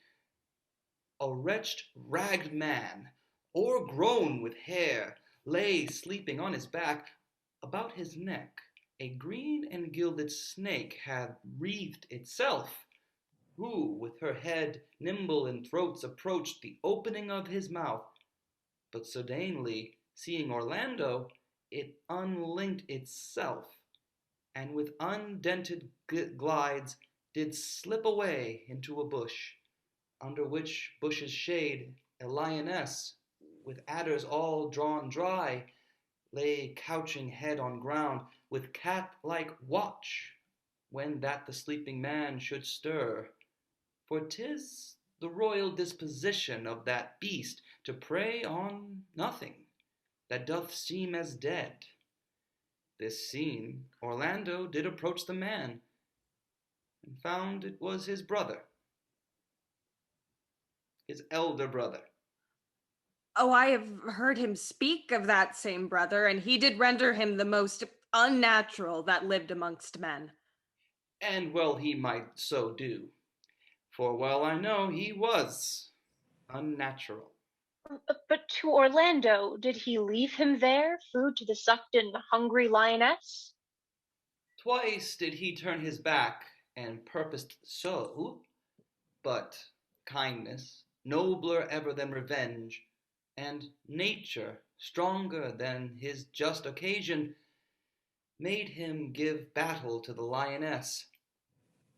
A wretched ragged man, o'ergrown with hair, lay sleeping on his back. About his neck a green and gilded snake had wreathed itself, who with her head nimble in throats approached the opening of his mouth. But suddenly, seeing Orlando, it unlinked itself, and with undented glides did slip away into a bush, under which bush's shade a lioness, with adders all drawn dry, lay couching head on ground, with cat-like watch, when that the sleeping man should stir. For 'tis the royal disposition of that beast to prey on nothing that doth seem as dead. This seen, Orlando did approach the man, and found it was his brother, his elder brother. Oh, I have heard him speak of that same brother, and he did render him the most unnatural that lived amongst men. And well he might so do, for well I know he was unnatural. But to Orlando, did he leave him there, food to the sucked and hungry lioness? Twice did he turn his back and purposed so, but kindness, nobler ever than revenge, and nature, stronger than his just occasion, made him give battle to the lioness,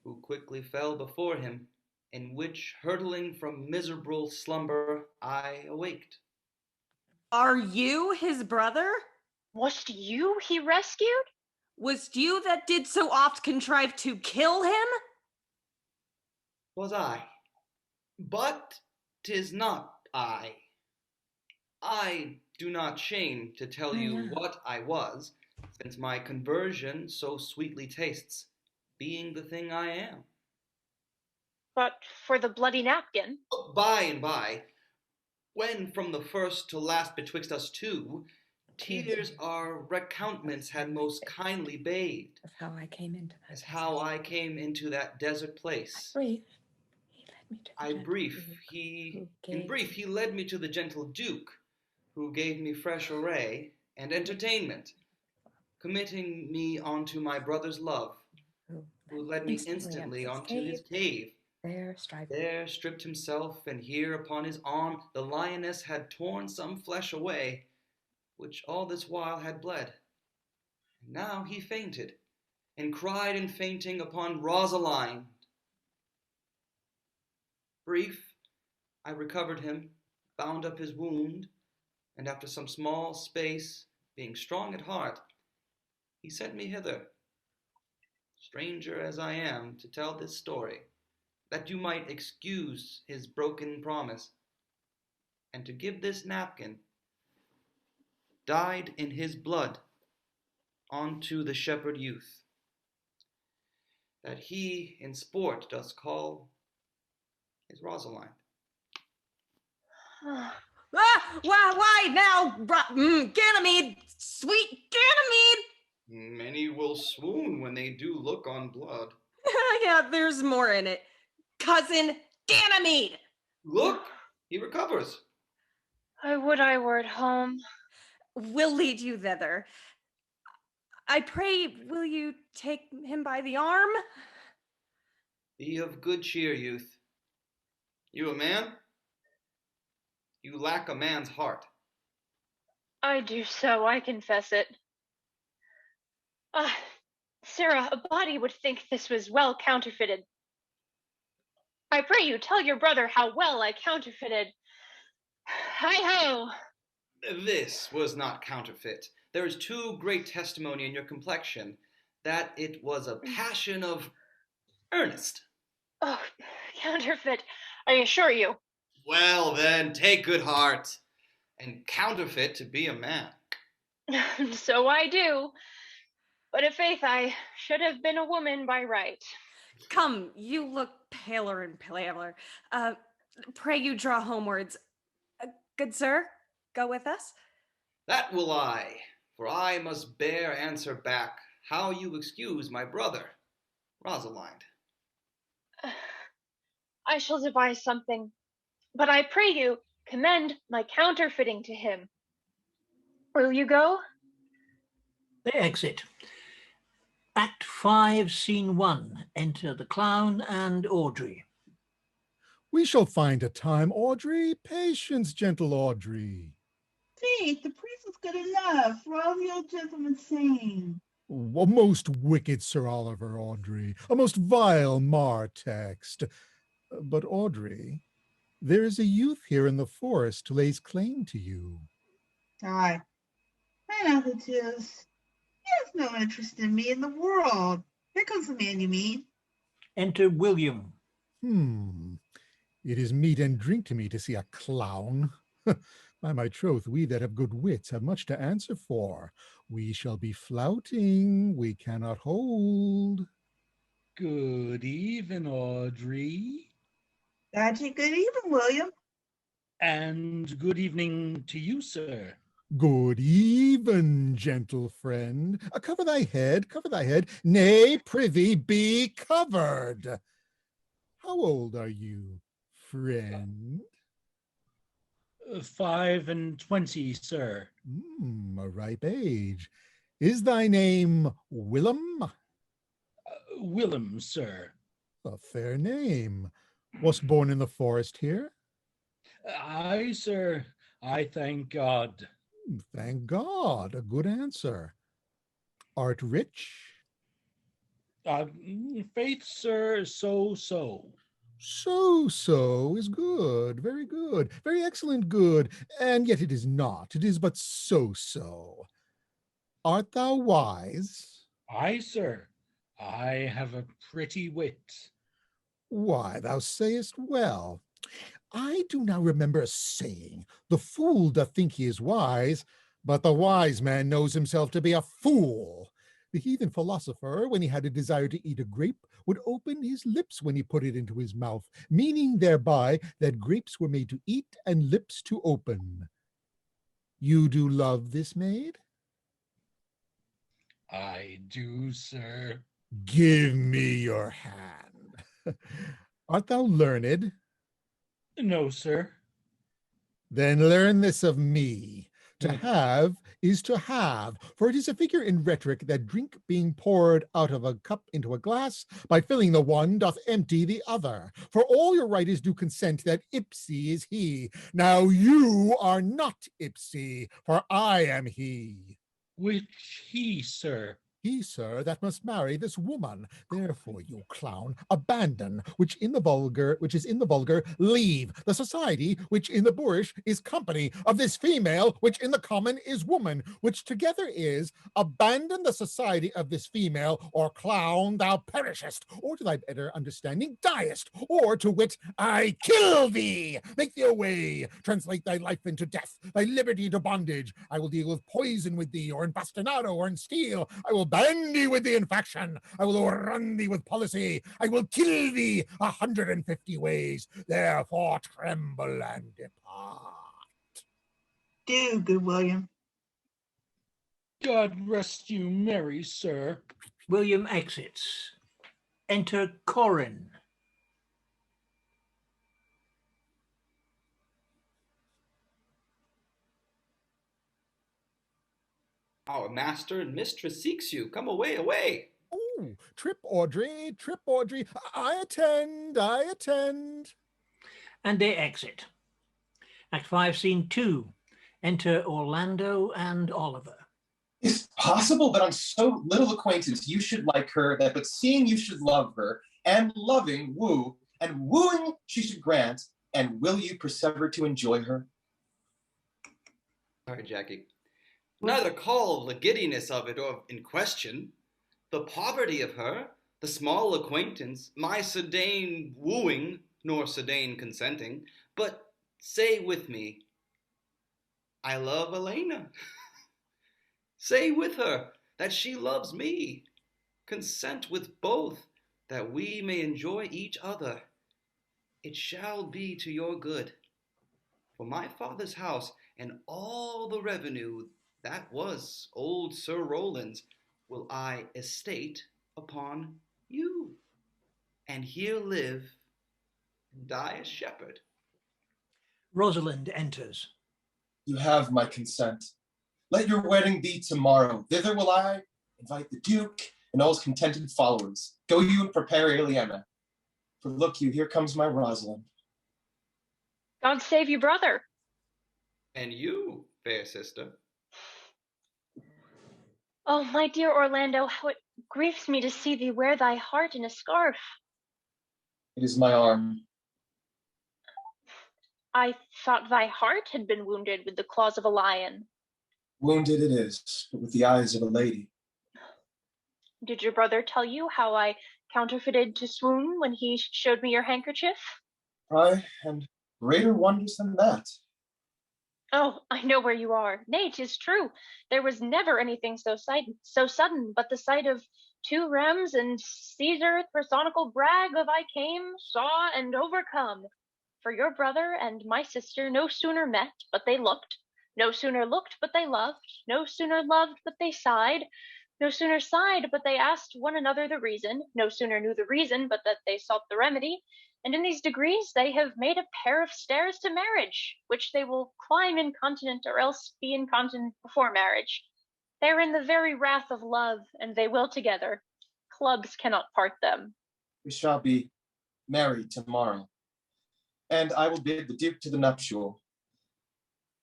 who quickly fell before him, in which, hurtling from miserable slumber, I awaked. Are you his brother? Wast you he rescued? Was you that did so oft contrive to kill him? Was I, but 'tis not I. I do not shame to tell you what I was, since my conversion so sweetly tastes, being the thing I am. But for the bloody napkin? By and by, when from the first to last betwixt us two, tears our recountments had most kindly bathed, That's how I came into that. as how I came into that desert place. In brief, he led me to the gentle Duke, who gave me fresh array and entertainment, committing me unto my brother's love, who led me instantly unto his cave. There stripped himself, and here upon his arm the lioness had torn some flesh away, which all this while had bled. And now he fainted, and cried in fainting upon Rosalind. Brief, I recovered him, bound up his wound, and after some small space, being strong at heart, he sent me hither, stranger as I am, to tell this story, that you might excuse his broken promise, and to give this napkin, dyed in his blood, unto the shepherd youth, that he in sport doth call his Rosalind. Why now, Ganymede, sweet Ganymede! Many will swoon when they do look on blood. Yeah, there's more in it. Cousin Ganymede! Look, he recovers. I would I were at home. We'll lead you thither. I pray, will you take him by the arm? Be of good cheer, youth. You a man? You lack a man's heart. I do so, I confess it. Ah, Sarah, a body would think this was well counterfeited. I pray you tell your brother how well I counterfeited. Hi-ho! This was not counterfeit. There is too great testimony in your complexion that it was a passion of earnest. Oh, counterfeit, I assure you. Well then, take good heart, and counterfeit to be a man. So I do. But i' faith, I should have been a woman by right. Come, you look paler and paler. Pray you draw homewards. Good sir, go with us. That will I, for I must bear answer back how you excuse my brother, Rosalind. I shall devise something, but I pray you commend my counterfeiting to him. Will you go? They exit. Act 5, Scene 1. Enter the clown and Audrey. We shall find a time, Audrey. Patience, gentle Audrey. Faith, the priest is good enough for all the old gentlemen saying. A most wicked Sir Oliver, Audrey. A most vile Mar-text. But, Audrey, there is a youth here in the forest who lays claim to you. Aye, I know who 'tis. He has no interest in me in the world. Here comes the man you mean. Enter William. It is meat and drink to me to see a clown. By my troth, we that have good wits have much to answer for. We shall be flouting, we cannot hold. Good even, Audrey. Good evening, William. And good evening to you, sir. Good even, gentle friend. Cover thy head, cover thy head. Nay, prithee, be covered. How old are you, friend? 25, sir. A ripe age. Is thy name Willem? Willem, sir. A fair name. Wast born in the forest here? Aye, sir. I thank God. Thank God. A good answer. Art rich? Faith, sir, so. So is good, very good, very excellent good, and yet it is not, it is but so. Art thou wise? Aye, sir, I have a pretty wit. Why, thou sayest well. I do now remember a saying, the fool doth think he is wise, but the wise man knows himself to be a fool. The heathen philosopher, when he had a desire to eat a grape, would open his lips when he put it into his mouth, meaning thereby that grapes were made to eat and lips to open. You do love this maid? I do, sir. Give me your hand. Art thou learned? No, sir. Then learn this of me. To have is to have, for it is a figure in rhetoric that drink being poured out of a cup into a glass, by filling the one doth empty the other. For all your writers do consent that ipsi is he. Now you are not ipsi, for I am he. Which he, sir? He, sir, that must marry this woman. Therefore, you clown, abandon, which is in the vulgar, leave the society, which in the boorish is company, of this female, which in the common is woman, which together is, abandon the society of this female, or clown, thou perishest, or to thy better understanding diest, or to wit, I kill thee, make thee away, translate thy life into death, thy liberty into bondage. I will deal with poison with thee, or in bastinado, or in steel. I will bandy with thee in faction. I will run thee with policy. I will kill thee 150 ways. Therefore tremble and depart. Do, good William. God rest you merry, sir. William exits. Enter Corin. Our master and mistress seeks you. Come away, away. Oh, trip, Audrey, I attend. and they exit. Act 5, Scene 2. Enter Orlando and Oliver. It's possible that on so little acquaintance you should like her, that but seeing you should love her, and loving woo, and wooing she should grant, and will you persever to enjoy her? Sorry, Jackie. Neither call the giddiness of it or in question, the poverty of her, the small acquaintance, my sedane wooing, nor sedane consenting, but say with me, I love Elena. Say with her that she loves me. Consent with both, that we may enjoy each other. It shall be to your good. For my father's house and all the revenue that was old Sir Rowland's will I estate upon you, and here live and die a shepherd. Rosalind enters. You have my consent. Let your wedding be tomorrow. Thither will I invite the Duke and all his contented followers. Go you and prepare Aliena. For look you, here comes my Rosalind. God save you, brother. And you, fair sister. Oh, my dear Orlando, how it grieves me to see thee wear thy heart in a scarf. It is my arm. I thought thy heart had been wounded with the claws of a lion. Wounded it is, but with the eyes of a lady. Did your brother tell you how I counterfeited to swoon when he showed me your handkerchief? Aye, and greater wonders than that. Oh, I know where you are. Nay, 'tis true. There was never anything so sudden, but the sight of two rams and Caesar's personical brag of I came, saw, and overcome. For your brother and my sister no sooner met, but they looked, no sooner looked, but they loved, no sooner loved, but they sighed, no sooner sighed, but they asked one another the reason, no sooner knew the reason, but that they sought the remedy, and in these degrees they have made a pair of stairs to marriage, which they will climb incontinent or else be incontinent before marriage. They are in the very wrath of love, and they will together. Clubs cannot part them. We shall be married tomorrow, and I will bid the Duke to the nuptial.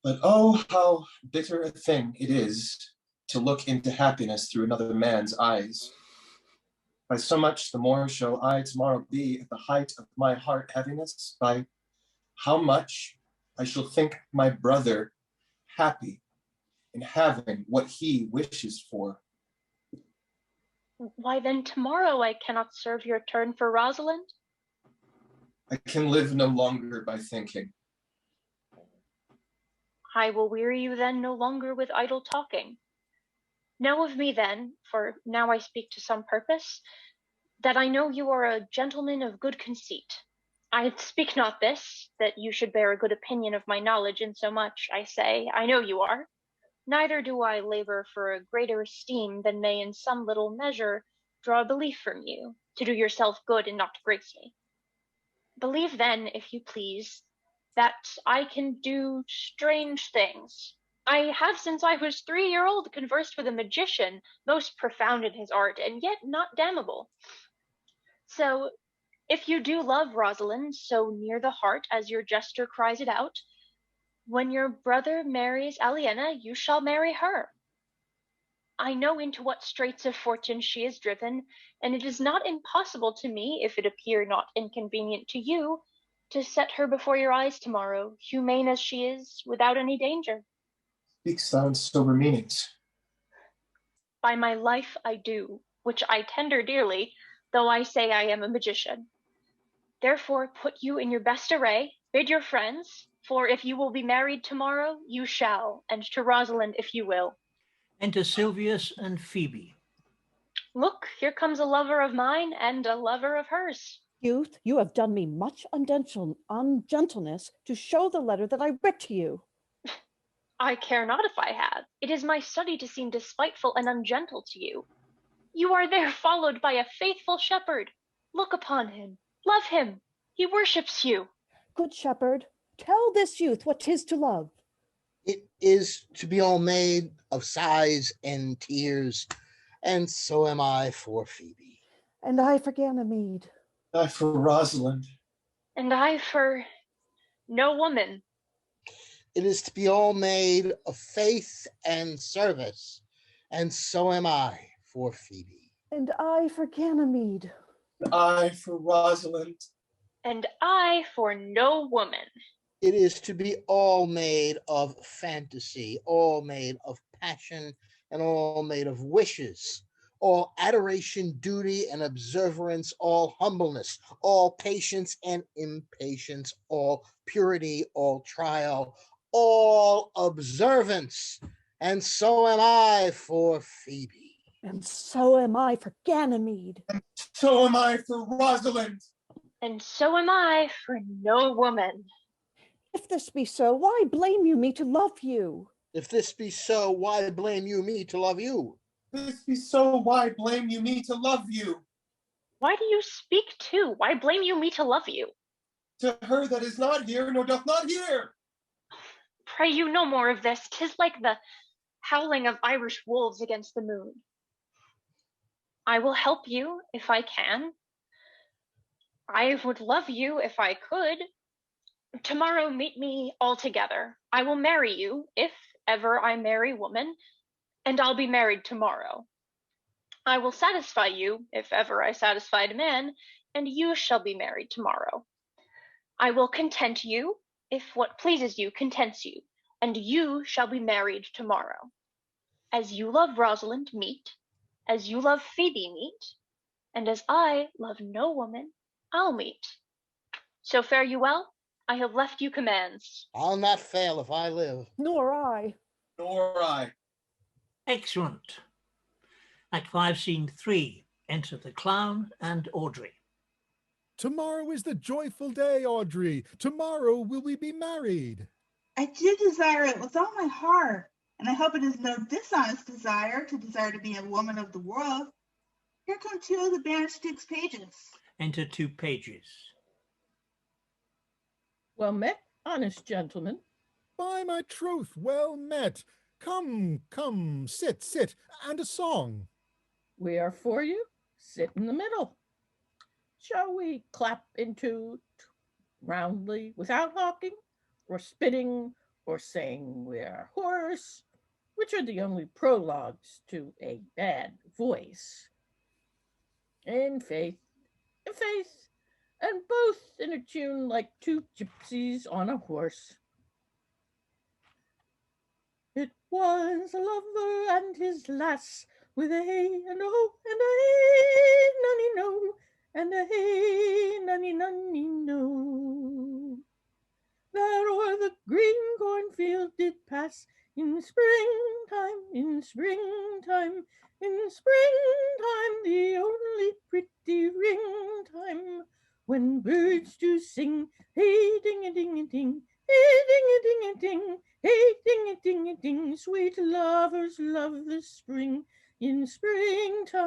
But oh, how bitter a thing it is to look into happiness through another man's eyes. By so much the more shall I tomorrow be at the height of my heart heaviness, by how much I shall think my brother happy in having what he wishes for. Why then tomorrow I cannot serve your turn for Rosalind? I can live no longer by thinking. I will weary you then no longer with idle talking. Know of me then, for now I speak to some purpose, that I know you are a gentleman of good conceit. I speak not this, that you should bear a good opinion of my knowledge, in so much I say, I know you are. Neither do I labor for a greater esteem than may in some little measure draw belief from you, to do yourself good and not to grace me. Believe then, if you please, that I can do strange things. I have since I was 3-year-old conversed with a magician, most profound in his art, and yet not damnable. So, if you do love Rosalind so near the heart as your jester cries it out, when your brother marries Aliena, you shall marry her. I know into what straits of fortune she is driven, and it is not impossible to me, if it appear not inconvenient to you, to set her before your eyes tomorrow, humane as she is, without any danger. Speaks thou in sober meanings. By my life I do, which I tender dearly, though I say I am a magician. Therefore put you in your best array, bid your friends, for if you will be married tomorrow, you shall, and to Rosalind if you will. Enter Silvius and Phoebe. Look, here comes a lover of mine and a lover of hers. Youth, you have done me much ungentleness to show the letter that I writ to you. I care not if I have. It is my study to seem despiteful and ungentle to you. You are there followed by a faithful shepherd. Look upon him. Love him. He worships you. Good shepherd, tell this youth what 'tis to love. It is to be all made of sighs and tears, and so am I for Phoebe. And I for Ganymede. I for Rosalind. And I for no woman. It is to be all made of faith and service, and so am I for Phoebe. And I for Ganymede. And I for Rosalind. And I for no woman. It is to be all made of fantasy, all made of passion, and all made of wishes, all adoration, duty, and observance, all humbleness, all patience and impatience, all purity, all trial, all observance. And so am I for Phoebe. And so am I for Ganymede. And so am I for Rosalind. And so am I for no woman. If this be so, why blame you me to love you? If this be so, why blame you me to love you? If this be so, why blame you me to love you? Why do you speak too? Why blame you me to love you? To her that is not here, nor doth not hear. Pray you no more of this. 'Tis like the howling of Irish wolves against the moon. I will help you if I can. I would love you if I could. Tomorrow meet me all together. I will marry you, if ever I marry woman, and I'll be married tomorrow. I will satisfy you, if ever I satisfied man, and you shall be married tomorrow. I will content you, if what pleases you contents you, and you shall be married tomorrow. As you love Rosalind, meet. As you love Phoebe, meet. And as I love no woman, I'll meet. So fare you well. I have left you commands. I'll not fail if I live. Nor I. Nor I. Excellent. Act 5, Scene 3. Enter the clown and Audrey. Tomorrow is the joyful day, Audrey. Tomorrow will we be married. I do desire it with all my heart, and I hope it is no dishonest desire to be a woman of the world. Here come two of the banished Duke's pages. Enter 2 pages. Well met, honest gentleman. By my troth, well met. Come, come, sit, sit, and a song. We are for you. Sit in the middle. Shall we clap into roundly without hawking, or spitting, or saying we are hoarse, which are the only prologues to a bad voice? In faith, and both in a tune like two gypsies on a horse. It was a lover and his lass, with a hey and a ho and a hey nunny no, and a hey nunny nunny no. That o'er the green cornfield did pass in springtime, in springtime, in springtime, the only pretty ring time, when birds do sing, hey ding-a-ding-a-ding, hey ding-a-ding-a-ding, hey ding-a-ding-a-ding, sweet lovers love the spring, in springtime,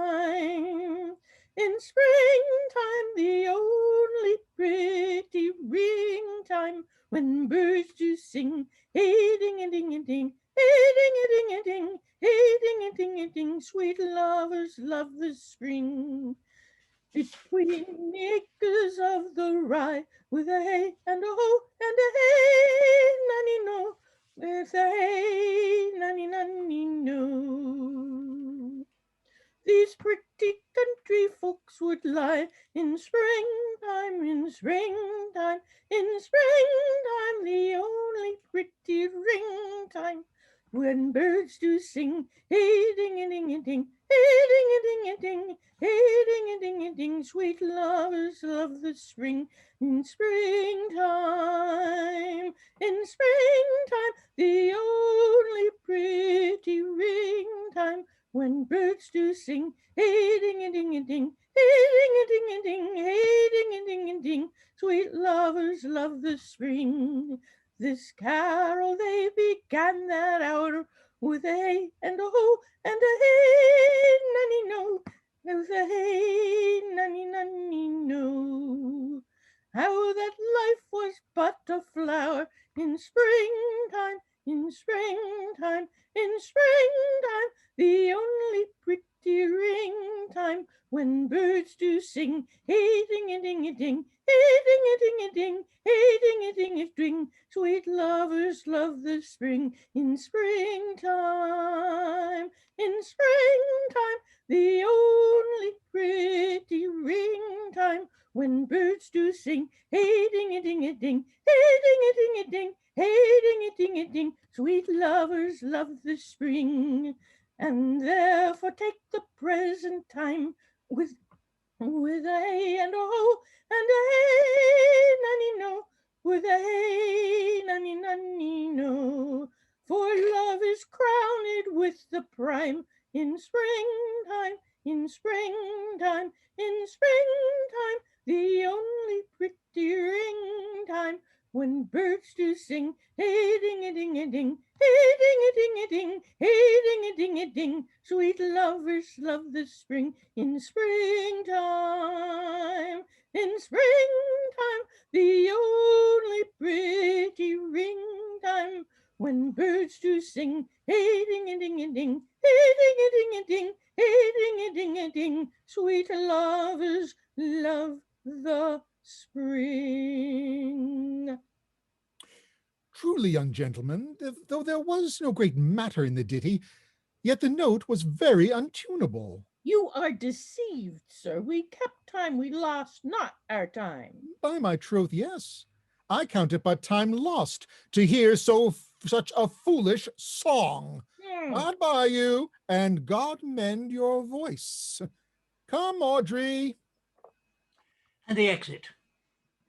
in springtime, the only pretty ring time, when birds do sing, hey ding-a-ding-a-ding, hey ding-a-ding-a-ding, hey ding-a-ding-a-ding, sweet lovers love the spring. Between the acres of the rye, with a hey and a ho and a hey nanny no, with a hey nanny nanny no. These pretty country folks would lie in springtime, in springtime, in springtime, the only pretty ring time, when birds do sing, hey ding-a-ding-a-ding, hey ding-a-ding-a-ding, hey ding-a-ding-a-ding, sweet lovers love the spring, in springtime, the only pretty ring time, when birds do sing, hey ding-a-ding-a-ding, hey ding-a-ding-a-ding, hey ding-a-ding-a-ding, sweet lovers love the spring. This carol they began that hour, with a hey and a ho and a hey nanny no, with a hey nanny nanny no. How that life was but a flower, in springtime, in springtime, in springtime, the only pretty pretty ring time when birds do sing. Hey, ding-a-ding-a-ding, hey, ding-a-ding-a-ding, hey, ding-a-ding-a-ding. Sweet lovers love the spring in springtime. In springtime, the only pretty ring time when birds do sing. Hey, ding-a-ding-a-ding, hey, ding-a-ding-a-ding, hey, ding-a-ding-a-ding. Sweet lovers love the spring, and therefore take the present time with a hey and a ho and a hey nanny no, with a hey nanny nanny no. For love is crowned with the prime in springtime, in springtime, in springtime, the only pretty ring time when birds do sing. Hey, ding-a-ding-a-ding, hey, ding-a-ding-a-ding, hey, ding-a-ding-a-ding. Sweet lovers love the spring in springtime. In springtime, the only pretty ring time when birds do sing. Hey, ding-a-ding-a-ding, hey, ding-a-ding-a-ding, hey, ding-a-ding-a-ding. Sweet lovers love the spring. Truly, young gentleman, though there was no great matter in the ditty, yet the note was very untunable. You are deceived, sir. We kept time, we lost not our time. By my troth, yes. I count it but time lost to hear such a foolish song. God by you, and God mend your voice. Come, Audrey. And the exit.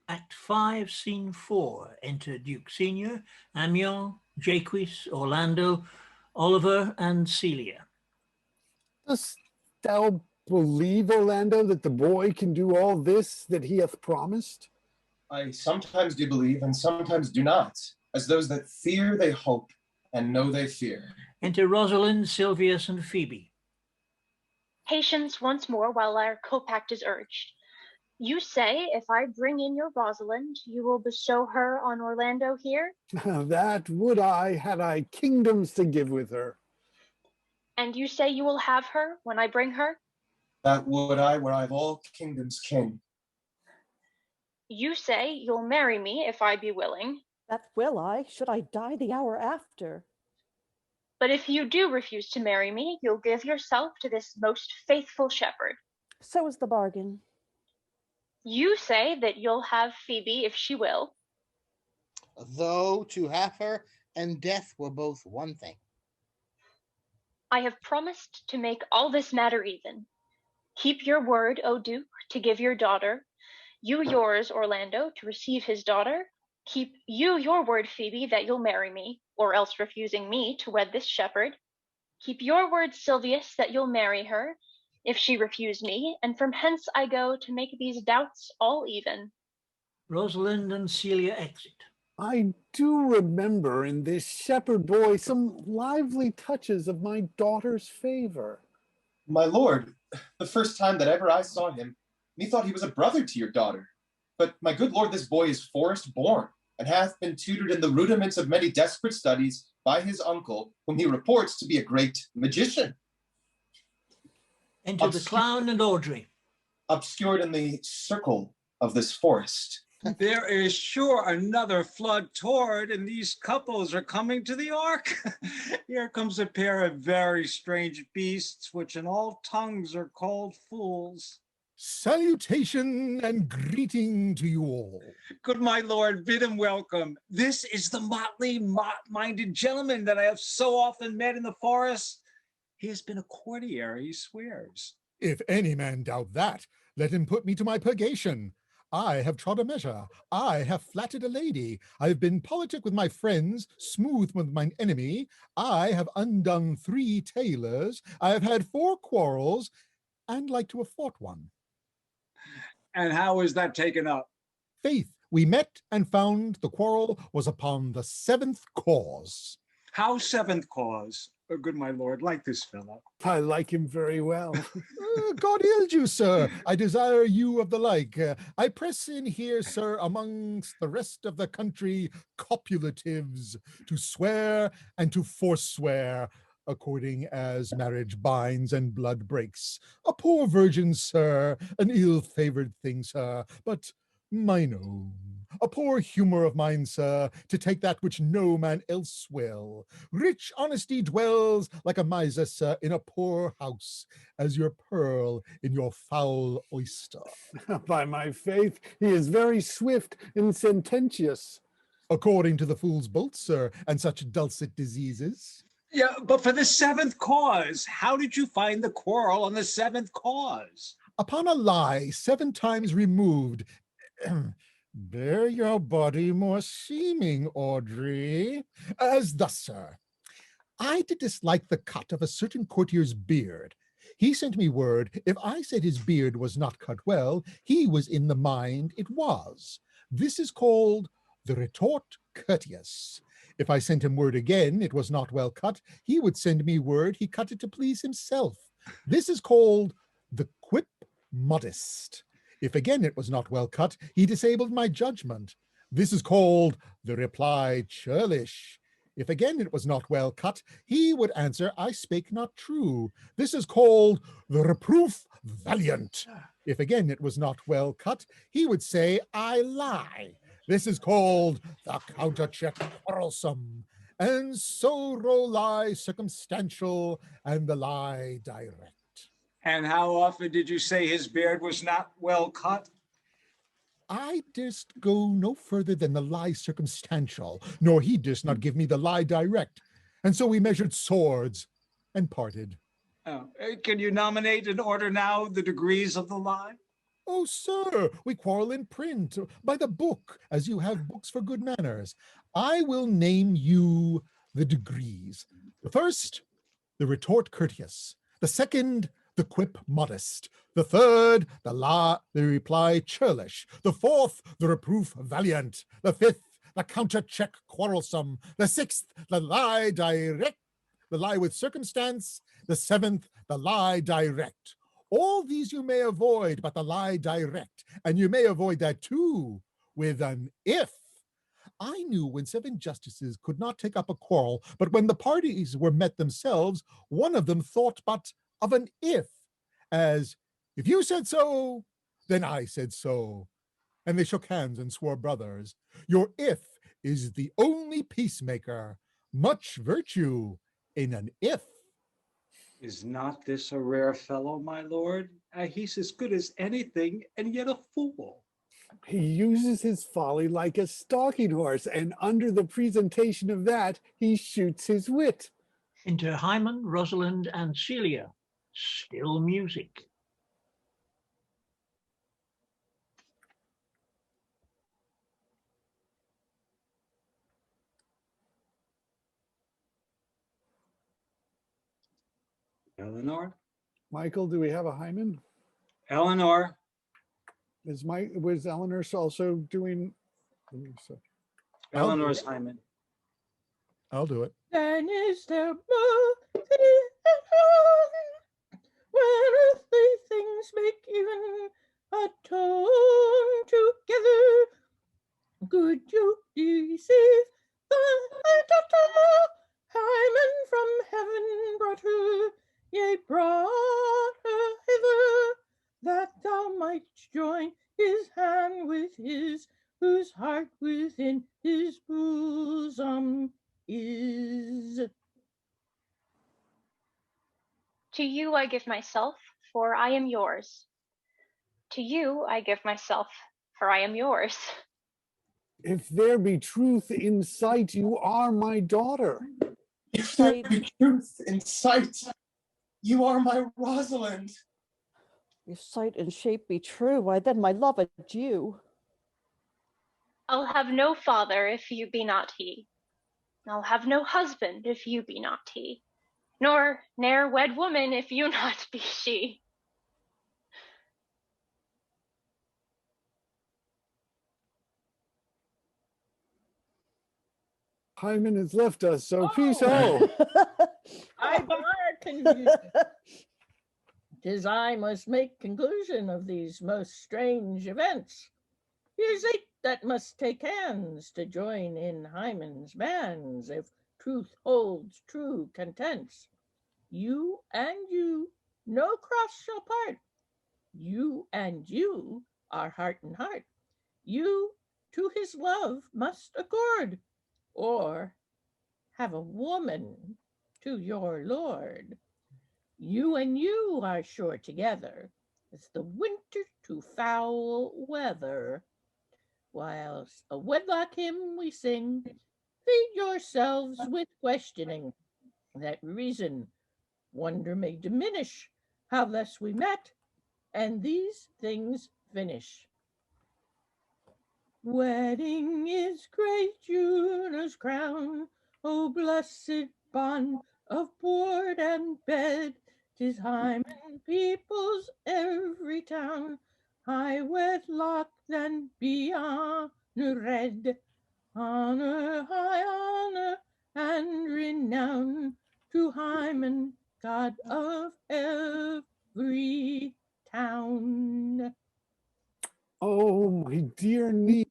Act 5, Scene 4. Enter Duke Senior, Amiens, Jaques, Orlando, Oliver, and Celia. Dost thou believe, Orlando, that the boy can do all this that he hath promised? I sometimes do believe and sometimes do not, as those that fear they hope and know they fear. Enter Rosalind, Silvius, and Phoebe. Patience once more while our compact is urged. You say if I bring in your Rosalind, you will bestow her on Orlando here? That would I, had I kingdoms to give with her. And you say you will have her when I bring her? That would I, were I of all kingdoms king. You say you'll marry me if I be willing. That will I, should I die the hour after. But if you do refuse to marry me, you'll give yourself to this most faithful shepherd. So is the bargain. You say that you'll have Phoebe if she will. Though to have her and death were both one thing. I have promised to make all this matter even. Keep your word, O Duke, to give your daughter. You yours, Orlando, to receive his daughter. Keep you your word, Phoebe, that you'll marry me, or else refusing me to wed this shepherd. Keep your word, Silvius, that you'll marry her, if she refuse me, and from hence I go to make these doubts all even. Rosalind and Celia exit. I do remember in this shepherd boy some lively touches of my daughter's favor. My lord, the first time that ever I saw him, methought he was a brother to your daughter. But my good lord, this boy is forest born, and hath been tutored in the rudiments of many desperate studies by his uncle, whom he reports to be a great magician. Enter the clown and Audrey. Obscured in the circle of this forest. There is sure another flood toward, and these couples are coming to the ark. Here comes a pair of very strange beasts, which in all tongues are called fools. Salutation and greeting to you all. Good my lord, bid him welcome. This is the motley, mot-minded gentleman that I have so often met in the forest. He has been a courtier, he swears. If any man doubt that, let him put me to my purgation. I have trod a measure. I have flattered a lady. I have been politic with my friends, smooth with mine enemy. I have undone 3 tailors. I have had 4 quarrels, and like to have fought one. And how is that taken up? Faith, we met and found the quarrel was upon the 7th cause. How 7th cause? Oh, good my lord, like this fellow. I like him very well. God ild you, sir. I desire you of the like. I press in here, sir, amongst the rest of the country copulatives, to swear and to forswear according as marriage binds and blood breaks. A poor virgin, sir, an ill-favored thing, sir, but mine own. A poor humor of mine, sir, to take that which no man else will. Rich honesty dwells like a miser, sir, in a poor house, as your pearl in your foul oyster. By my faith, he is very swift and sententious. According to the fool's bolt, sir, and such dulcet diseases. Yeah, but for the seventh cause, how did you find the quarrel on the seventh cause? Upon a lie 7 times removed. Bear your body more seeming, Audrey. As thus, sir. I did dislike the cut of a certain courtier's beard. He sent me word, if I said his beard was not cut well, he was in the mind it was. This is called the retort courteous. If I sent him word again, it was not well cut, he would send me word he cut it to please himself. This is called the quip modest. If again it was not well cut, he disabled my judgment. This is called the reply churlish. If again it was not well cut, he would answer, I spake not true. This is called the reproof valiant. If again it was not well cut, he would say, I lie. This is called the countercheck quarrelsome. And so roll lie circumstantial and the lie direct. And how often did you say his beard was not well cut? I durst go no further than the lie circumstantial, nor he durst not give me the lie direct. And so we measured swords and parted. Oh, can you nominate and order now the degrees of the lie? Oh, sir, we quarrel in print, by the book, as you have books for good manners. I will name you the degrees. The first, the retort courteous. The second, the quip modest. The third, the reply churlish. The fourth, the reproof valiant. The fifth, the counter-check quarrelsome. The sixth, the lie direct, the lie with circumstance. The seventh, the lie direct. All these you may avoid, but the lie direct. And you may avoid that too, with an if. I knew when 7 justices could not take up a quarrel, but when the parties were met themselves, one of them thought but of an if, as, if you said so, then I said so. And they shook hands and swore brothers. Your if is the only peacemaker. Much virtue in an if. Is not this a rare fellow, my lord? He's as good as anything, and yet a fool. He uses his folly like a stalking horse, and under the presentation of that, he shoots his wit. Enter Hymen, Rosalind, and Celia. Still music. Eleanor? Michael, do we have a Hymen? Eleanor? Was Eleanor also doing? Eleanor's Hymen. I'll do it. Then is there more when earthly things make even atone together? Could you deceive the daughter? Hymen from heaven brought her, yea, brought her hither, that thou might join his hand with his, whose heart within his bosom is. To you I give myself, for I am yours. To you I give myself, for I am yours. If there be truth in sight, you are my daughter. If there be truth in sight, you are my Rosalind. If sight and shape be true, why then, my love, adieu. I'll have no father if you be not he. I'll have no husband if you be not he. Nor ne'er wed woman if you not be she. Hymen has left us, so peace ho. I bar confusion. 'Tis I must make conclusion of these most strange events. Here's 8 that must take hands to join in Hymen's bands, if truth holds true contents. You and you, no cross shall part. You and you are heart and heart. You to his love must accord, or have a woman to your lord. You and you are sure together as the winter to foul weather. Whilst a wedlock hymn we sing, feed yourselves with questioning, that reason wonder may diminish how thus we met, and these things finish. Wedding is great Juno's crown, O blessed bond of board and bed. 'Tis Hymen peoples every town, high wedlock then be honored. Honor, high honor, and renown to Hymen, God of every town. Oh, my dear niece,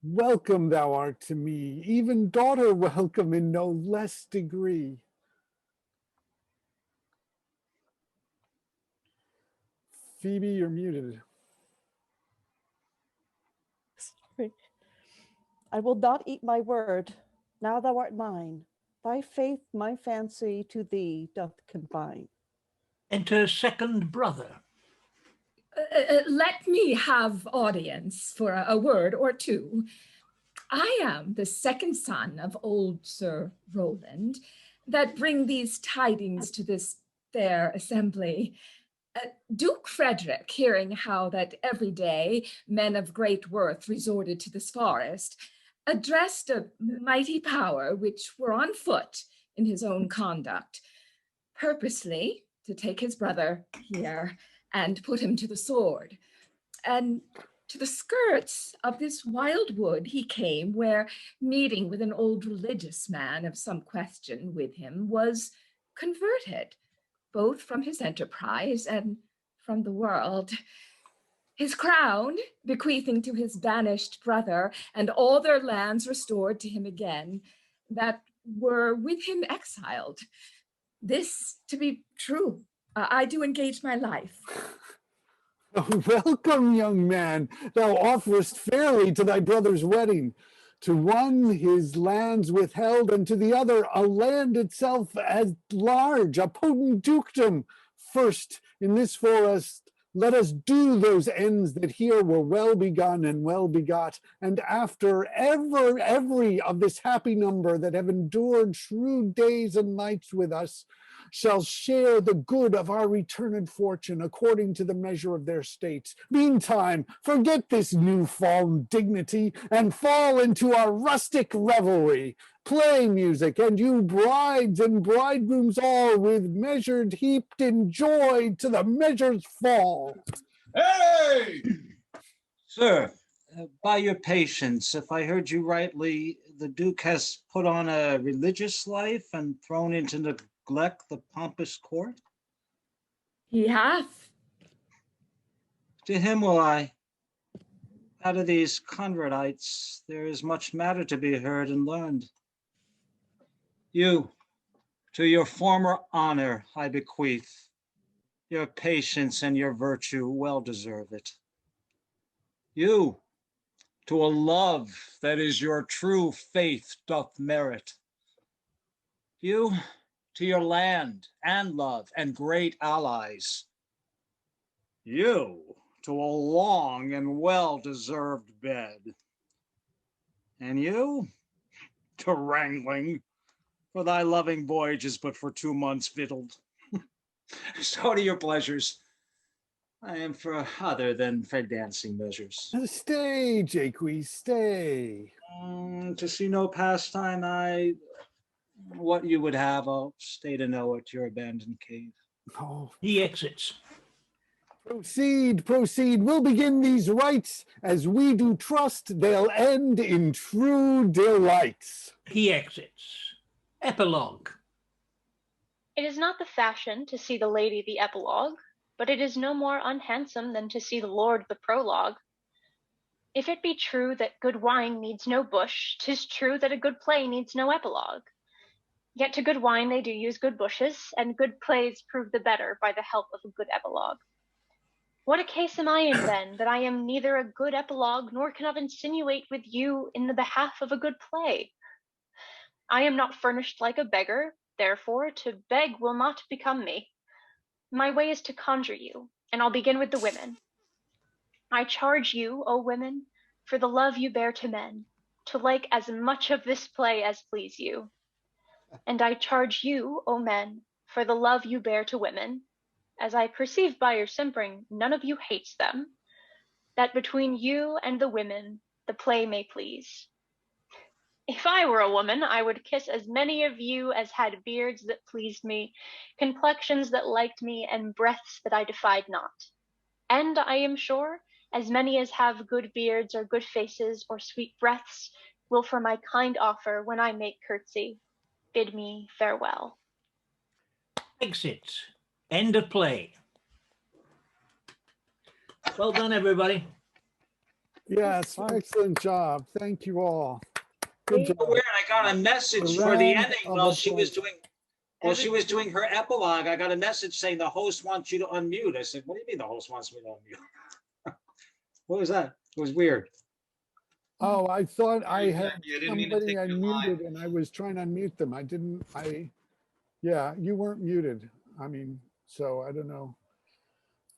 welcome thou art to me, even daughter welcome in no less degree. Phoebe, you're muted. Sorry. I will not eat my word. Now thou art mine. Thy faith my fancy to thee doth confine. Enter second brother. Let me have audience for a word or two. I am the second son of old Sir Rowland, that bring these tidings to this fair assembly. Duke Frederick, hearing how that every day men of great worth resorted to this forest, addressed a mighty power which were on foot in his own conduct, purposely to take his brother here and put him to the sword. And to the skirts of this wild wood he came, where, meeting with an old religious man of some question with him, was converted, both from his enterprise and from the world. His crown, bequeathing to his banished brother, and all their lands restored to him again, that were with him exiled. This to be true, I do engage my life. Oh, welcome, young man. Thou offerest fairly to thy brother's wedding. To one his lands withheld, and to the other a land itself as large, a potent dukedom. First, in this forest, let us do those ends that here were well begun and well begot, and after every of this happy number that have endured shrewd days and nights with us, shall share the good of our returned fortune according to the measure of their states. Meantime, forget this new-fallen dignity and fall into our rustic revelry. Play music, and you brides and bridegrooms all, with measured heaped in joy to the measure's fall. Hey! Sir, by your patience, if I heard you rightly, the Duke has put on a religious life and thrown into neglect the pompous court? He hath. To him will I. Out of these convertites, there is much matter to be heard and learned. You, to your former honor I bequeath. Your patience and your virtue well deserve it. You, to a love that is your true faith doth merit. You, to your land and love and great allies. You, to a long and well-deserved bed. And you, to wrangling, for thy loving voyage is but for 2 months victualled. So to your pleasures. I am for other than for dancing measures. Stay, Jaques, stay. To see no pastime, what you would have, I'll stay to know at your abandoned cave. Oh. He exits. Proceed, proceed. We'll begin these rites. As we do trust, they'll end in true delights. He exits. Epilogue. It is not the fashion to see the lady the epilogue, but it is no more unhandsome than to see the lord the prologue. If it be true that good wine needs no bush, 'tis true that a good play needs no epilogue. Yet to good wine they do use good bushes, and good plays prove the better by the help of a good epilogue. What a case am I in then, that I am neither a good epilogue, nor cannot insinuate with you in the behalf of a good play? I am not furnished like a beggar, therefore to beg will not become me. My way is to conjure you, and I'll begin with the women. I charge you, O women, for the love you bear to men, to like as much of this play as please you. And I charge you, O men, for the love you bear to women, as I perceive by your simpering none of you hates them, that between you and the women the play may please. If I were a woman, I would kiss as many of you as had beards that pleased me, complexions that liked me, and breaths that I defied not. And I am sure, as many as have good beards or good faces or sweet breaths will for my kind offer, when I make curtsy, bid me farewell. Exit. End of play. Well done, everybody. Yes, excellent job. Thank you all. Good job. Weird. I got a message A for the round ending of while she was applause. doing. While she was doing her epilogue, I got a message saying the host wants you to unmute. I said, "What do you mean the host wants me to unmute?" What was that? It was weird. Oh, I thought I had Yeah, I didn't mean to somebody take I your muted line. and I was trying to unmute them. Yeah, you weren't muted. I mean, so I don't know.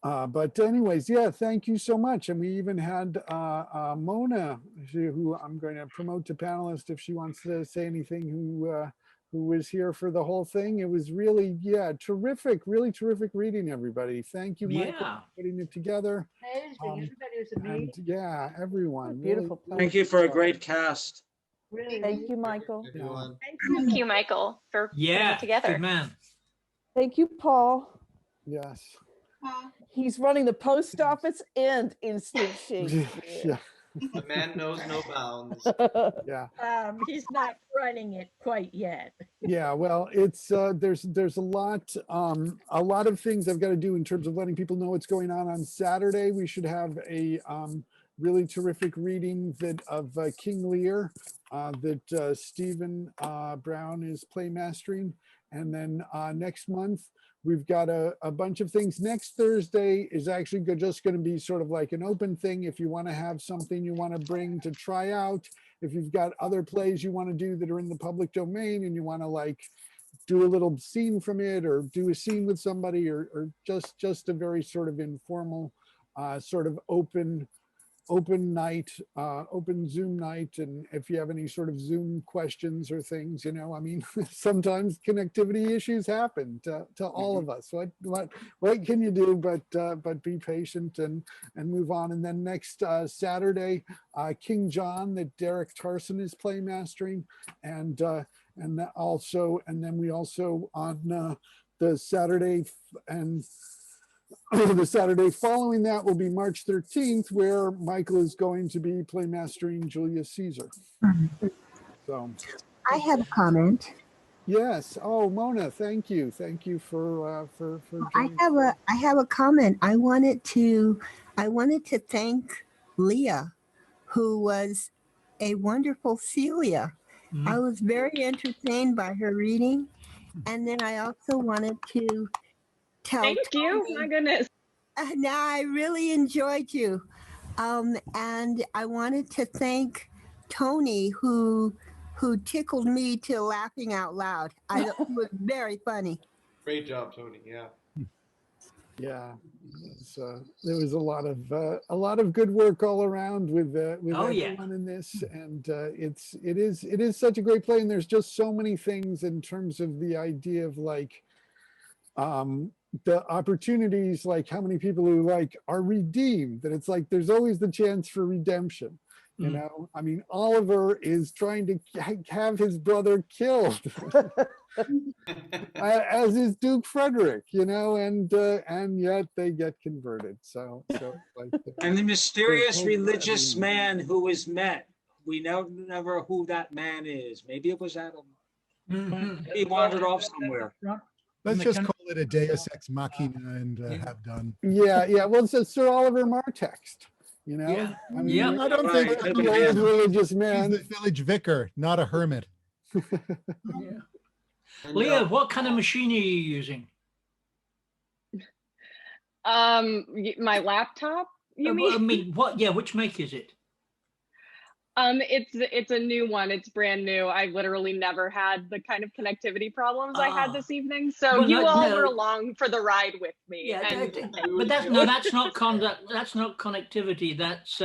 But anyways, yeah, thank you so much. And we even had Mona, who I'm going to promote to panelist if she wants to say anything, who was here for the whole thing. It was really, yeah, terrific, really terrific reading, everybody. Thank you, Michael, Yeah. for putting it together. Amazing. Everybody was amazing. And yeah, everyone. Beautiful Really, Thank you for a great cast. Really, Thank you, Michael. Everyone. Thank you, Michael, for putting Yeah. it together. Good man. Thank you, Paul. yes. He's running the post office and instant Shakespeare. Yeah. The man knows no bounds. Yeah. He's not running it quite yet. Yeah, well, it's there's a lot of things I've got to do in terms of letting people know what's going on Saturday. We should have a really terrific reading of King Lear that Stephen Brown is playmastering, and then next month we've got a bunch of things. Next Thursday is actually just going to be sort of like an open thing. If you want to have something you want to bring to try out, if you've got other plays you want to do that are in the public domain and you want to like do a little scene from it or do a scene with somebody or just a very sort of informal sort of open night, open Zoom night. And if you have any sort of Zoom questions or things, I mean, sometimes connectivity issues happen to all of us. What can you do but be patient and move on. And then next Saturday, King John that Derek Tarson is playmastering, and then we also on the Saturday and the Saturday following that will be March 13th, where Michael is going to be playmastering Julius Caesar. So I have a comment. yes. Oh, Mona, thank you. Thank you for joining. I have a comment. I wanted to thank Leah, who was a wonderful Celia. I was very entertained by her reading. And then I also wanted to tell Thank you. Tony- My goodness. Now I really enjoyed you. And I wanted to thank Tony who tickled me to laughing out loud. It was very funny. Great job, Tony. Yeah. Yeah, there was a lot of good work all around with everyone in this, and it is such a great play, and there's just so many things in terms of the idea of like the opportunities, like how many people who like are redeemed, that it's like there's always the chance for redemption. I mean, Oliver is trying to have his brother killed as is Duke Frederick, and yet they get converted. So like, And the mysterious hope for religious everyone. man who is met. We know never who that man is. Maybe it was Adam. Maybe he wandered off somewhere. Let's just call it a Deus Ex Machina and have done. Yeah. Well, it's a Sir Oliver Mar text. Yeah. I mean, I don't think he's an old religious man. He's the village vicar, not a hermit. And, Leah, what kind of machine are you using? My laptop, you mean? I mean, what? Yeah, which make is it? It's a new one. It's brand new. I literally never had the kind of connectivity problems I had this evening. So Well, you no, all no. were along for the ride with me. Yeah, and but that's no, that's not conduct. That's not connectivity. That's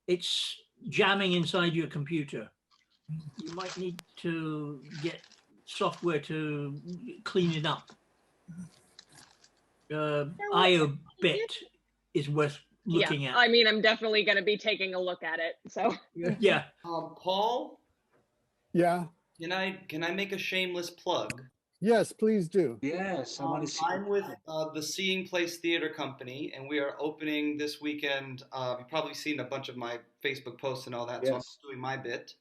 it's jamming inside your computer. You might need to get software to clean it up. IO bit is worth looking yeah, at. I mean, I'm definitely going to be taking a look at it. So yeah. Paul, Yeah. Can I make a shameless plug? Yes, please do. Yes, I want to see. I'm with the Seeing Place Theater Company, and we are opening this weekend. You've probably seen a bunch of my Facebook posts and all that, so I'm Yes. doing my bit.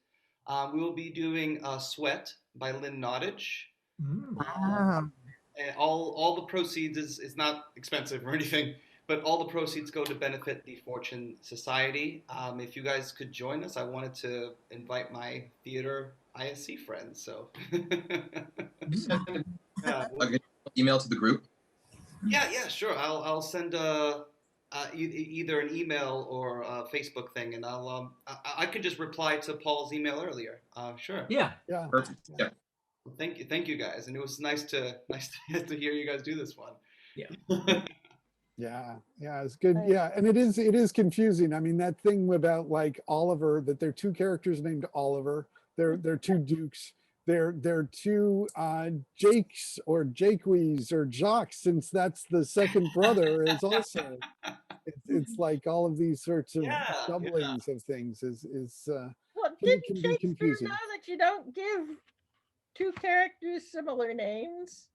We will be doing Sweat by Lynn Nottage. And all the proceeds is not expensive or anything, but all the proceeds go to benefit the Fortune Society. If you guys could join us, I wanted to invite my theater ISC friends. So Email to the group. yeah, sure. I'll send either an email or a Facebook thing, and I can just reply to Paul's email earlier. Sure. Yeah. Perfect. Yeah. Well, thank you guys, and it was nice to hear you guys do this one. Yeah. Yeah, it's good. Yeah, and it is confusing. I mean, that thing about like Oliver, that there are two characters named Oliver. They're two dukes. They're two Jakes or Jaques or Jacques, since that's the second brother, is also. It's like all of these sorts of doublings of things is Well, can didn't be Shakespeare confusing. know that you don't give two characters similar names?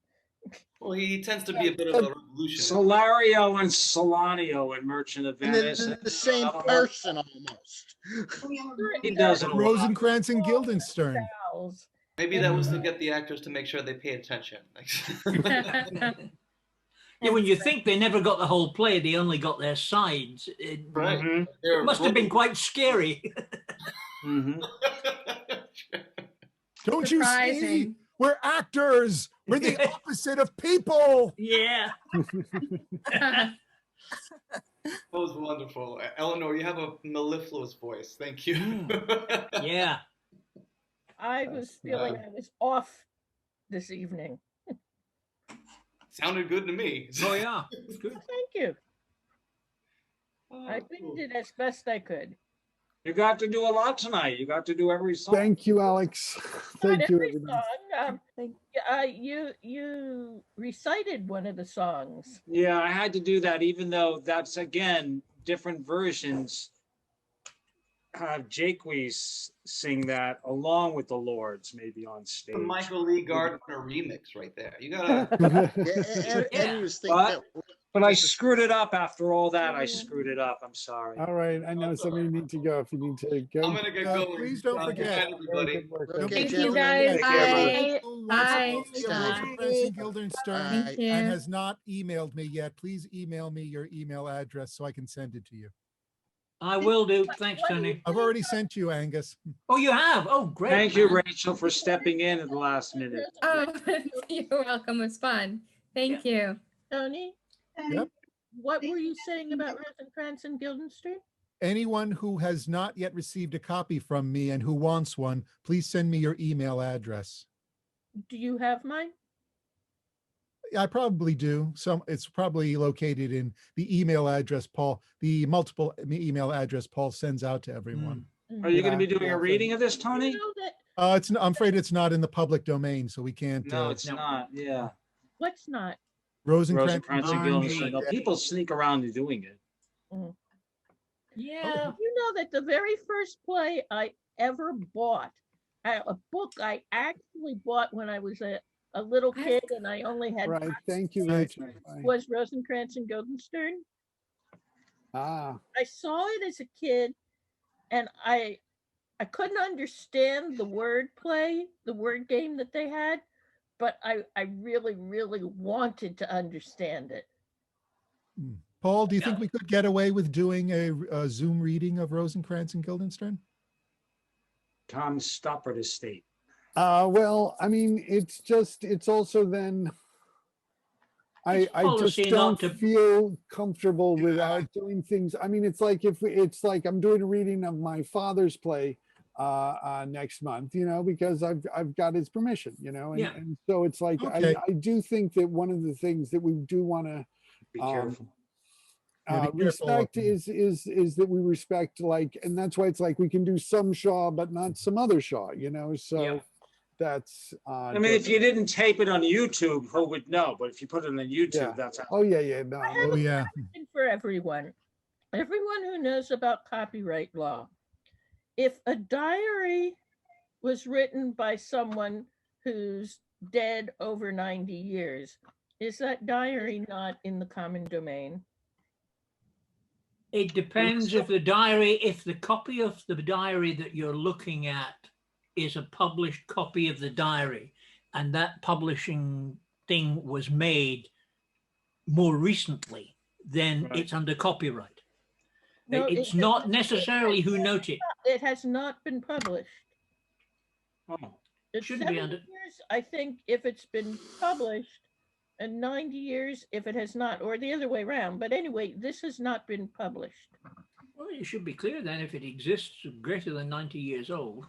Well, he tends to be a bit of a revolutionist. Solario and Solanio in Merchant of And then Venice. the same person almost. He does it a lot. Rosencrantz and Guildenstern. Maybe that was to get the actors to make sure they pay attention. Yeah, when you think they never got the whole play, they only got their sides. It must have been quite scary. Don't you see? We're actors. We're the opposite of people. Yeah. That was wonderful. Eleanor, you have a mellifluous voice. Thank you. Yeah. I was feeling I was off this evening. Sounded good to me. Oh, yeah. Good. Thank you. I winged it as best I could. You got to do a lot tonight. You got to do every song. Thank you, Alex. Not Thank you, every everybody. song. You recited one of the songs. Yeah, I had to do that, even though that's, again, different versions. Have Jaques sing that along with the Lords, maybe on stage. The Michael Lee Gardner remix right there. You gotta. But I screwed it up after all that. I screwed it up. I'm sorry. All right, I know some of you need to go. If you need to go, I'm gonna get going. Please don't forget. Everybody. Thank you, guys. Bye. Bye. Bye. Guildenstern and has not emailed me yet. Please email me your email address so I can send it to you. I will do. Thanks, Tony. I've already sent you, Angus. Oh, you have? Oh, great. Thank you, Rachel, for stepping in at the last minute. Oh, you're welcome. It was fun. Thank you. Tony? Yep. What were you saying about Rosencrantz and Guildenstern? Anyone who has not yet received a copy from me and who wants one, please send me your email address. Do you have mine? I probably do. It's probably located in the email address the multiple email address Paul sends out to everyone. Are you going to be doing a reading of this, Tony? I'm afraid it's not in the public domain, so we can't. No, it's not. Yeah. What's not? Rosencrantz and Guildenstern. No, people sneak around to doing it. Yeah. You know that the very first play I ever bought, a book I actually bought when I was a little kid and I only had Right. Thank you, Rachel. was Rosencrantz and Guildenstern. Ah. I saw it as a kid and I couldn't understand the word play, the word game that they had, but I really, really wanted to understand it. Paul, do you think we could get away with doing a Zoom reading of Rosencrantz and Guildenstern? Tom Stoppard Estate. Well, I mean, it's also then, I just policy don't not to- feel comfortable without doing things. I mean, it's like it's like I'm doing a reading of my father's play next month, because I've got his permission, and, Yeah. and so it's like, Okay. I do think that one of the things that we do want to Be careful. Yeah, be careful. respect is that we respect, like, and that's why it's like we can do some Shaw but not some other Shaw, so Yeah. that's I mean, if you didn't tape it on YouTube, who would know? But if you put it on YouTube, yeah. that's how. Oh yeah, no, I have Oh, a yeah. question for everyone. Everyone who knows about copyright law. If a diary was written by someone who's dead over 90 years, is that diary not in the common domain? It depends if the copy of the diary that you're looking at is a published copy of the diary, and that publishing thing was made more recently, then Right. it's under copyright. No, It's not necessarily who noted it. It has not been published. Oh. It's Shouldn't be 70 under. years, I think, if it's been published, and 90 years if it has not, or the other way around. But anyway, this has not been published. Well, you should be clear then if it exists greater than 90 years old.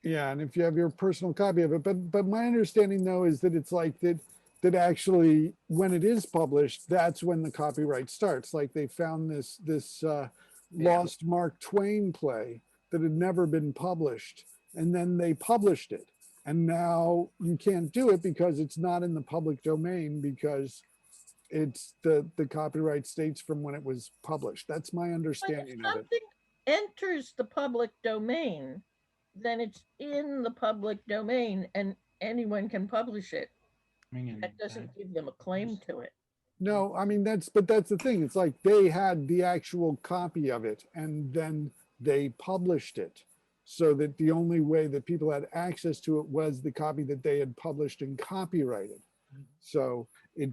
yeah, and if you have your personal copy of it, but my understanding though is that it's like that actually when it is published, that's when the copyright starts. Like they found this lost Mark Twain play that had never been published, and then they published it, and now you can't do it because it's not in the public domain, because it's the copyright states from when it was published. That's my But if understanding of it. something enters the public domain, then it's in the public domain and anyone can publish it. That doesn't give them a claim to it. No, I mean, that's the thing. It's like they had the actual copy of it and then they published it, so that the only way that people had access to it was the copy that they had published and copyrighted. So it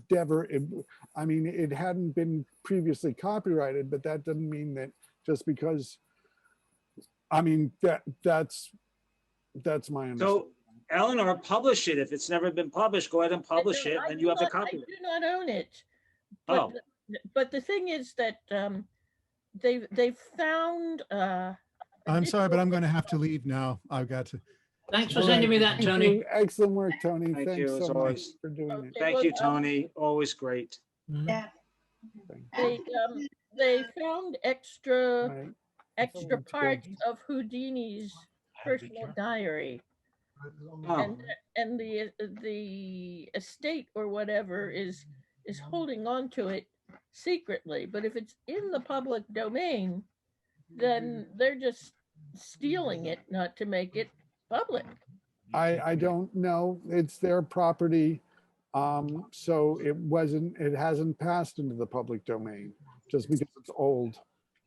hadn't been previously copyrighted, but that doesn't mean that just because, I mean, that's my understanding. So, Eleanor, publish it. If it's never been published, go ahead and publish it, and you have the copyright. I do not own it. But, Oh. But the thing is that they've found. I'm sorry, but I'm going to have to leave now. I've got to. Thanks for All sending right. me that, Thank Tony. you. Excellent work, Tony. Thank Thanks you, as so much always. for doing it. Okay, Thank well, you, Tony. Always great. Yeah. They found extra Right. parts of Houdini's personal diary, Oh. and the estate or whatever is holding on to it secretly. But if it's in the public domain, then they're just stealing it, not to make it public. I don't know. It's their property. So it hasn't passed into the public domain just because it's old.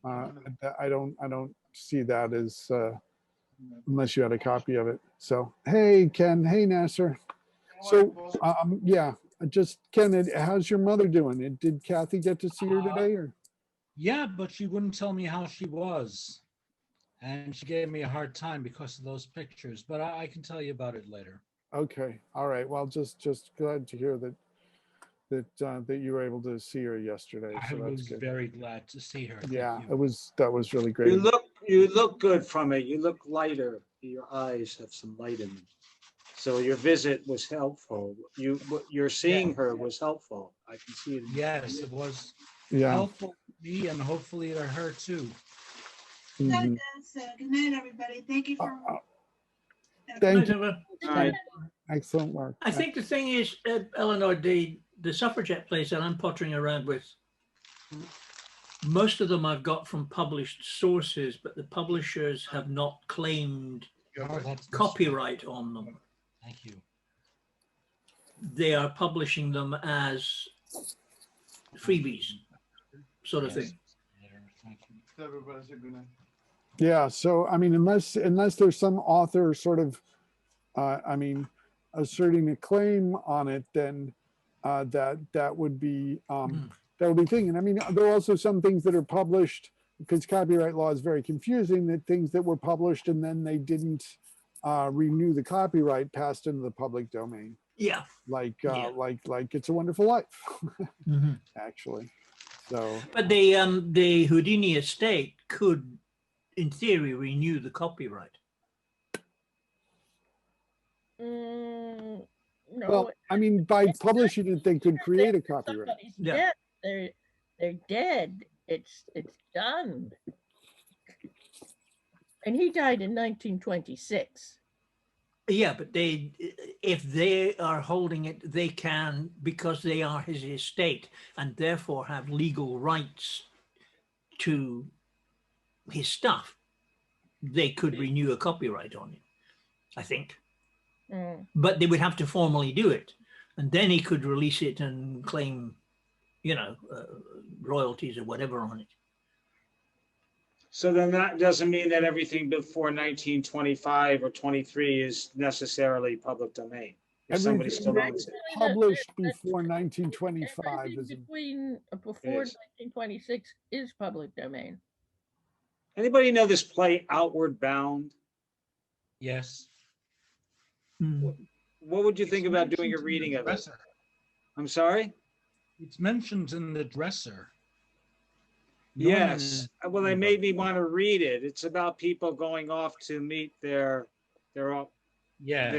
I don't see that as, unless you had a copy of it. So, hey, Ken, hey, Nasser. So, yeah, just Ken, how's your mother doing? Did Kathy get to see her today, or? Yeah, but she wouldn't tell me how she was. And she gave me a hard time because of those pictures, but I can tell you about it later. Okay, all right. Well, just glad to hear that you were able to see her yesterday. I So that's was good. very glad to see her. Thank Yeah, you. that was really great. You look good from it. You look lighter. Your eyes have some light in them. So your visit was helpful. What you're seeing her was helpful. I can see it. Yes, it was Yeah. helpful to me and hopefully to her too. Mhm. Good night, everybody. Thank you for. Thank you. All right. Excellent work. I think the thing is, Eleanor, the suffragette plays that I'm pottering around with, most of them I've got from published sources, but the publishers have not claimed copyright on them. Thank you. They are publishing them as freebies, sort of thing. Yeah, so I mean, unless there's some author sort of, asserting a claim on it, then that would be thing. And I mean, there are also some things that are published, because copyright law is very confusing, that things that were published and then they didn't renew the copyright passed into the public domain. Yeah. Like It's a Wonderful Life, Mhm. actually. So, But the Houdini estate could, in theory, renew the copyright. No. well, I mean, by publishing it, they could create a copyright. Somebody's Yeah. dead. They're dead. It's done. And he died in 1926. Yeah, but if they are holding it, they can, because they are his estate and therefore have legal rights to his stuff. They could renew a copyright on it, I think. But they would have to formally do it, and then he could release it and claim, royalties or whatever on it. So then that doesn't mean that everything before 1925 or 23 is necessarily public domain. If somebody still owns it. Published before 1925 is Before 1926 is public domain. Anybody know this play Outward Bound? Yes. What would you think about doing a reading of it? I'm sorry? It's mentioned in the dresser. Yes. Well, they made me want to read it. It's about people going off to meet their Yes.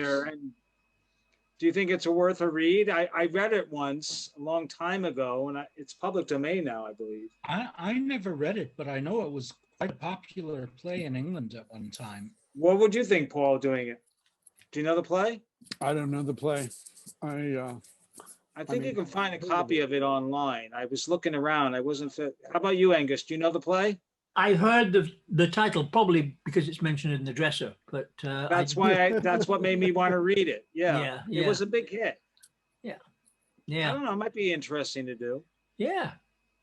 Do you think it's worth a read? I read it once a long time ago, and it's public domain now, I believe. I never read it, but I know it was quite a popular play in England at one time. What would you think, Paul, doing it? Do you know the play? I don't know the play. I think you can find a copy of it online. I was looking around. I wasn't fit. How about you, Angus? Do you know the play? I heard the title, probably because it's mentioned in the dresser, but that's what made me want to read it. Yeah. It was a big hit. Yeah. I don't know. It might be interesting to do. Yeah.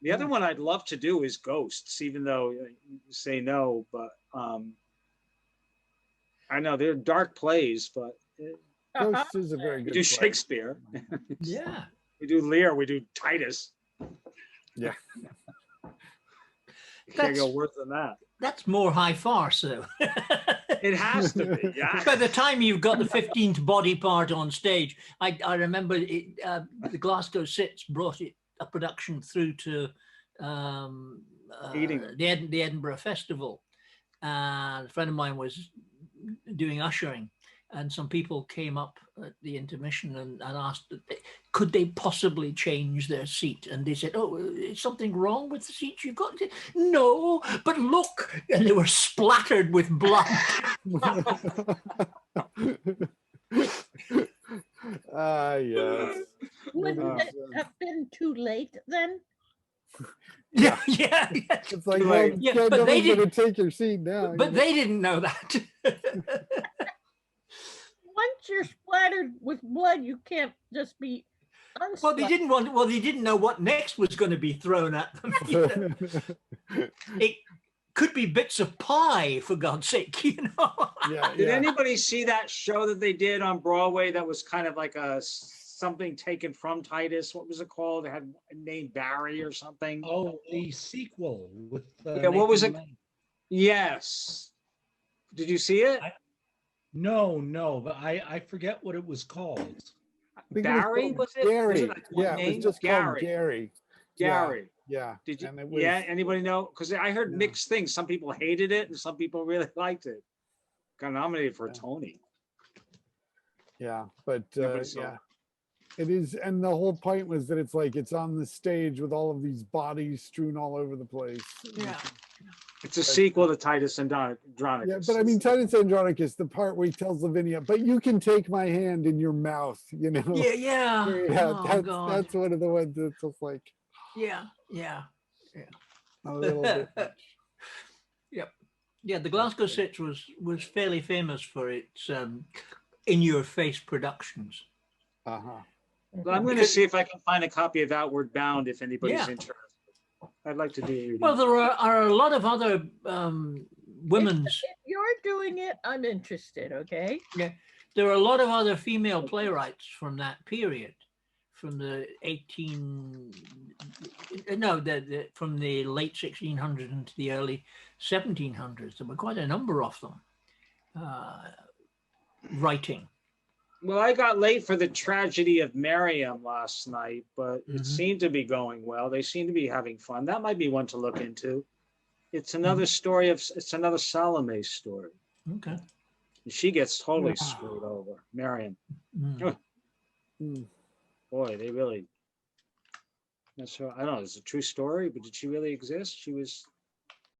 The other one I'd love to do is Ghosts, even though you say no, but I know they're dark plays, but Ghosts is a very good we do play. Shakespeare. Yeah. We do Lear, we do Titus. Yeah. You can't go worse than that. That's more high farce, though. It has to be, yeah. By the time you've got the 15th body part on stage, I remember it, the Glasgow Sits brought a production through to the Edinburgh Festival. A friend of mine was doing ushering, and some people came up at the intermission and asked, could they possibly change their seat? And they said, oh, is something wrong with the seat you've got? No, but look, and they were splattered with blood. Yes. Wouldn't it have been too late then? Yeah. It's like, well, but they didn't take your seat now. But they didn't know that. Once you're splattered with blood, you can't just be unsplattered. Well, they didn't know what next was going to be thrown at them. It could be bits of pie, for God's sake, Did anybody see that show that they did on Broadway that was kind of like something taken from Titus? What was it called? It had a name Barry or something. Oh, the sequel with what was it? Yes. Did you see it? No, but I forget what it was called. Barry, was it? Gary. Was it It was just called Gary. Gary. Yeah. Did you? And it was, Anybody know? Because I heard mixed things. Some people hated it, and some people really liked it. Got nominated for a Tony. Yeah, but Nobody saw it. it is, and the whole point was that it's on the stage with all of these bodies strewn all over the place. Yeah. It's a sequel to Titus Andronicus. Yeah, but I mean, Titus Andronicus, the part where he tells Lavinia, but you can take my hand in your mouth, Yeah. That's one of the ones that's just like, Yeah. a little bit much. Yep. Yeah, the Glasgow Sits was fairly famous for its in-your-face productions. Uh-huh. Well, I'm going to see if I can find a copy of Outward Bound if anybody's interested. I'd like to do. Well, there are a lot of other women's. If you're doing it, I'm interested. Okay. Yeah, there are a lot of other female playwrights from that period, from the from the late 1600s into the early 1700s. There were quite a number of them. writing? Well, I got late for the tragedy of Miriam last night, but it Mhm. seemed to be going well. They seem to be having fun. That might be one to look into. It's another story of, it's another Salome story. Okay. And she gets totally screwed over, Miriam. Mm. Boy, they really, that's her, I don't know, it's a true story, but did she really exist? She was